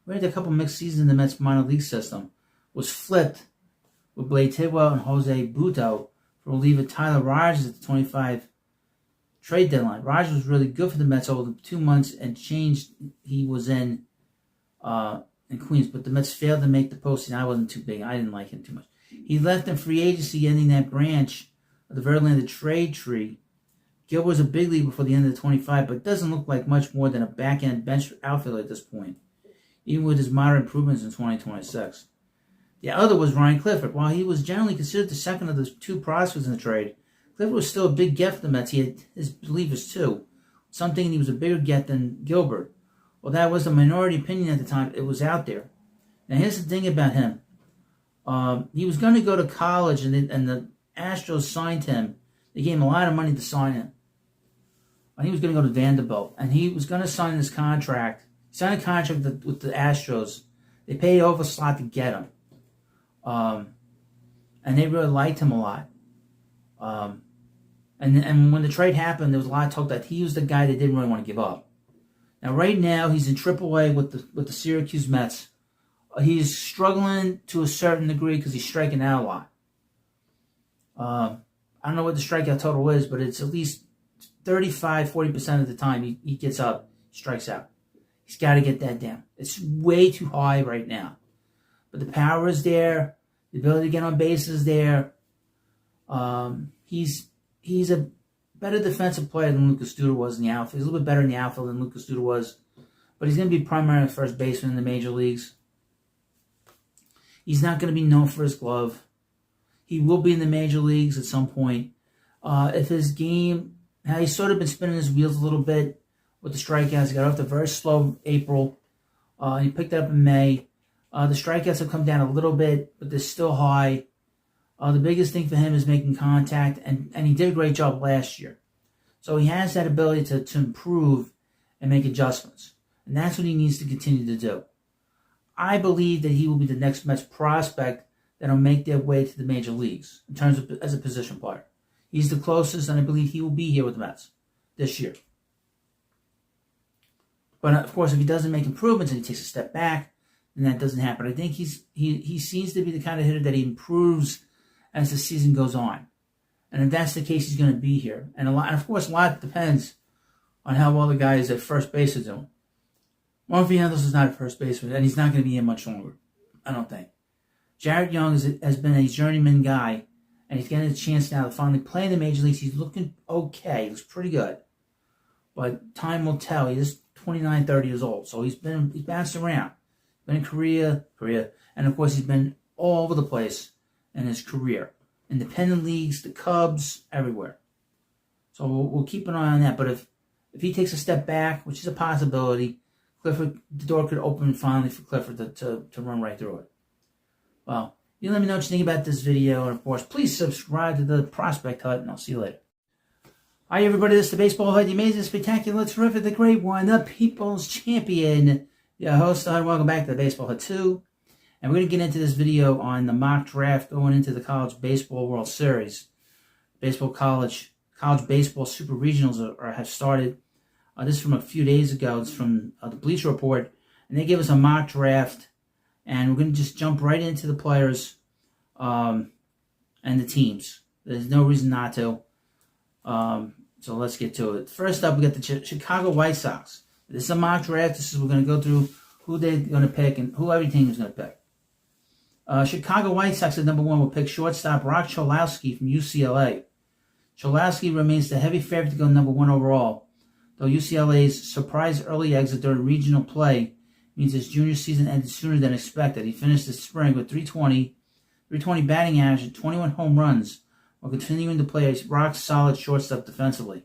A: who had a couple mixed seasons in the Mets minor league system, was flipped with Blade Tidwell and Jose Butto for reliever Tyler Rogers at the 25 trade deadline. Rogers was really good for the Mets over the 2 months and changed he was in Queens, but the Mets failed to make the postseason. I wasn't too big. I didn't like him too much. He left in free agency, ending that branch of the Verlander trade tree. Gilbert was a big league before the end of the 25, but doesn't look like much more than a back-end bench outfielder at this point, even with his moderate improvements in 2026. The other was Ryan Clifford. While he was generally considered the second of the 2 prospects in the trade, Clifford was still a big get for the Mets. He had his believers too. Some thinking he was a bigger get than Gilbert. Well, that was the minority opinion at the time. It was out there. Now, here's the thing about him. He was going to go to college, and the Astros signed him. They gave him a lot of money to sign him. He was going to go to Vanderbilt, and he was going to sign this contract. He signed a contract with the Astros. They paid over slot to get him. And they really liked him a lot. And when the trade happened, there was a lot of talk that he was the guy they didn't really want to give up. Now, right now, he's in AAA with the Syracuse Mets. He's struggling to a certain degree because he's striking out a lot. I don't know what the strikeout total is, but it's at least 35-40% of the time he gets up, strikes out. He's got to get that down. It's way too high right now. But the power is there. The ability to get on base is there. He's a better defensive player than Lucas Duda was in the outfield. He's a little bit better in the outfield than Lucas Duda was. But he's going to be primary first baseman in the major leagues. He's not going to be known for his glove. He will be in the major leagues at some point. If his game... Now, he's sort of been spinning his wheels a little bit with the strikeouts. He got off to a very slow April. He picked it up in May. The strikeouts have come down a little bit, but they're still high. The biggest thing for him is making contact, and he did a great job last year. So he has that ability to improve and make adjustments. And that's what he needs to continue to do. I believe that he will be the next Mets prospect that will make their way to the major leagues in terms of as a position player. He's the closest, and I believe he will be here with the Mets this year. But of course, if he doesn't make improvements and he takes a step back, then that doesn't happen. I think he seems to be the kind of hitter that he improves as the season goes on. And if that's the case, he's going to be here. And of course, a lot depends on how well the guys at first base are doing. Juan Fernandez is not a first baseman, and he's not going to be here much longer, I don't think. Jared Young has been a journeyman guy, and he's getting a chance now to finally play in the major leagues. He's looking okay. He looks pretty good. But time will tell. He's 29, 30 years old, so he's bounced around. Been in Korea, and of course he's been all over the place in his career. Independent leagues, the Cubs, everywhere. So we'll keep an eye on that. But if he takes a step back, which is a possibility, Clifford, the door could open finally for Clifford to run right through it. Well, you let me know what you think about this video, and of course, please subscribe to the Prospect Hut, and I'll see you later. Hi everybody, this is the Baseball Hut, the amazing, spectacular, terrific, the great one, the People's Champion, your host, and welcome back to the Baseball Hut 2. And we're going to get into this video on the mock draft going into the College Baseball World Series. College Baseball Super Regionals have started. This is from a few days ago. It's from the Bleacher Report. And they gave us a mock draft. And we're going to just jump right into the players and the teams. There's no reason not to. So let's get to it. First up, we got the Chicago White Sox. This is a mock draft. We're going to go through who they're going to pick and who every team is going to pick. Chicago White Sox at number 1 will pick shortstop Rock Cholowski from UCLA. Cholowski remains the heavy favorite to go number 1 overall, though UCLA's surprise early exit during regional play means his junior season ended sooner than expected. He finished the spring with 320 batting average and 21 home runs while continuing to play a rock-solid shortstop defensively.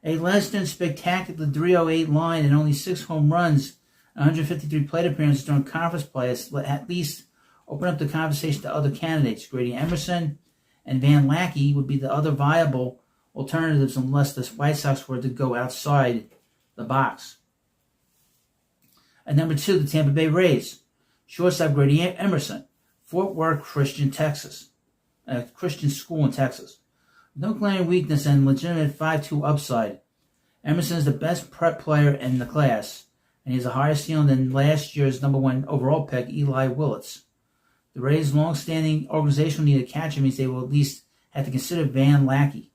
A: A less than spectacular 308 line and only 6 home runs and 153 plate appearances during conference play has at least opened up the conversation to other candidates. Grady Emerson and Van Lackey would be the other viable alternatives unless the White Sox were to go outside the box. At number 2, the Tampa Bay Rays. Shortstop Grady Emerson, Fort Worth Christian School in Texas. No glaring weakness and legitimate 5.2 upside. Emerson is the best prep player in the class, and he has a higher ceiling than last year's number 1 overall pick, Eli Willits. The Rays' long-standing organizational need a catcher means they will at least have to consider Van Lackey,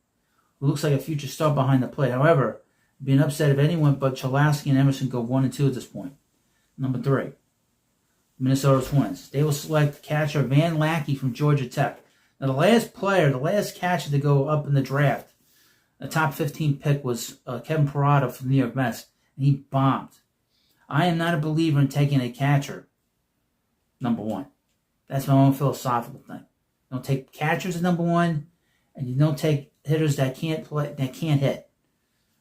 A: who looks like a future star behind the plate. However, it would be an upset if anyone but Cholowski and Emerson go 1 and 2 at this point. Number 3, Minnesota Twins. They will select catcher Van Lackey from Georgia Tech. Now, the last catcher to go up in the draft, the top 15 pick was Kevin Parada from the New York Mets, and he bombed. I am not a believer in taking a catcher, number 1. That's my own philosophical thing. You don't take catchers at number 1, and you don't take hitters that can't play, that can't hit,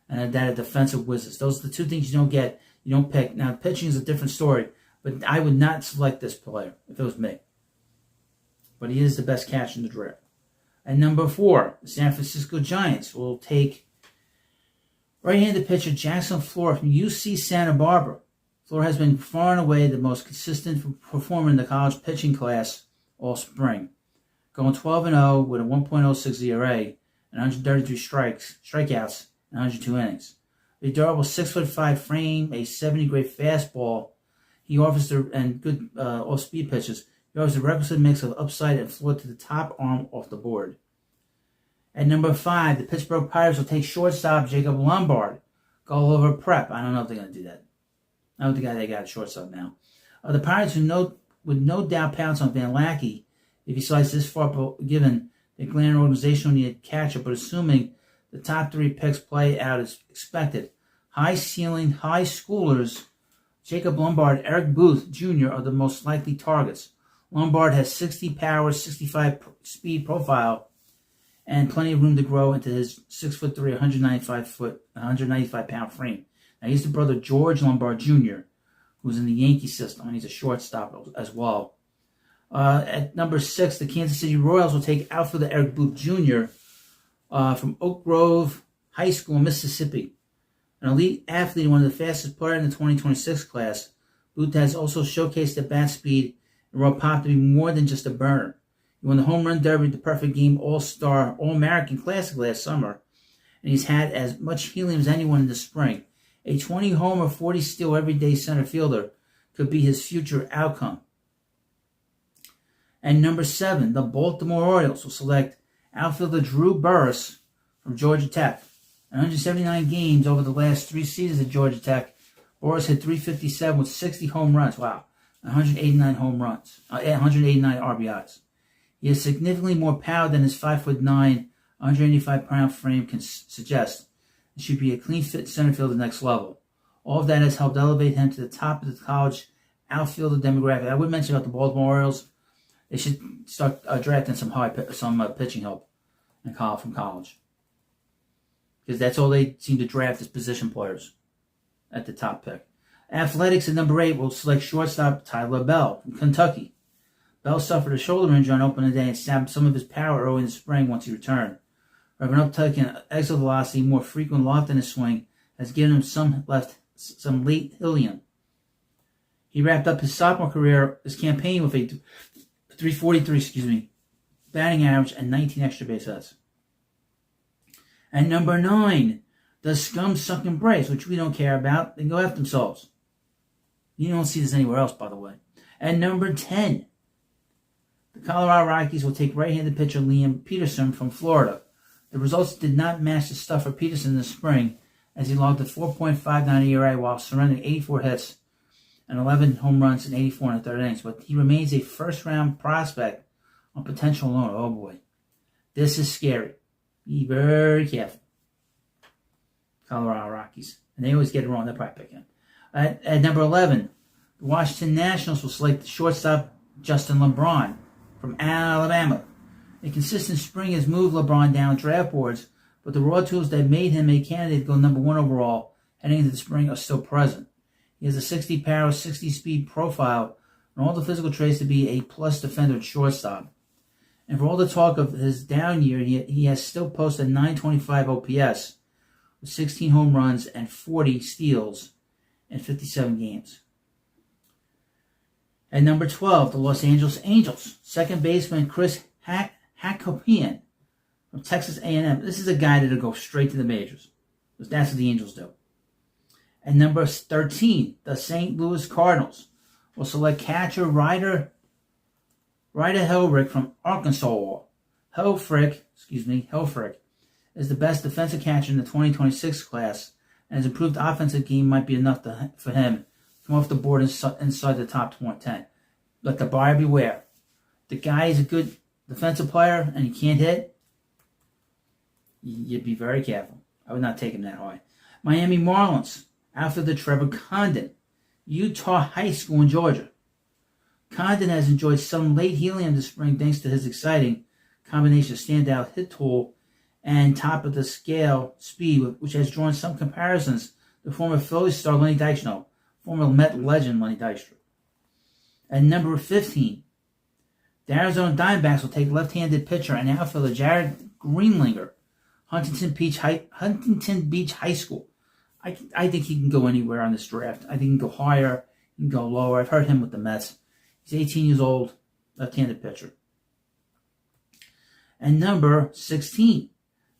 A: and that are defensive wizards. Those are the 2 things you don't get. You don't pick. Now, pitching is a different story, but I would not select this player if it was me. But he is the best catcher in the draft. And number 4, the San Francisco Giants will take right-handed pitcher Jackson Fleur from UC Santa Barbara. Fleur has been far and away the most consistent performer in the college pitching class all spring, going 12-0 with a 1.06 ERA and 133 strikeouts and 102 innings. A durable 6'5" frame, a 70-grade fastball, he offers good off-speed pitches. He offers the requisite mix of upside and floor to the top arm off the board. At number 5, the Pittsburgh Pirates will take shortstop Jacob Lombard. Go all over prep. I don't know if they're going to do that. I don't think they got a shortstop now. The Pirates would no doubt pounce on Van Lackey if he slides this far, given the glaring organizational need at catcher, but assuming the top 3 picks play out as expected. High ceiling, high schoolers, Jacob Lombard, Eric Booth Jr. are the most likely targets. Lombard has 60 power, 65 speed profile, and plenty of room to grow into his 6'3", 195-pound frame. Now, he's the brother George Lombard Jr., who's in the Yankee system, and he's a shortstop as well. At number 6, the Kansas City Royals will take outfielder Eric Booth Jr. From Oak Grove High School in Mississippi. An elite athlete and one of the fastest players in the 2026 class, Booth has also showcased the bat speed and raw pop to be more than just a burner. He won the Home Run Derby, the Perfect Game All-Star All-American Classic last summer, and he's had as much helium as anyone in the spring. A 20-homer, 40-steal everyday center fielder could be his future outcome. And number 7, the Baltimore Orioles will select outfielder Drew Burress from Georgia Tech. 179 games over the last 3 seasons at Georgia Tech. Burress hit .357 with 60 home runs. Wow. 189 home runs. 189 RBIs. He has significantly more power than his 5'9", 185-pound frame can suggest. He should be a clean fit center fielder next level. All of that has helped elevate him to the top of the college outfielder demographic. I would mention about the Baltimore Orioles. They should start drafting some pitching help from college. Because that's all they seem to draft is position players at the top pick. Athletics at number 8 will select shortstop Tyler Bell from Kentucky. Bell suffered a shoulder injury on opening day and sapped some of his power early in the spring once he returned. However, an uptick in exit velocity, more frequent loft in his swing, has given him some late helium. He wrapped up his sophomore campaign with a .343 batting average and 19 extra base hits. And number 9, the scum-sucking Braves, which we don't care about. They can go after themselves. You don't see this anywhere else, by the way. And number 10, the Colorado Rockies will take right-handed pitcher Liam Peterson from Florida. The results did not match the stuff for Peterson in the spring, as he logged a 4.59 ERA while surrendering 84 hits and 11 home runs in 84 in the third innings. But he remains a first-round prospect on potential loan. Oh, boy. This is scary. Be very careful. Colorado Rockies. And they always get it wrong. They're probably picking. At number 11, the Washington Nationals will select the shortstop Justin LeBron from Alabama. A consistent spring has moved LeBron down draft boards, but the raw tools that made him a candidate to go number 1 overall heading into the spring are still present. He has a 60 power, 60 speed profile, and all the physical traits to be a plus defender at shortstop. And for all the talk of his down year, he has still posted 925 OPS with 16 home runs and 40 steals in 57 games. At number 12, the Los Angeles Angels. Second baseman Chris Hakopian from Texas A&M. This is a guy that'll go straight to the majors. Because that's what the Angels do. At number 13, the St. Louis Cardinals will select catcher Ryder Helfrich from Arkansas. Helfrich is the best defensive catcher in the 2026 class, and his improved offensive game might be enough for him to come off the board inside the top 10. Let the buyer beware. The guy is a good defensive player and he can't hit. You'd be very careful. I would not take him that high. Miami Marlins, outfielder Trevor Condon, Utah High School in Georgia. Condon has enjoyed some late helium this spring thanks to his exciting combination of standout hit tool and top-of-the-scale speed, which has drawn some comparisons to former Phillies star Lenny Dykstra, former Met legend Lenny Dykstra. At number 15, the Arizona Diamondbacks will take left-handed pitcher and outfielder Jared Greenlinger, Huntington Beach High School. I think he can go anywhere on this draft. I think he can go higher, he can go lower. I've heard him with the Mets. He's 18 years old, left-handed pitcher. And number 16,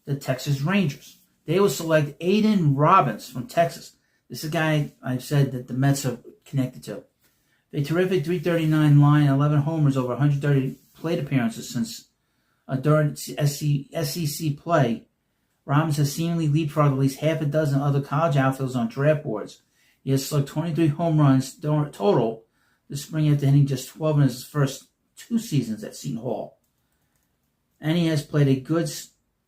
A: the Texas Rangers. They will select Aiden Robbins from Texas. This is a guy I've said that the Mets are connected to. A terrific .339 line, 11 homers over 130 plate appearances since during SEC play. Robbins has seemingly leapfrogged at least half a dozen other college outfielders on draft boards. He has slugged 23 home runs total this spring after hitting just 12 in his first 2 seasons at Seton Hall. And he has played a good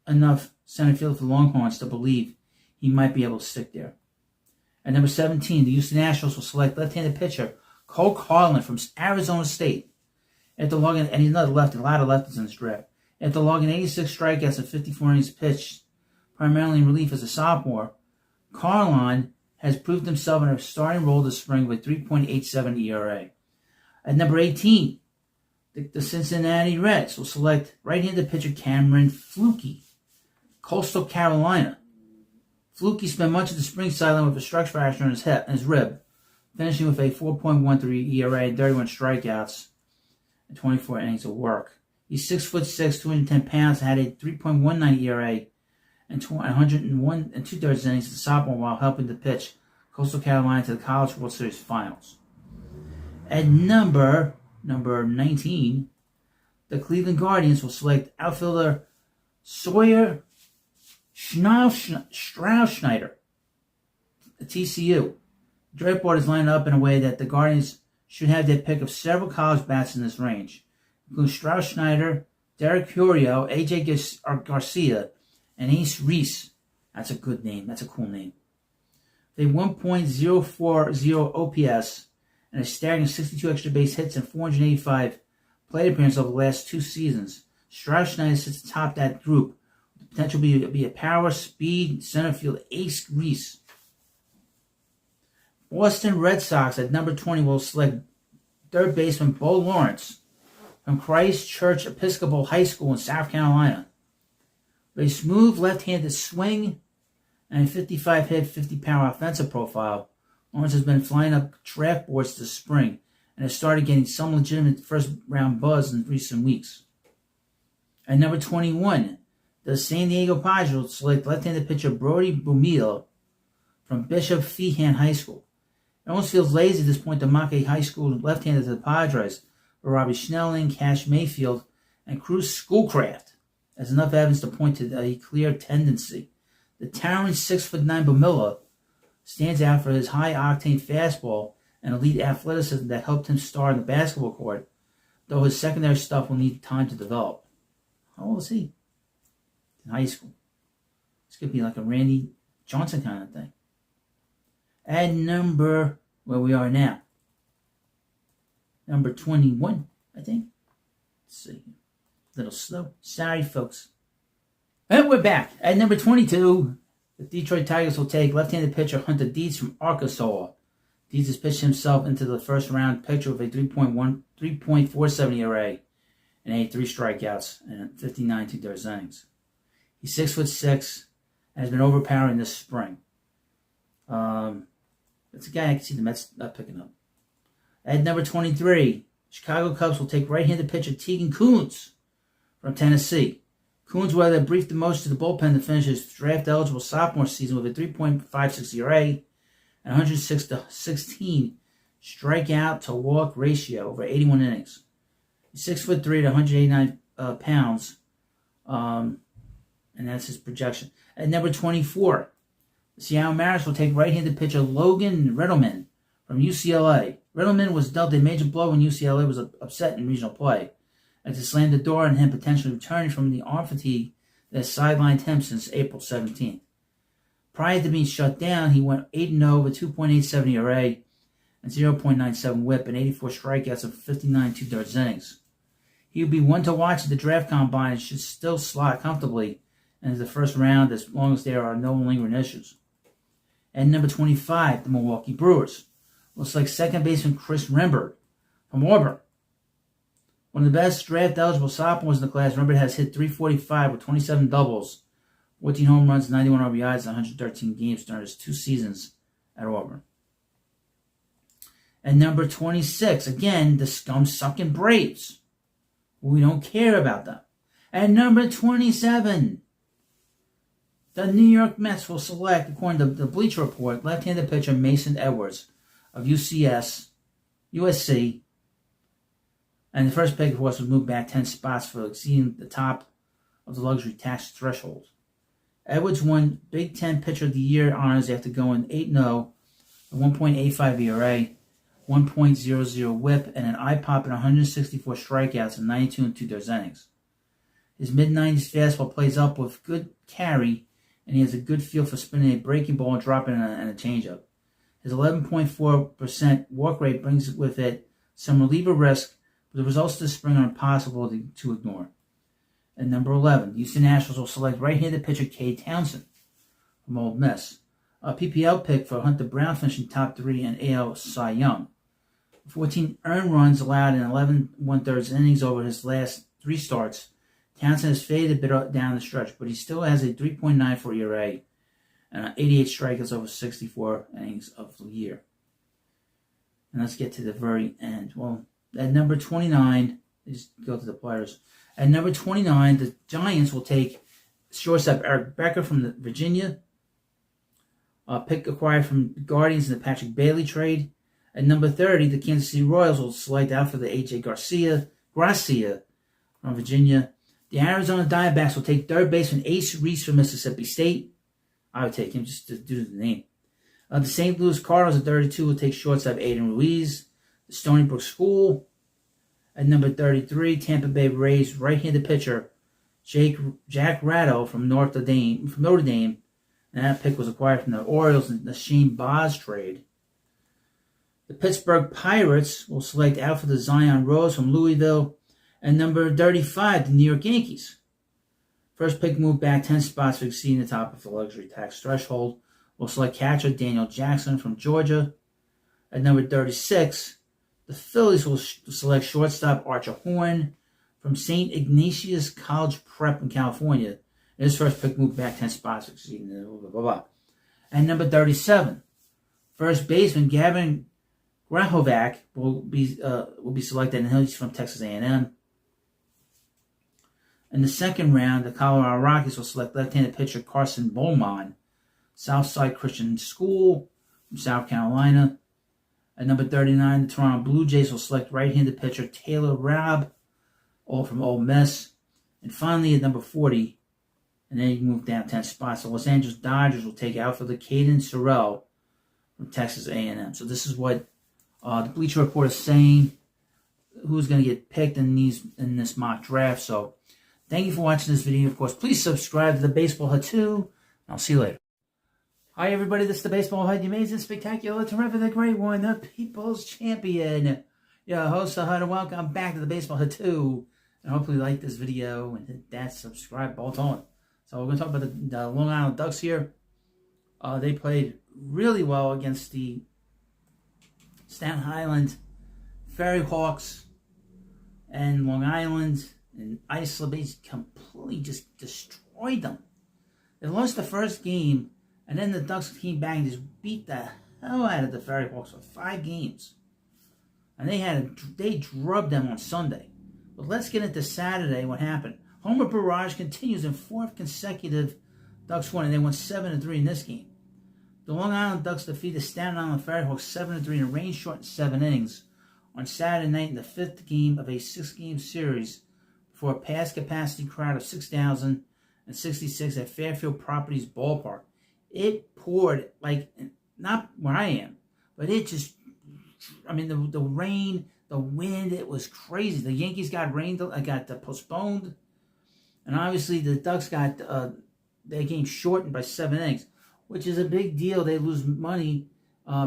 A: enough center field for the Longhorns to believe he might be able to stick there. At number 17, the Houston Astros will select left-handed pitcher Cole Carlin from Arizona State. After logging, and he's another lefty, a lot of lefties in this draft. After logging 86 strikeouts and 54 innings pitched, primarily in relief as a sophomore, Carlin has proved himself in a starting role this spring with 3.87 ERA. At number 18, The Cincinnati Reds will select right-handed pitcher Cameron Flukie, Coastal Carolina. Flukie spent much of the spring sideline with a stress fracture in his rib, finishing with a 4.13 ERA and 31 strikeouts and 24 innings of work. He's 6'6", 210 pounds, and had a 3.19 ERA and 101 and 2/3 innings as a sophomore while helping to pitch Coastal Carolina to the College World Series Finals. At number 19, the Cleveland Guardians will select outfielder Sawyer Strauss-Schneider at TCU. The draft board is lined up in a way that the Guardians should have their pick of several college bats in this range, including Strauss-Schneider, Derek Furio, AJ Garcia, and Ace Reese. That's a good name. That's a cool name. They 1.040 OPS and a staggering 62 extra base hits and 485 plate appearances over the last 2 seasons. Strauss-Schneider sits atop that group, with the potential to be a power, speed, center field ace Reese. Boston Red Sox at number 20 will select third baseman Bo Lawrence from Christ Church Episcopal High School in South Carolina. With a smooth left-handed swing and a 55-hit, 50-power offensive profile, Lawrence has been flying up draft boards this spring and has started getting some legitimate first-round buzz in recent weeks. At number 21, the San Diego Padres will select left-handed pitcher Brody Bumila from Bishop Feehan High School. It almost feels lazy at this point to mock a high school left-handed to the Padres, but Robbie Schnelling, Cash Mayfield, and Cruz Schoolcraft as enough evidence to point to a clear tendency. The towering 6'9" Bumila stands out for his high-octane fastball and elite athleticism that helped him star in the basketball court, though his secondary stuff will need time to develop. How old is he? In high school. This could be like a Randy Johnson kind of thing. At number, where we are now, number 21, I think. Let's see. A little slow. Sorry, folks. And we're back. At number 22, the Detroit Tigers will take left-handed pitcher Hunter Dietz from Arkansas. Dietz has pitched himself into the first-round pitcher with a 3.47 ERA and 83 strikeouts and 59 2/3 innings. He's 6'6" and has been overpowering this spring. It's a guy I can see the Mets picking up. At number 23, Chicago Cubs will take right-handed pitcher Tegan Kuntz from Tennessee. Kuntz weathered a brief demotion to the bullpen to finish his draft-eligible sophomore season with a 3.56 ERA and 106-16 strikeout-to-walk ratio over 81 innings. He's 6'3" at 189 pounds, and that's his projection. At number 24, the Seattle Mariners will take right-handed pitcher Logan Riddleman from UCLA. Riddleman was dealt a major blow when UCLA was upset in regional play, as it slammed the door on him potentially returning from the arm fatigue that has sidelined him since April 17th. Prior to being shut down, he went 8-0 with 2.87 ERA and 0.97 whip and 84 strikeouts of 59 2/3 innings. He would be one to watch at the draft combine and should still slot comfortably into the first round as long as there are no lingering issues. At number 25, the Milwaukee Brewers will select second baseman Chris Rembert from Auburn. One of the best draft-eligible sophomores in the class, Rembert has hit .345 with 27 doubles, 14 home runs, 91 RBIs, and 113 games during his 2 seasons at Auburn. At number 26, again, the scum-sucking Braves. We don't care about them. At number 27, the New York Mets will select, according to the Bleacher Report, left-handed pitcher Mason Edwards of USC. And the first pick, of course, was moved back 10 spots for exceeding the top of the luxury tax threshold. Edwards won Big Ten Pitcher of the Year honors after going 8-0, a 1.85 ERA, 1.00 whip, and an eye-popping 164 strikeouts and 92 2/3 innings. His mid-90s fastball plays up with good carry, and he has a good feel for spinning a breaking ball and dropping and a changeup. His 11.4% walk rate brings with it some reliever risk, but the results this spring are impossible to ignore. At number 11, the Houston Nationals will select right-handed pitcher Cade Townsend from Ole Miss. A PPL pick for Hunter Brown finishing top 3 and AL Cy Young. 14 earned runs allowed in 11 1/3 innings over his last 3 starts. Townsend has faded a bit down the stretch, but he still has a 3.94 ERA and 88 strikeouts over 64 innings of the year. And let's get to the very end. Well, at number 29, let's go to the players. At number 29, the Giants will take shortstop Eric Becker from the Virginia. Pick acquired from the Guardians in the Patrick Bailey trade. At number 30, the Kansas City Royals will select out for the A.J. Gracia from Virginia. The Arizona Diamondbacks will take third baseman Ace Reese from Mississippi State. I would take him just due to the name. The St. Louis Cardinals at 32 will take shortstop Aiden Ruiz. The Stony Brook School. At number 33, Tampa Bay Rays right-handed pitcher Jack Ratto from Notre Dame. And that pick was acquired from the Orioles in the Shane Baz trade. The Pittsburgh Pirates will select out for the Zion Rose from Louisville. And number 35, the New York Yankees. First pick moved back 10 spots for exceeding the top of the luxury tax threshold. Will select catcher Daniel Jackson from Georgia. At number 36, the Phillies will select shortstop Archer Horn from St. Ignatius College Prep in California. And his first pick moved back 10 spots for exceeding the blah, blah, blah. At number 37, first baseman Gavin Grahovac will be selected, and he's from Texas A&M. In the second round, the Colorado Rockies will select left-handed pitcher Carson Bowman, Southside Christian School from South Carolina. At number 39, the Toronto Blue Jays will select right-handed pitcher Taylor Rabb, all from Ole Miss. And finally, at number 40, and then you can move down 10 spots, the Los Angeles Dodgers will take out for the Caden Sorrell from Texas A&M. So this is what the Bleacher Report is saying, who's going to get picked in this mock draft. So thank you for watching this video. Of course, please subscribe to the Baseball Hut 2. I'll see you later. Hi, everybody. This is the Baseball Hut, the amazing, spectacular, terrific, the great one, the People's Champion. Your host, the Hut, and welcome back to the Baseball Hut 2. And hopefully you like this video and hit that subscribe button. So we're going to talk about the Long Island Ducks here. They played really well against the Staten Island Ferry Hawks and Long Island and Iceland. They completely just destroyed them. They lost the first game, and then the Ducks came back and just beat the hell out of the Ferry Hawks for 5 games. And they drubbed them on Sunday. But let's get into Saturday, what happened. Homer barrage continues in 4th consecutive Ducks won, and they won 7-3 in this game. The Long Island Ducks defeated the Staten Island Ferry Hawks 7-3 in a rain-shortened 7 innings on Saturday night in the 5th game of a 6-game series before a past-capacity crowd of 6,066 at Fairfield Properties Ballpark. It poured, like, not where I am, but it just, I mean, the rain, the wind, it was crazy. The Yankees got postponed, and obviously the Ducks got their game shortened by 7 innings, which is a big deal. They lose money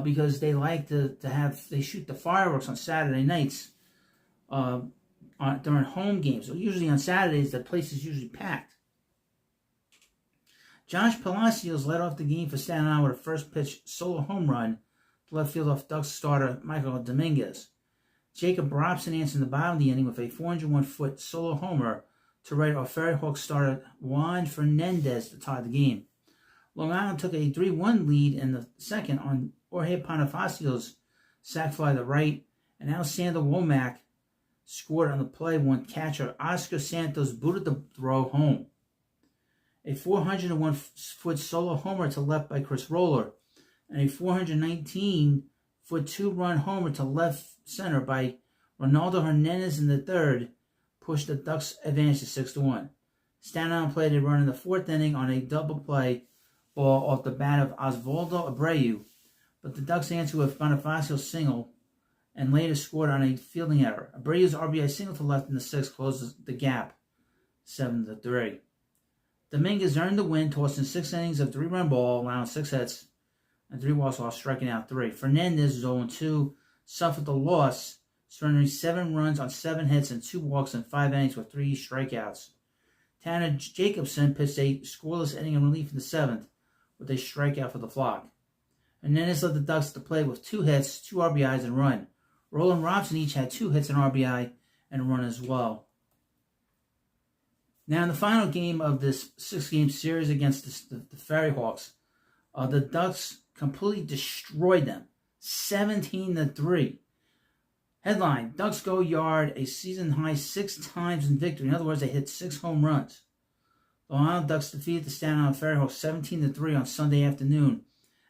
A: because they like they shoot the fireworks on Saturday nights during home games. So usually on Saturdays, the place is usually packed. Josh Palacios led off the game for Staten Island with a first pitch solo home run to left field off Ducks starter Michael Dominguez. Jacob Robson answered in the bottom of the inning with a 401-foot solo homer to right off Ferry Hawks starter Juan Fernandez to tie the game. Long Island took a 3-1 lead in the second on Jorge Bonifacios' sac fly to the right, and Alexander Womack scored on the play when catcher Oscar Santos booted the throw home. A 401-foot solo homer to left by Chris Roller, and a 419-foot two-run homer to left center by Ronaldo Hernandez in the third pushed the Ducks' advantage to 6-1. Staten Island played a run in the 4th inning on a double play ball off the bat of Osvaldo Abreu, but the Ducks answered with Bonifacios' single and later scored on a fielding error. Abreu's RBI single to left in the 6th closes the gap, 7-3. Dominguez earned the win, tossing 6 innings of 3-run ball, allowing 6 hits and 3 walks while striking out 3. Fernandez, 0-2, suffered the loss, surrendering 7 runs on 7 hits and 2 walks in 5 innings with 3 strikeouts. Tanner Jacobson pitched a scoreless inning in relief in the 7th with a strikeout for the flock. Hernandez led the Ducks to play with 2 hits, 2 RBIs, and a run. Roland Robson each had 2 hits, an RBI, and a run as well. Now, in the final game of this 6-game series against the Ferry Hawks, the Ducks completely destroyed them, 17-3. Headline, Ducks go yard a season-high 6 times in victory. In other words, they hit 6 home runs. The Long Island Ducks defeated the Staten Island Ferry Hawks 17-3 on Sunday afternoon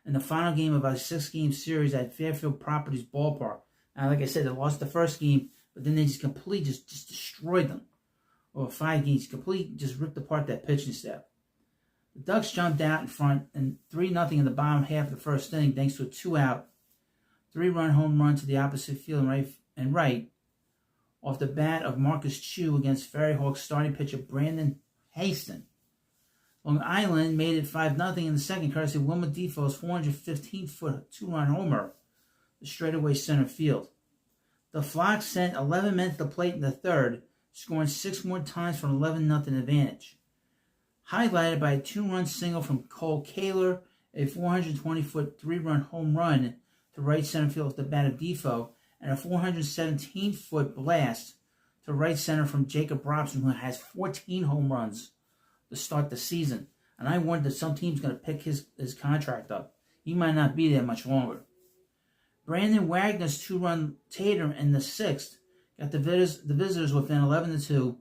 A: in the final game of a 6-game series at Fairfield Properties Ballpark. Now, like I said, they lost the first game, but then they just completely just destroyed them. Over 5 games, completely just ripped apart that pitching staff. The Ducks jumped out in front and 3-0 in the bottom half of the first inning thanks to a 2-out, 3-run home run to the opposite field and right off the bat of Marcus Chu against Ferry Hawks starting pitcher Brandon Haston. Long Island made it 5-0 in the second, courtesy of Wilma Defoe's 415-foot 2-run homer to straightaway center field. The Flock sent 11 men to the plate in the third, scoring 6 more times for an 11-0 advantage. Highlighted by a 2-run single from Cole Kaler, a 420-foot 3-run home run to right center field off the bat of Defoe, and a 417-foot blast to right center from Jacob Robson, who has 14 home runs to start the season. And I wonder if some team's going to pick his contract up. He might not be there much longer. Brandon Wagner's 2-run tater in the 6th got the visitors within 11-2,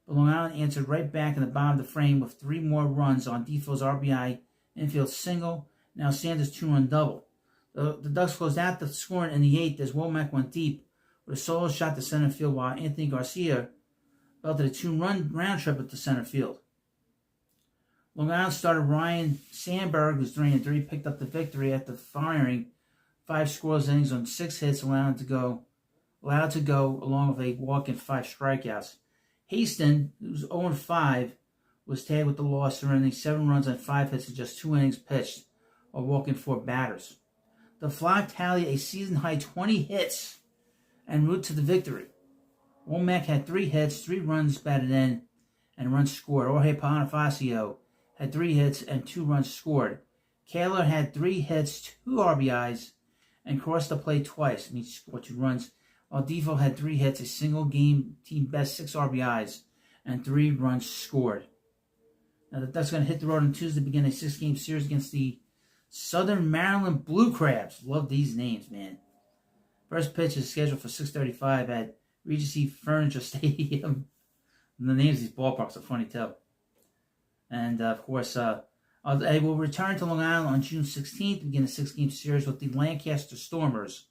A: but Long Island answered right back in the bottom of the frame with 3 more runs on Defoe's RBI infield single, now Sanders' 2-run double. The Ducks closed out the scoring in the 8th as Womack went deep with a solo shot to center field while Anthony Garcia belted a 2-run round trip to center field. Long Island starter Ryan Sandberg, who's 3-3, picked up the victory after firing 5 scoreless innings on 6 hits, allowed to go along with a walk and 5 strikeouts. Haston, who's 0-5, was tagged with the loss, surrendering 7 runs on 5 hits in just 2 innings pitched, while walking 4 batters. The Flock tallied a season-high 20 hits en route to the victory. Womack had 3 hits, 3 runs batted in, and runs scored. Jorge Bonifacio had 3 hits and 2 runs scored. Kaler had 3 hits, 2 RBIs, and crossed the plate twice, and he scored 2 runs. While Defoe had 3 hits, a single game team best 6 RBIs, and 3 runs scored. Now the Ducks are going to hit the road on Tuesday to begin a 6-game series against the Southern Maryland Blue Crabs. Love these names, man. First pitch is scheduled for 6:35 at Regency Furniture Stadium. And the names of these ballparks are funny, too. And, of course, they will return to Long Island on June 16th to begin a 6-game series with the Lancaster Stormers.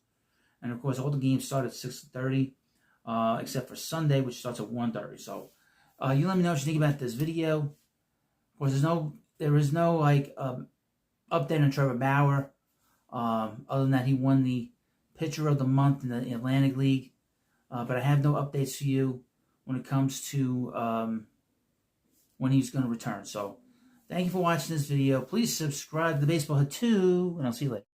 A: And, of course, all the games start at 6:30, except for Sunday, which starts at 1:30. So, you let me know what you think about this video. Of course, there is no update on Trevor Bauer, other than that he won the Pitcher of the Month in the Atlantic League. But I have no updates for you when it comes to when he's going to return. So, thank you for watching this video. Please subscribe to the Baseball Hut 2, and I'll see you later.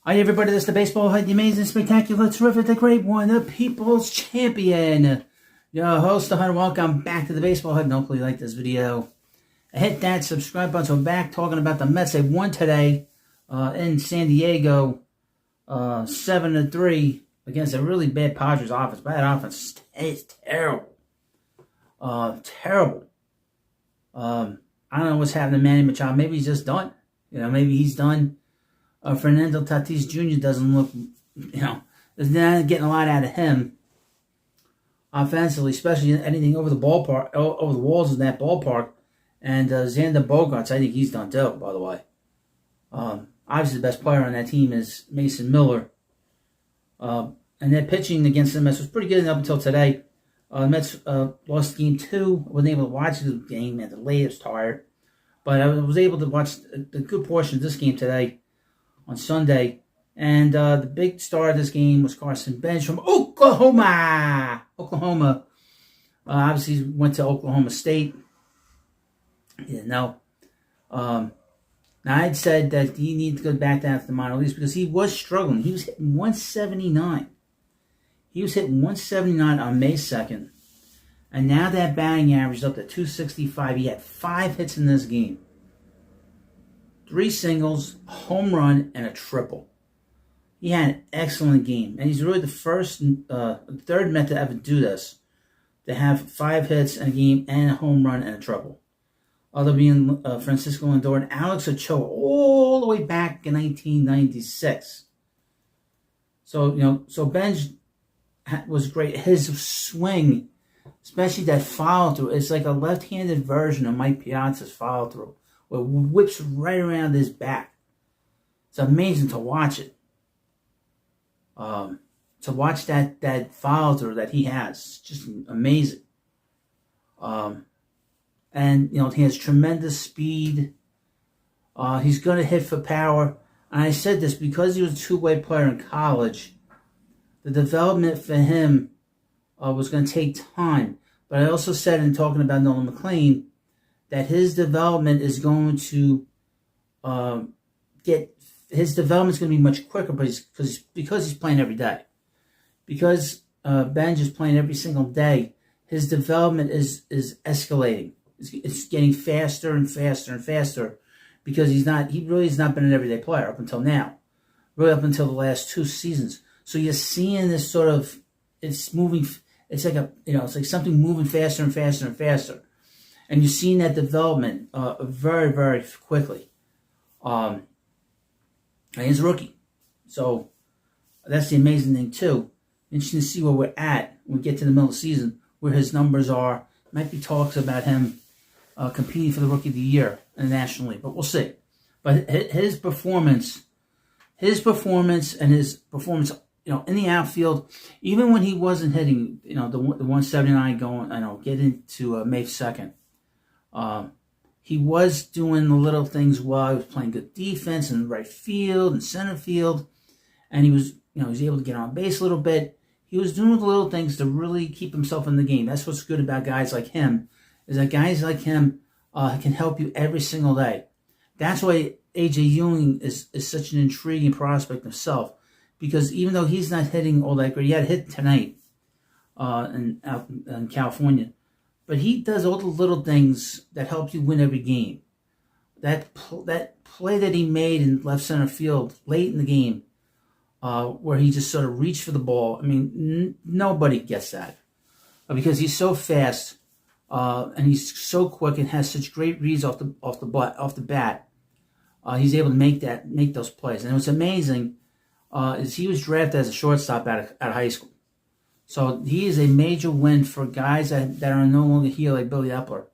A: Hi, everybody. This is the Baseball Hut, the amazing, spectacular, terrific, the great one, the People's Champion. Your host, the Hunter. Welcome back to the Baseball Hut, and hopefully you like this video. Hit that subscribe button. So I'm back talking about the Mets. They won today in San Diego 7-3 against a really bad Padres offense. Bad offense. It's terrible. Terrible. I don't know what's happening to Manny Machado. Maybe he's just done. Maybe he's done. Fernando Tatis Jr. doesn't look, they're not getting a lot out of him offensively, especially anything over the ballpark, over the walls of that ballpark. And Xander Bogaerts, I think he's done too, by the way. Obviously, the best player on that team is Mason Miller. And their pitching against the Mets was pretty good up until today. The Mets lost game 2. I wasn't able to watch the game at the late. I was tired. But I was able to watch a good portion of this game today on Sunday. And the big star of this game was Carson Bench from Oklahoma. Obviously, he went to Oklahoma State. Now I'd said that he needed to go back down to the minor leagues because he was struggling. He was hitting 179. He was hitting 179 on May 2nd. And now that batting average is up to 265. He had 5 hits in this game. 3 singles, a home run, and a triple. He had an excellent game, and he's really the third Met to ever do this, to have 5 hits in a game and a home run and a triple. Other being Francisco Lindor and Alex Ochoa all the way back in 1996. So Benj was great. His swing, especially that follow through, it's like a left-handed version of Mike Piazza's follow through, where it whips right around his back. It's amazing to watch it. To watch that follow through that he has, it's just amazing. And he has tremendous speed. He's going to hit for power. And I said this because he was a two-way player in college. The development for him was going to take time. But I also said in talking about Nolan McLean that his development is going to his development's going to be much quicker, but because he's playing every day. Because Benj is playing every single day, his development is escalating. It's getting faster and faster and faster because he really has not been an everyday player up until now. Really up until the last 2 seasons. So you're seeing this sort of, it's moving, it's like it's like something moving faster and faster and faster. And you're seeing that development very, very quickly. And he's a rookie. So that's the amazing thing too. Interesting to see where we're at when we get to the middle of the season, where his numbers are. Might be talks about him competing for the Rookie of the Year in the National League, but we'll see. But his performance and his performance, in the outfield, even when he wasn't hitting, the 179 going, getting to May 2nd, he was doing the little things while he was playing good defense in right field and center field, and he was able to get on base a little bit. He was doing the little things to really keep himself in the game. That's what's good about guys like him, is that guys like him can help you every single day. That's why A.J. Ewing is such an intriguing prospect himself, because even though he's not hitting all that great, he had a hit tonight out in California, but he does all the little things that help you win every game. That play that he made in left center field late in the game, where he just sort of reached for the ball. I mean, nobody gets that because he's so fast and he's so quick and has such great reads off the bat. He's able to make those plays. And what's amazing is he was drafted as a shortstop out of high school. So he is a major win for guys that are no longer here, like Billy Epler,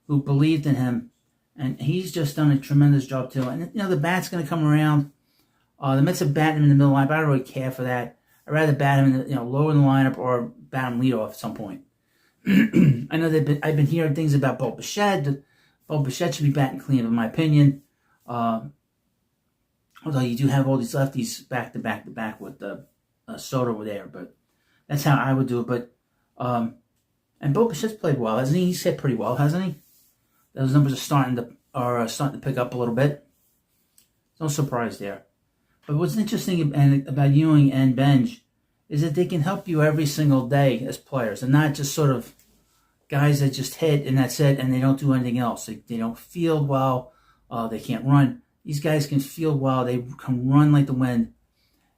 A: who believed in him, and he's just done a tremendous job too. And the bat's going to come around. The Mets are batting him in the middle lineup. I don't really care for that. I'd rather bat him in the lower in the lineup or bat him leadoff at some point. I know I've been hearing things about Bo Bichette. Bo Bichette should be batting clean, in my opinion. Although you do have all these lefties back to back with Soto over there, but that's how I would do it. But and Bo Bichette's played well, hasn't he? He's hit pretty well, hasn't he? Those numbers are starting to pick up a little bit. No surprise there. But what's interesting about Ewing and Benj is that they can help you every single day as players, and not just sort of guys that just hit and that's it, and they don't do anything else. They don't field well. They can't run. These guys can field well. They can run like the wind.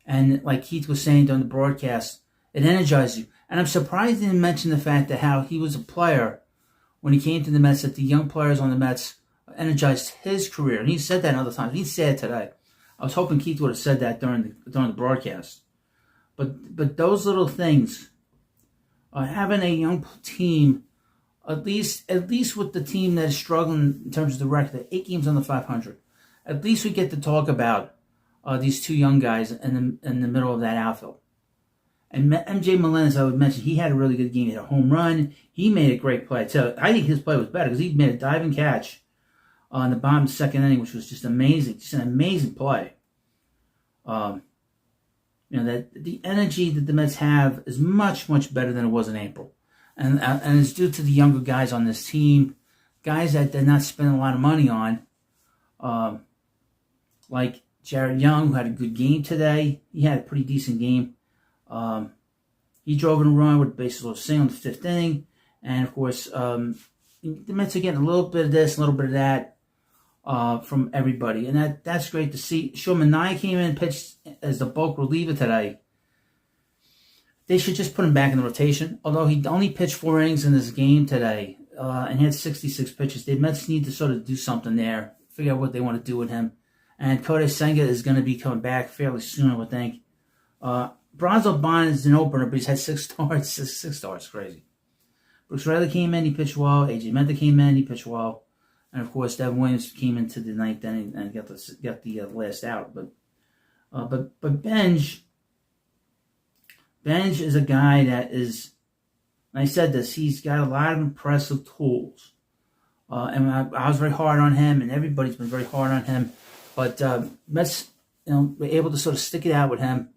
A: And like Keith was saying during the broadcast, it energizes you. And I'm surprised he didn't mention the fact that how he was a player when he came to the Mets, that the young players on the Mets energized his career. And he said that other times. He said it today. I was hoping Keith would have said that during the broadcast. But those little things, having a young team, at least with the team that is struggling in terms of the record, 8 games under 500, at least we get to talk about these 2 young guys in the middle of that outfield. And MJ Melendez, I would mention, he had a really good game. He had a home run. He made a great play. So I think his play was better because he made a diving catch in the bottom of the 2nd inning, which was just amazing. Just an amazing play. That the energy that the Mets have is much, much better than it was in April. And it's due to the younger guys on this team, guys that they're not spending a lot of money on, like Jared Young, who had a good game today. He had a pretty decent game. He drove in a run with a bases single in the 5th inning. And, of course, the Mets are getting a little bit of this, a little bit of that from everybody. And that's great to see. Sean Manaea came in and pitched as the bulk reliever today, they should just put him back in the rotation. Although he only pitched 4 innings in this game today and he had 66 pitches, the Mets need to sort of do something there, figure out what they want to do with him. And Kodai Senga is going to be coming back fairly soon, I would think. Bronzo Bond is an opener, but he's had 6 starts. 6 starts, crazy. Brooks Riley came in, he pitched well. A.J. Menta came in, he pitched well. And of course, Devin Williams came into the ninth inning and got the last out. But Benj is a guy that is, and I said this, he's got a lot of impressive tools. And I was very hard on him, and everybody's been very hard on him. But Mets, were able to sort of stick it out with him,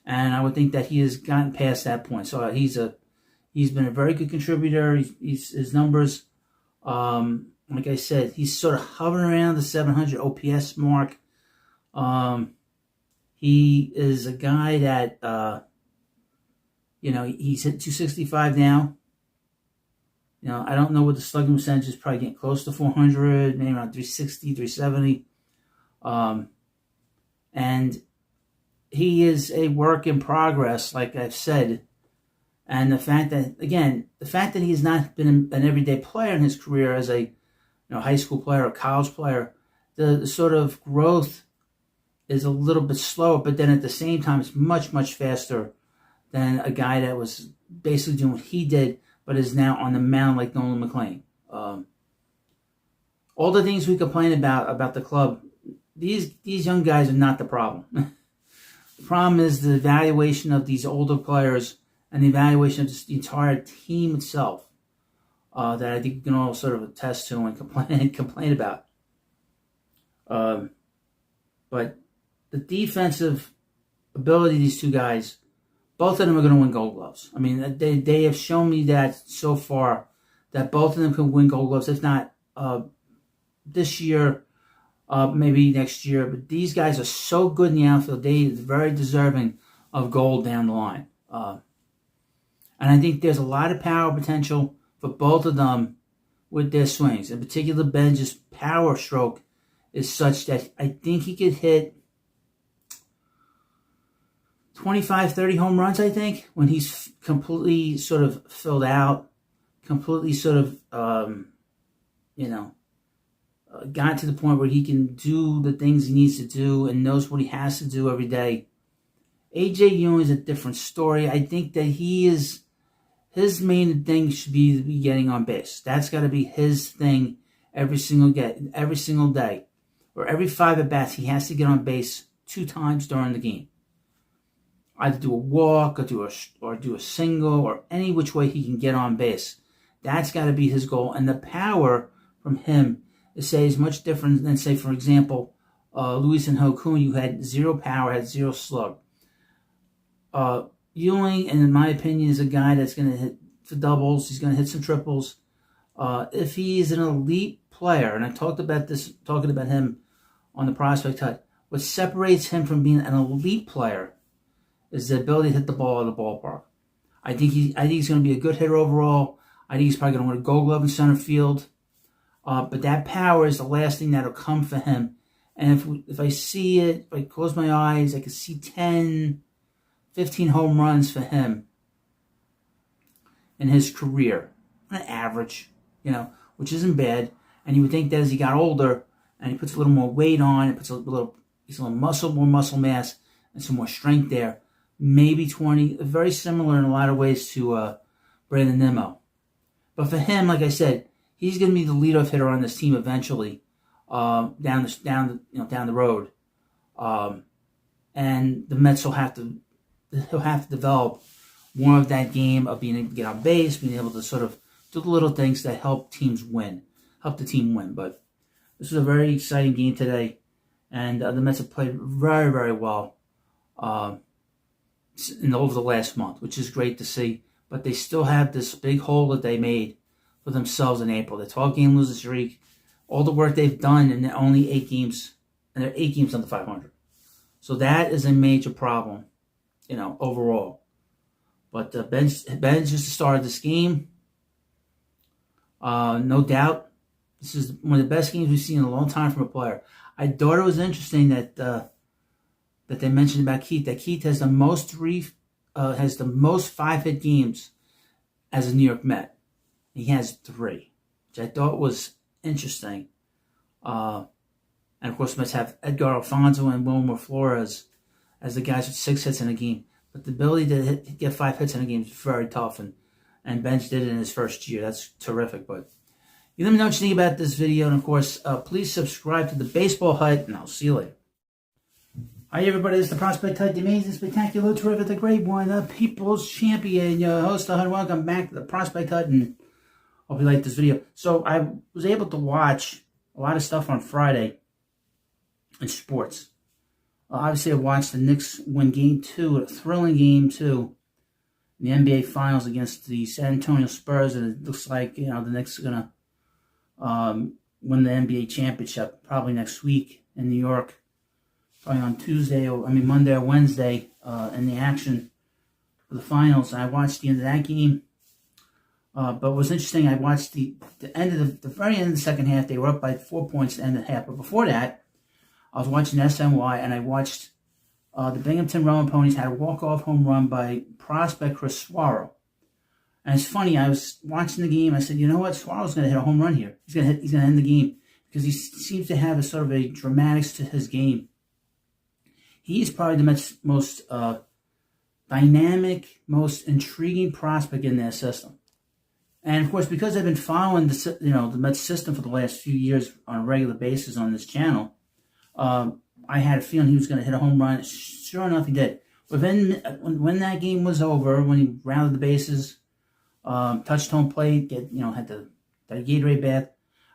A: and I would think that he has gotten past that point. So he's been a very good contributor. His numbers, like I said, he's sort of hovering around the 700 OPS mark. He is a guy that, he's hit 265 now. I don't know what the slugging percentage is, probably getting close to 400, maybe around 360, 370. And he is a work in progress, like I've said. And the fact that he has not been an everyday player in his career as a high school player or college player, the sort of growth is a little bit slower, but then at the same time, it's much, much faster than a guy that was basically doing what he did, but is now on the mound like Nolan McLean. All the things we complain about the club, these young guys are not the problem. The problem is the evaluation of these older players and the evaluation of just the entire team itself that I think you can all sort of attest to and complain about. But the defensive ability of these two guys, both of them are going to win Gold Gloves. I mean, they have shown me that so far, that both of them can win Gold Gloves. If not this year, maybe next year. But these guys are so good in the outfield. They are very deserving of gold down the line. And I think there's a lot of power potential for both of them with their swings. In particular, Ben's power stroke is such that I think he could hit 25, 30 home runs, I think, when he's completely sort of filled out, completely sort of, got to the point where he can do the things he needs to do and knows what he has to do every day. A.J. Ewing is a different story. I think that his main thing should be getting on base. That's got to be his thing every single day. Or every 5 at-bats, he has to get on base 2 times during the game. Either do a walk or do a single or any which way he can get on base. That's got to be his goal. And the power from him is much different than, say, for example, Luis and Hokun, who had 0 power, had 0 slug. Ewing, in my opinion, is a guy that's going to hit for doubles. He's going to hit some triples. If he's an elite player, and I talking about him on the Prospect Hut, what separates him from being an elite player is the ability to hit the ball out of the ballpark. I think he's going to be a good hitter overall. I think he's probably going to win a Gold Glove in center field. But that power is the last thing that'll come for him. And if I see it, if I close my eyes, I can see 10, 15 home runs for him in his career. On average, which isn't bad. And you would think that as he got older and he puts a little more weight on, puts a little more muscle mass, and some more strength there, maybe 20, very similar in a lot of ways to Brandon Nimmo. But for him, like I said, he's going to be the leadoff hitter on this team eventually, down the road, and the Mets he'll have to develop more of that game of being able to get on base, being able to sort of do the little things that help the team win. But this was a very exciting game today, and the Mets have played very, very well over the last month, which is great to see. But they still have this big hole that they made for themselves in April. The 12-game losing streak, all the work they've done, and they're only 8 games, and they're 8 games under 500. So that is a major problem, overall. But Ben's just the star of this game. No doubt, this is one of the best games we've seen in a long time from a player. I thought it was interesting that that they mentioned about Keith, that Keith has the most 5-hit games as a New York Met. He has 3, which I thought was interesting. And of course, the Mets have Edgar Alfonso and Wilmer Flores as the guys with 6 hits in a game. But the ability to get 5 hits in a game is very tough, and Bench did it in his first year. That's terrific. But you let me know what you think about this video, and of course, please subscribe to the Baseball Hut, and I'll see you later. Hi everybody, this is the Prospect Hut, the amazing, spectacular, terrific, the great one, the People's Champion, your host, and welcome back to the Prospect Hut, and hope you like this video. So I was able to watch a lot of stuff on Friday in sports. Obviously, I watched the Knicks win Game 2, a thrilling Game 2, in the NBA Finals against the San Antonio Spurs, and it looks like, the Knicks are going to win the NBA championship probably next week in New York. Probably on Monday or Wednesday in the action for the finals. I watched the end of that game. But what was interesting, I watched the end of the very end of the second half. They were up by 4 points at the end of the half. But before that, I was watching SNY, and I watched the Binghamton Rolling Ponies had a walk-off home run by prospect Chris Suaro. And it's funny, I was watching the game. I said, you know what? Suaro's going to hit a home run here. He's going to end the game because he seems to have a sort of a dramatics to his game. He is probably the Mets' most dynamic, most intriguing prospect in their system. And of course, because I've been following the Mets system for the last few years on a regular basis on this channel, I had a feeling he was going to hit a home run. Sure enough, he did. When that game was over, when he rounded the bases, touched home plate, had the Gatorade bath,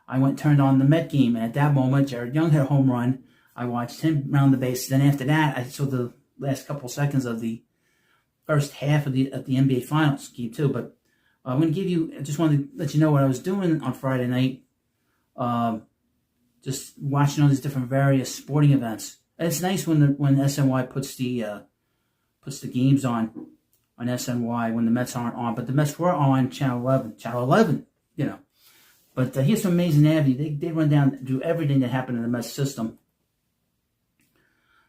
A: I went and turned on the Met game, and at that moment, Jared Young hit a home run. I watched him round the bases. Then after that, I saw the last couple seconds of the first half of the NBA Finals game too. But I'm going to I just wanted to let you know what I was doing on Friday night. Just watching all these different various sporting events. And it's nice when SNY puts the games on SNY when the Mets aren't on. But the Mets were on Channel 11. But here's some amazing avenue. They run down, do everything that happened in the Mets system.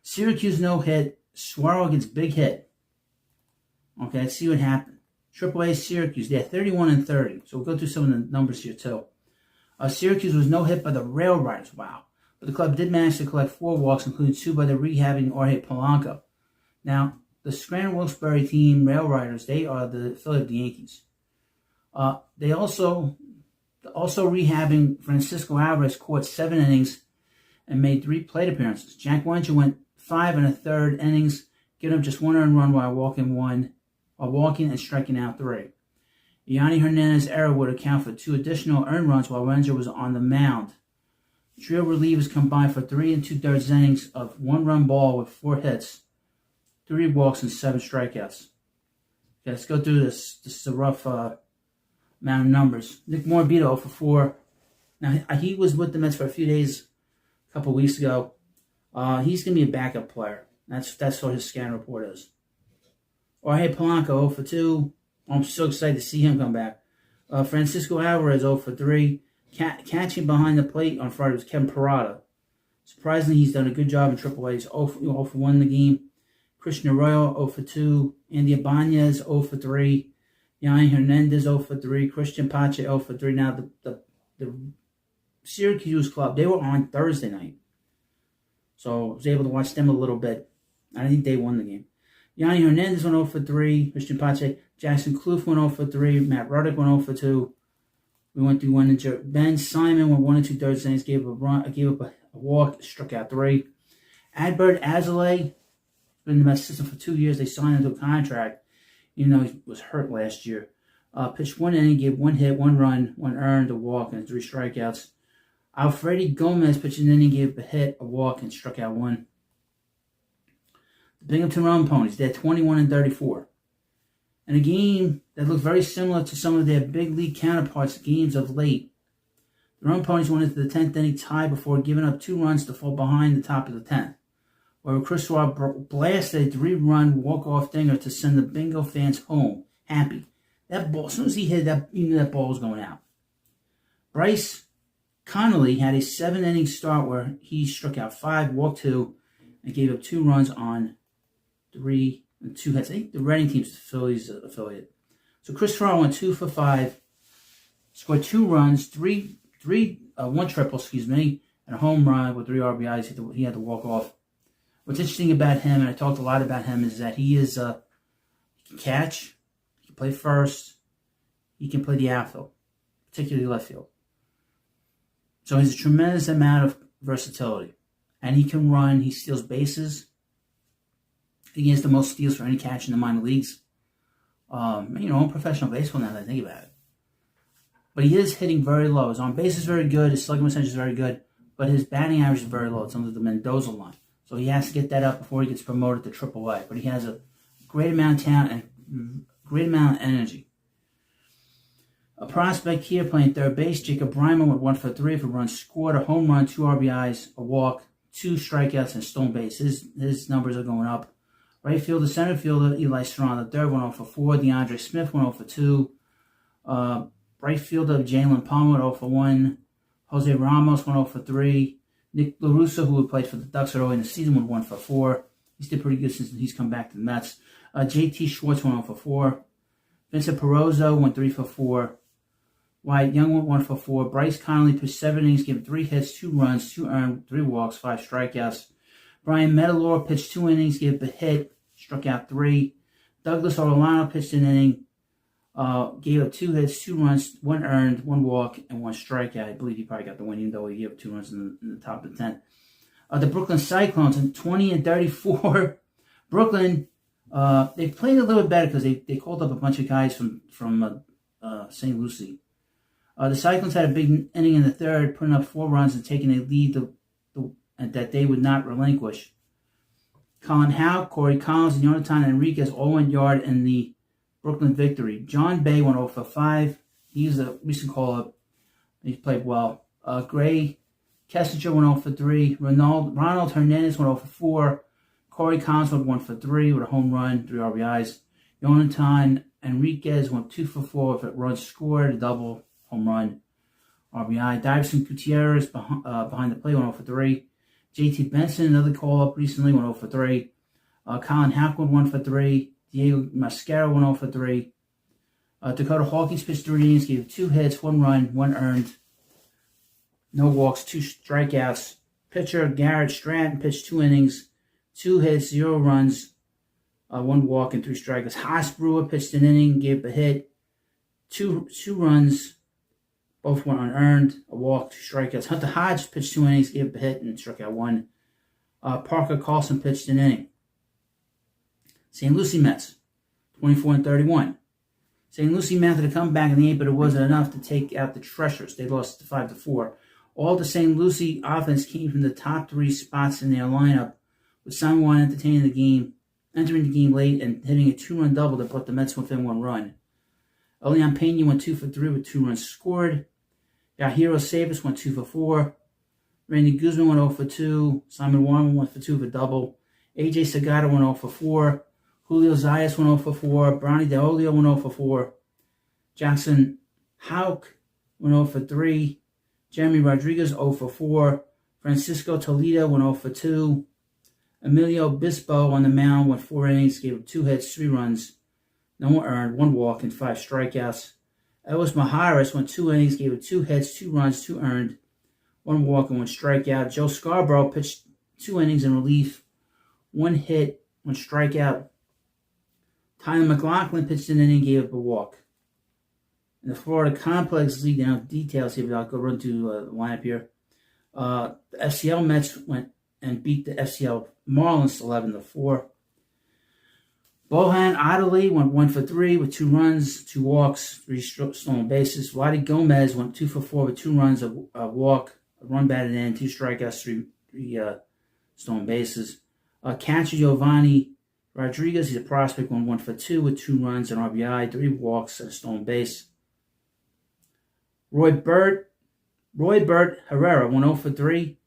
A: Syracuse no hit. Suaro gets big hit. Okay, let's see what happened. AAA Syracuse, they're 31-30. So we'll go through some of the numbers here too. Syracuse was no hit by the Rail Riders. Wow. But the club did manage to collect 4 walks, including 2 by the rehabbing Jorge Polanco. Now, the Scranton Wilkes-Barre team, Rail Riders, they are the affiliate of the Yankees. They also rehabbing Francisco Alvarez caught 7 innings and made 3 plate appearances. Jack Wenninger went 5 1/3 innings, giving up just 1 earned run while walking and striking out 3. Yanni Hernandez's error would account for 2 additional earned runs while Wenninger was on the mound. The trio relievers combined for 3 2/3 innings of 1-run ball with 4 hits, 3 walks, and 7 strikeouts. Okay, let's go through this. This is a rough amount of numbers. Nick Morabito for 4. Now, he was with the Mets for a few days, a couple weeks ago. He's going to be a backup player. That's what his scan report is. Jorge Polanco 0 for 2. I'm so excited to see him come back. Francisco Alvarez 0 for 3. Catching behind the plate on Friday was Kevin Parada. Surprisingly, he's done a good job in AAA. He's 0 for 1 in the game. Christian Arroyo 0 for 2. Andy Ibanez 0 for 3. Yanni Hernandez 0 for 3. Christian Pache 0 for 3. Now, the Syracuse club, they were on Thursday night. So I was able to watch them a little bit. I think they won the game. Yanni Hernandez went 0 for 3. Christian Pache. Jackson Kloof went 0 for 3. Matt Ruddick went 0 for 2. We went through Wenninger. Ben Simon went 1 2/3 innings, gave up a walk, struck out 3. Adbert Azalea, been in the Mets system for 2 years. They signed him to a contract, even though he was hurt last year. Pitched 1 inning, gave 1 hit, 1 run, 1 earned, a walk, and 3 strikeouts. Alfredi Gomez pitched an inning, gave a hit, a walk, and struck out 1. The Binghamton Rolling Ponies, they're 21-34. In a game that looked very similar to some of their big league counterparts' games of late. The Rolling Ponies went into the 10th inning tie before giving up 2 runs to fall behind the top of the 10th, where Chris Suaro blasted a 3-run walk-off dinger to send the Bingo fans home happy. That ball, as soon as he hit that, you knew that ball was going out. Bryce Connolly had a 7-inning start where he struck out 5, walked 2, and gave up 2 runs on 3 and 2 hits. I think the Reading team's the Phillies affiliate. So Chris Farrell went 2 for 5, scored 2 runs, 1 triple, and a home run with 3 RBIs. He had to walk off. What's interesting about him, and I talked a lot about him, is that he can catch, he can play first, he can play the outfield, particularly left field. So he has a tremendous amount of versatility. And he can run, he steals bases. He has the most steals for any catch in the minor leagues. In professional baseball now that I think about it. But he is hitting very low. His on base is very good, his slugging percentage is very good, but his batting average is very low. It's under the Mendoza line. So he has to get that up before he gets promoted to AAA. But he has a great amount of talent and great amount of energy. A prospect here playing third base, Jacob Bryman went 1 for 3 for runs scored, a home run, 2 RBIs, a walk, 2 strikeouts, and stolen base. His numbers are going up. Right fielder, center fielder, Eli Strawn, the third, went 0 for 4. DeAndre Smith went 0 for 2. Right fielder, Jalen Palmer went 0 for 1. Jose Ramos went 0 for 3. Nick LaRusso, who had played for the Ducks early in the season, went 1 for 4. He's did pretty good since he's come back to the Mets. JT Schwartz went 0 for 4. Vincent Perozzo went 3 for 4. Wyatt Young went 1 for 4. Bryce Connolly pitched 7 innings, gave 3 hits, 2 runs, 2 earned, 3 walks, 5 strikeouts. Brian Metalore pitched 2 innings, gave a hit, struck out 3. Douglas Orlando pitched an inning, gave up 2 hits, 2 runs, 1 earned, 1 walk, and 1 strikeout. I believe he probably got the win, even though he gave up 2 runs in the top of the 10th. The Brooklyn Cyclones in 20-34. Brooklyn, they played a little bit better because they called up a bunch of guys from St. Lucie. The Cyclones had a big inning in the third, putting up 4 runs and taking a lead that they would not relinquish. Colin Howe, Corey Collins, and Jonathan Enriquez all went yard in the Brooklyn victory. John Bay went 0 for 5. He's a recent call-up. He played well. Gray Kessinger went 0 for 3. Ronald Hernandez went 0 for 4. Corey Collins went 1 for 3 with a home run, 3 RBIs. Jonathan Enriquez went 2 for 4 with runs scored, a double, home run, RBI. Davison Gutierrez behind the plate went 0 for 3. JT Benson, another call-up recently, went 0 for 3. Colin Hack went 1 for 3. Diego Mascara went 0 for 3. Dakota Hawkins pitched 3 innings, gave 2 hits, 1 run, 1 earned, no walks, 2 strikeouts. Pitcher Garrett Stratton pitched 2 innings, 2 hits, 0 runs, 1 walk, and 3 strikeouts. Haas Brewer pitched an inning, gave a hit, 2 runs, both went unearned, a walk, 2 strikeouts. Hunter Hodge pitched 2 innings, gave a hit, and struck out 1. Parker Carlson pitched an inning. St. Lucie Mets, 24-31. St. Lucie mounted a comeback in the 8th, but it wasn't enough to take out the Treasures. They lost 5-4. All the St. Lucie offense came from the top 3 spots in their lineup, with San Juan entering the game late and hitting a 2-run double that put the Mets within 1 run. Elian Pena went 2 for 3 with 2 runs scored. Yahiro Savas went 2 for 4. Randy Guzman went 0 for 2. Simon Warren went for 2 for double. AJ Sagata went 0 for 4. Julio Zayas went 0 for 4. Brownie DeOlio went 0 for 4. Jackson Houck went 0 for 3. Jeremy Rodriguez 0 for 4. Francisco Toledo went 0 for 2. Emilio Bispo on the mound went 4 innings, gave up 2 hits, 3 runs, no one earned, 1 walk, and 5 strikeouts. Elvis Maharis went 2 innings, gave up 2 hits, 2 runs, 2 earned, 1 walk, and 1 strikeout. Joe Scarborough pitched 2 innings in relief, 1 hit, 1 strikeout. Tyler McLaughlin pitched an inning, gave up a walk. In the Florida Complex League, now details here, but I'll go run to the lineup here. The FCL Mets went and beat the FCL Marlins 11-4. Bohan Adderley went 1 for 3 with 2 runs, 2 walks, 3 stolen bases. Wadi Gomez went 2 for 4 with 2 runs, a walk, a run batted in, 2 strikeouts, 3 stolen bases. Catcher Giovanni Rodriguez, he's a prospect, went 1 for 2 with 2 runs, an RBI, 3 walks, and a stolen base. Roy Burt Herrera went 0 for 3.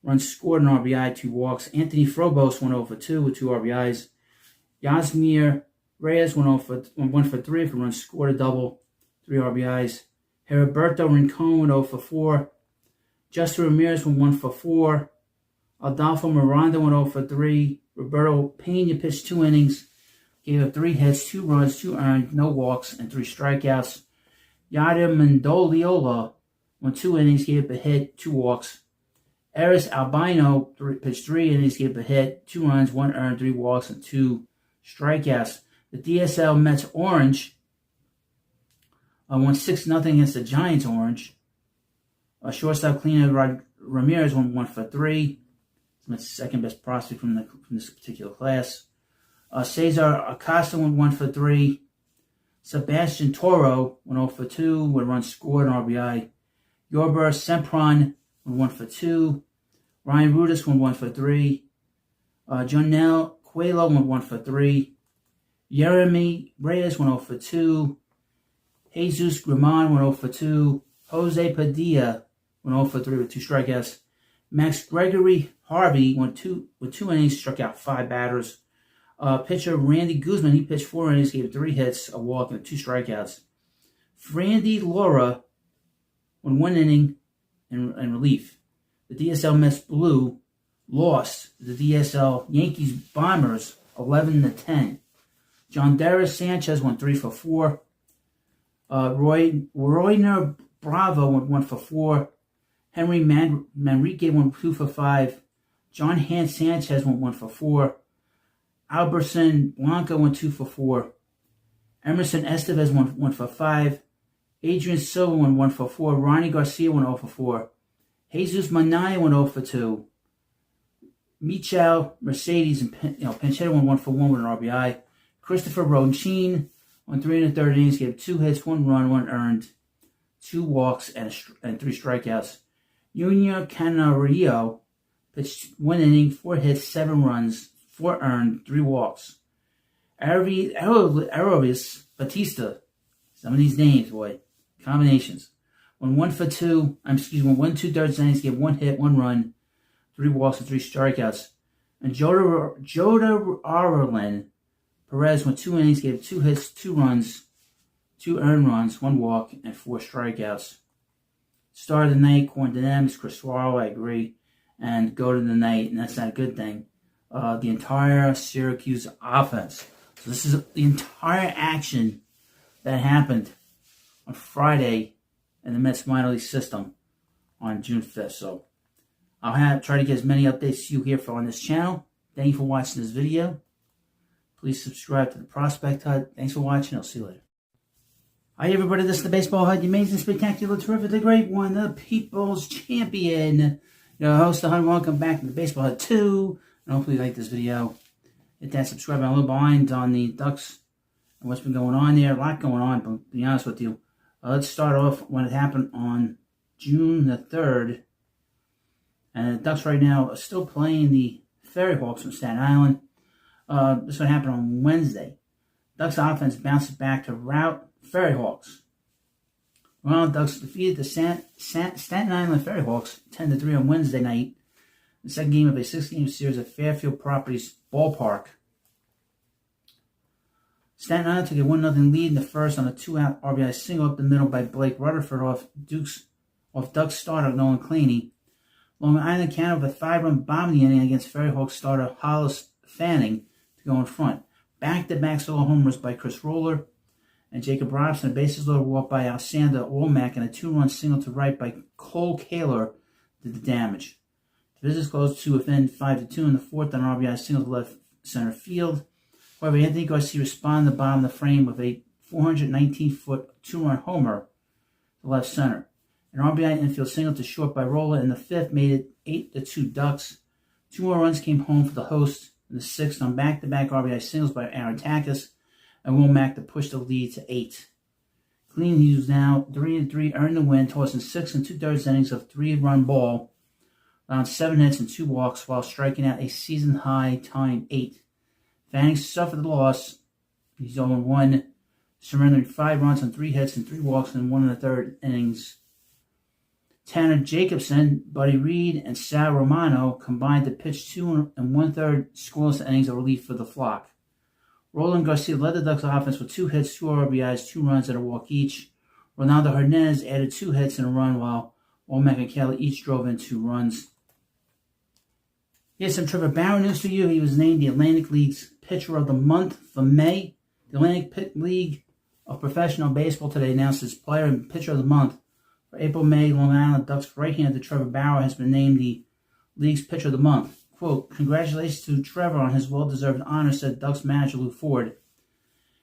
A: Runs scored, an RBI, 2 walks. Anthony Frobos went 0 for 2 with 2 RBIs. Yasmir Reyes went 1 for 3 for runs scored, a double, 3 RBIs. Heriberto Rincon went 0 for 4. Justin Ramirez went 1 for 4. Adolfo Miranda went 0 for 3. Roberto Pena pitched 2 innings, gave up 3 hits, 2 runs, 2 earned, no walks, and 3 strikeouts. Yadier Mendoliola went 2 innings, gave up a hit, 2 walks. Eris Albino pitched 3 innings, gave up a hit, 2 runs, 1 earned, 3 walks, and 2 strikeouts. The DSL Mets Orange won 6-0 against the Giants Orange. Shortstop Cleaner Ramirez went 1 for 3. That's the second best prospect from this particular class. Cesar Acosta went 1 for 3. Sebastian Toro went 0 for 2 with runs scored and RBI. Yorber Sempron went 1 for 2. Ryan Rudis went 1 for 3. Jonel Coelho went 1 for 3. Jeremy Reyes went 0 for 2. Jesus Grimon went 0 for 2. Jose Padilla went 0 for 3 with 2 strikeouts. Max Gregory Harvey went 2 innings, struck out 5 batters. Pitcher Randy Guzman, he pitched 4 innings, gave 3 hits, a walk, and 2 strikeouts. Frandy Laura went 1 inning in relief. The DSL Mets Blue lost the DSL Yankees Bombers 11-10. John Darius Sanchez went 3 for 4. Royner Bravo went 1 for 4. Henry Manrique went 2 for 5. John Hans Sanchez went 1 for 4. Alberson Blanca went 2 for 4. Emerson Estevez went 1 for 5. Adrian Silva went 1 for 4. Ronnie Garcia went 0 for 4. Jesus Manaya went 0 for 2. Michel Mercedes and Pinchetta went 1 for 1 with an RBI. Christopher Ronchin went 3 1/3 innings, gave 2 hits, 1 run, 1 earned, 2 walks, and 3 strikeouts. Junior Canario pitched 1 inning, 4 hits, 7 runs, 4 earned, 3 walks. Arovis Batista, some of these names, boy, combinations. Went 1 for 2, went 1 2/3 innings, gave 1 hit, 1 run, 3 walks, and 3 strikeouts. And Joda Arlen Perez went 2 innings, gave 2 hits, 2 runs, 2 earned runs, 1 walk, and 4 strikeouts. Star of the night, according to them, is Chris Swallow, I agree. And go to the night, and that's not a good thing. The entire Syracuse offense. So this is the entire action that happened on Friday in the Mets minor league system on June 5th. So I'll try to get as many updates to you here on this channel. Thank you for watching this video. Please subscribe to the Prospect Hut. Thanks for watching. I'll see you later. Hi, everybody. This is the Baseball Hut, the amazing, spectacular, terrific, the great one, the people's champion. Your host, the Hunt. Welcome back to the Baseball Hut 2. And hopefully you like this video. Hit that subscribe. I'm a little behind on the Ducks and what's been going on there. A lot going on, but to be honest with you. Let's start off when it happened on June the 3rd. And the Ducks right now are still playing the Ferry Hawks from Staten Island. This is what happened on Wednesday. Ducks offense bounces back to rout Ferry Hawks. Well, Ducks defeated the Staten Island Ferry Hawks 10-3 on Wednesday night. The second game of a 6-game series at Fairfield Properties Ballpark. Staten Island took a 1-0 lead in the first on a 2-out RBI single up the middle by Blake Rutherford off Ducks starter Nolan Claney. Long Island countered with a 5-run bomb in the inning against Ferry Hawks starter Hollis Fanning to go in front. Back-to-back solo homers by Chris Roller and Jacob Robson, a bases loaded walk by Alexander Olmack, and a 2-run single to right by Cole Kaler did the damage. The visitors closed to within 5-2 in the fourth on an RBI single to left center field. However, Anthony Garcia responded to the bottom of the frame with a 419-foot 2-run homer to left center. An RBI infield single to short by Roller in the fifth made it 8-2 Ducks. 2 more runs came home for the hosts in the sixth on back-to-back RBI singles by Aaron Takis and Womack to push the lead to 8. Clean, who's now 3-3, earned the win, tossing 6 2/3 innings of 3-run ball, allowing 7 hits and 2 walks while striking out a season-high tying 8. Fanning suffered the loss. He's 0-1, surrendering 5 runs on 3 hits and 3 walks in 1 1/3 innings. Tanner Jacobson, Buddy Reed, and Sal Romano combined to pitch 2 1/3 scoreless innings of relief for the flock. Roland Garcia led the Ducks offense with 2 hits, 2 RBIs, 2 runs, and a walk each. Ronaldo Hernandez added 2 hits and a run, while Womack and Kelly each drove in 2 runs. Here's some Trevor Bauer news for you. He was named the Atlantic League's Pitcher of the Month for May. The Atlantic League of Professional Baseball today announced its Player and Pitcher of the Month. For April-May, Long Island Ducks right-hander Trevor Bauer has been named the league's Pitcher of the Month. Quote, "Congratulations to Trevor on his well-deserved honor," said Ducks manager Lou Ford.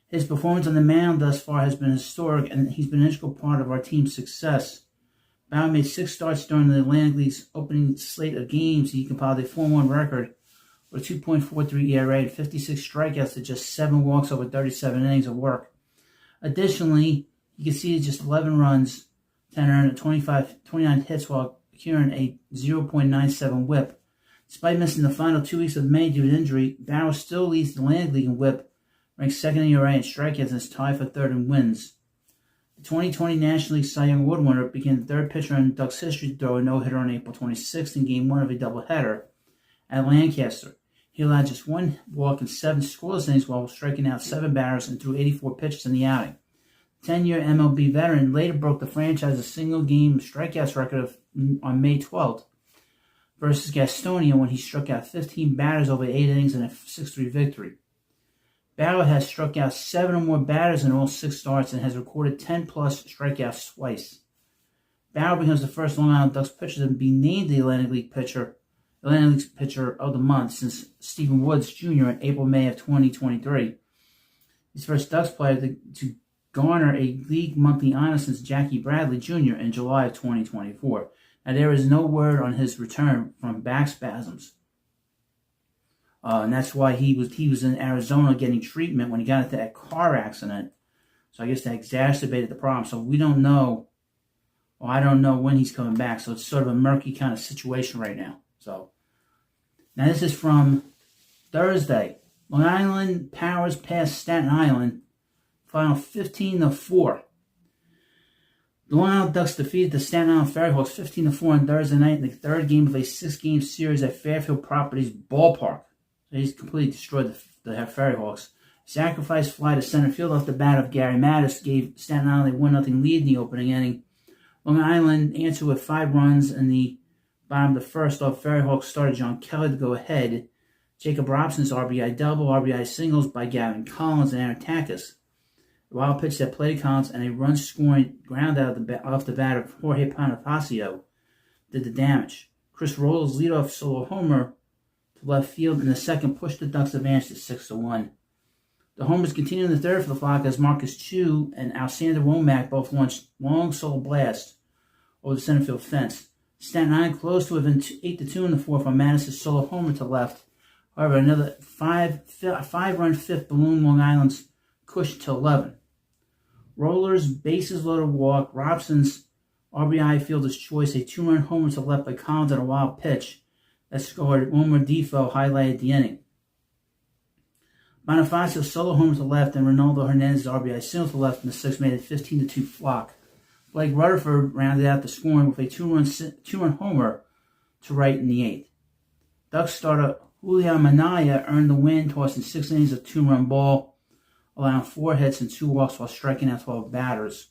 A: "His performance on the mound thus far has been historic, and he's been an integral part of our team's success." Bauer made 6 starts during the Atlantic League's opening slate of games. He compiled a 4-1 record with a 2.43 ERA and 56 strikeouts to just 7 walks over 37 innings of work. Additionally, he conceded just 11 runs, 10 earned, and 29 hits while securing a 0.97 whip. Despite missing the final 2 weeks of May due to injury, Bauer still leads the Atlantic League in whip, ranks second in ERA and strikeouts, and is tied for third in wins. The 2020 National League Cy Young Award winner became the third pitcher in Ducks history to throw a no-hitter on April 26th in Game 1 of a doubleheader at Lancaster. He allowed just 1 walk and 7 scoreless innings while striking out 7 batters and threw 84 pitches in the outing. The 10-year MLB veteran later broke the franchise's single-game strikeouts record on May 12th versus Gastonia when he struck out 15 batters over 8 innings in a 6-3 victory. Bauer has struck out 7 or more batters in all 6 starts and has recorded 10-plus strikeouts twice. Bauer becomes the first Long Island Ducks pitcher to be named the Atlantic League Pitcher of the Month since Stephen Woods Jr. in April-May of 2023. He's the first Ducks player to garner a league monthly honor since Jackie Bradley Jr. in July of 2024. Now, there is no word on his return from back spasms. And that's why he was in Arizona getting treatment when he got into that car accident. So I guess that exacerbated the problem. So we don't know, or I don't know when he's coming back. So it's sort of a murky kind of situation right now. So now this is from Thursday. Long Island powers past Staten Island. Final 15-4. The Long Island Ducks defeated the Staten Island Ferryhawks 15-4 on Thursday night in the third game of a 6-game series at Fairfield Properties Ballpark. He's completely destroyed the Ferryhawks. Sacrifice fly to center field off the bat of Gary Mattis gave Staten Island a 1-0 lead in the opening inning. Long Island answered with 5 runs in the bottom of the first off Ferryhawks starter John Kelly to go ahead. Jacob Robson's RBI double, RBI singles by Gavin Collins and Aaron Takis. A wild pitch that played Collins and a run-scoring ground out off the bat of Jorge Bonifacio did the damage. Chris Rollo's leadoff solo homer to left field in the second pushed the Ducks' advantage to 6-1. The homers continued in the third for the Flock as Marcus Chu and Alexander Womack both launched long solo blasts over the center field fence. Staten Island closed to within 8-2 in the fourth on Mattis' solo homer to left. However, another five-run fifth ballooned Long Island's cushion to 11. Roller's bases loaded walk, Robson's RBI fielder's choice, a 2-run homer to left by Collins on a wild pitch that scored Wilmer Defoe highlighted the inning. Bonifacio's solo homer to left and Ronaldo Hernandez's RBI single to left in the sixth made it 15-2 Flock. Blake Rutherford rounded out the scoring with a 2-run homer to right in the eighth. Ducks starter Julio Manaya earned the win, tossing 6 innings of 2-run ball, allowing 4 hits and 2 walks while striking out 12 batters.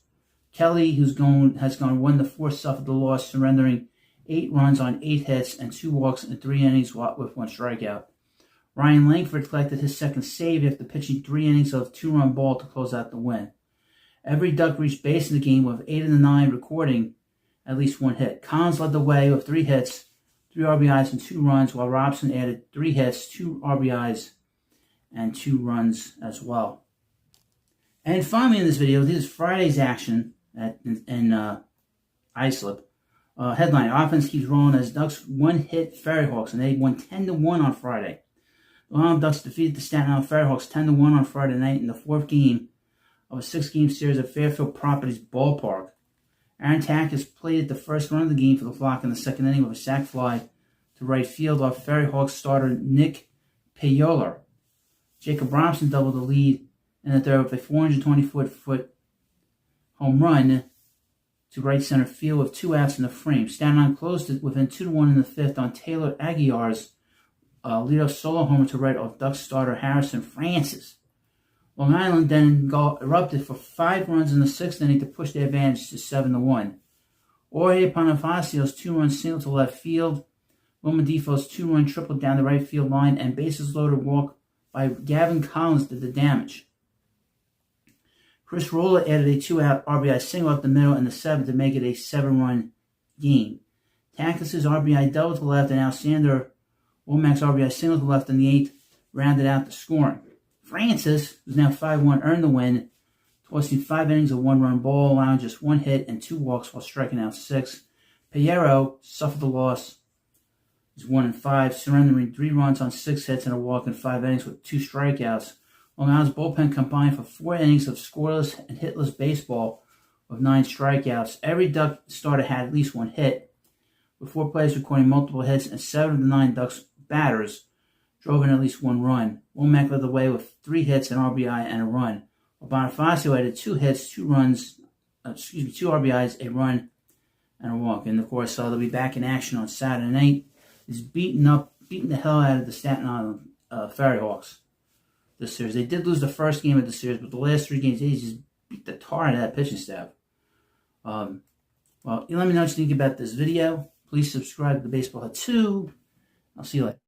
A: Kelly, has gone 1-4, suffered the loss, surrendering 8 runs on 8 hits and 2 walks in 3 innings with 1 strikeout. Ryan Langford collected his second save after pitching 3 innings of 2-run ball to close out the win. Every Duck reached base in the game with 8 of the 9 recording at least 1 hit. Collins led the way with 3 hits, 3 RBIs and 2 runs, while Robson added 3 hits, 2 RBIs, and 2 runs as well. And finally in this video, this is Friday's action in Islip. Headline, offense keeps rolling as Ducks one-hit Ferryhawks, and they won 10-1 on Friday. The Long Island Ducks defeated the Staten Island Ferryhawks 10-1 on Friday night in the 4th game of a 6-game series at Fairfield Properties Ballpark. Aaron Takis played the first run of the game for the Flock in the second inning with a sac fly to right field off Ferryhawks starter Nick Payola. Jacob Robson doubled the lead in the third with a 424-foot home run to right center field with 2 outs in the frame. Staten Island closed it within 2-1 in the 5th on Taylor Aguiar's leadoff solo homer to right off Ducks starter Harrison Francis. Long Island then erupted for 5 runs in the 6th inning to push their advantage to 7-1. Jorge Bonifacio's 2-run single to left field Wilma Defoe's 2-run triple down the right field line and bases loaded walk by Gavin Collins did the damage. Chris Rolla added a 2-out RBI single up the middle in the 7th to make it a 7-run game. Takis' RBI double to the left and Alexander Womack's RBI single to the left in the 8th rounded out the scoring. Francis, who's now 5-1, earned the win, tossing 5 innings of 1-run ball, allowing just 1 hit and 2 walks while striking out 6. Piero suffered the loss. He's 1-5, surrendering 3 runs on 6 hits and a walk in 5 innings with 2 strikeouts. Long Island's bullpen combined for 4 innings of scoreless and hitless baseball with 9 strikeouts. Every Duck starter had at least 1 hit, with 4 players recording multiple hits, and 7 of the 9 Ducks batters drove in at least 1 run. Womack led the way with 3 hits, an RBI, and a run, while Bonifacio added 2 hits, 2 RBIs, a run, and a walk. And of course, they'll be back in action on Saturday night. He's beating the hell out of the Staten Island Ferry Hawks this series. They did lose the first game of the series, but the last 3 games, they just beat the tar out of that pitching staff. Well, you let me know what you think about this video. Please subscribe to the Baseball Hut 2. I'll see you later.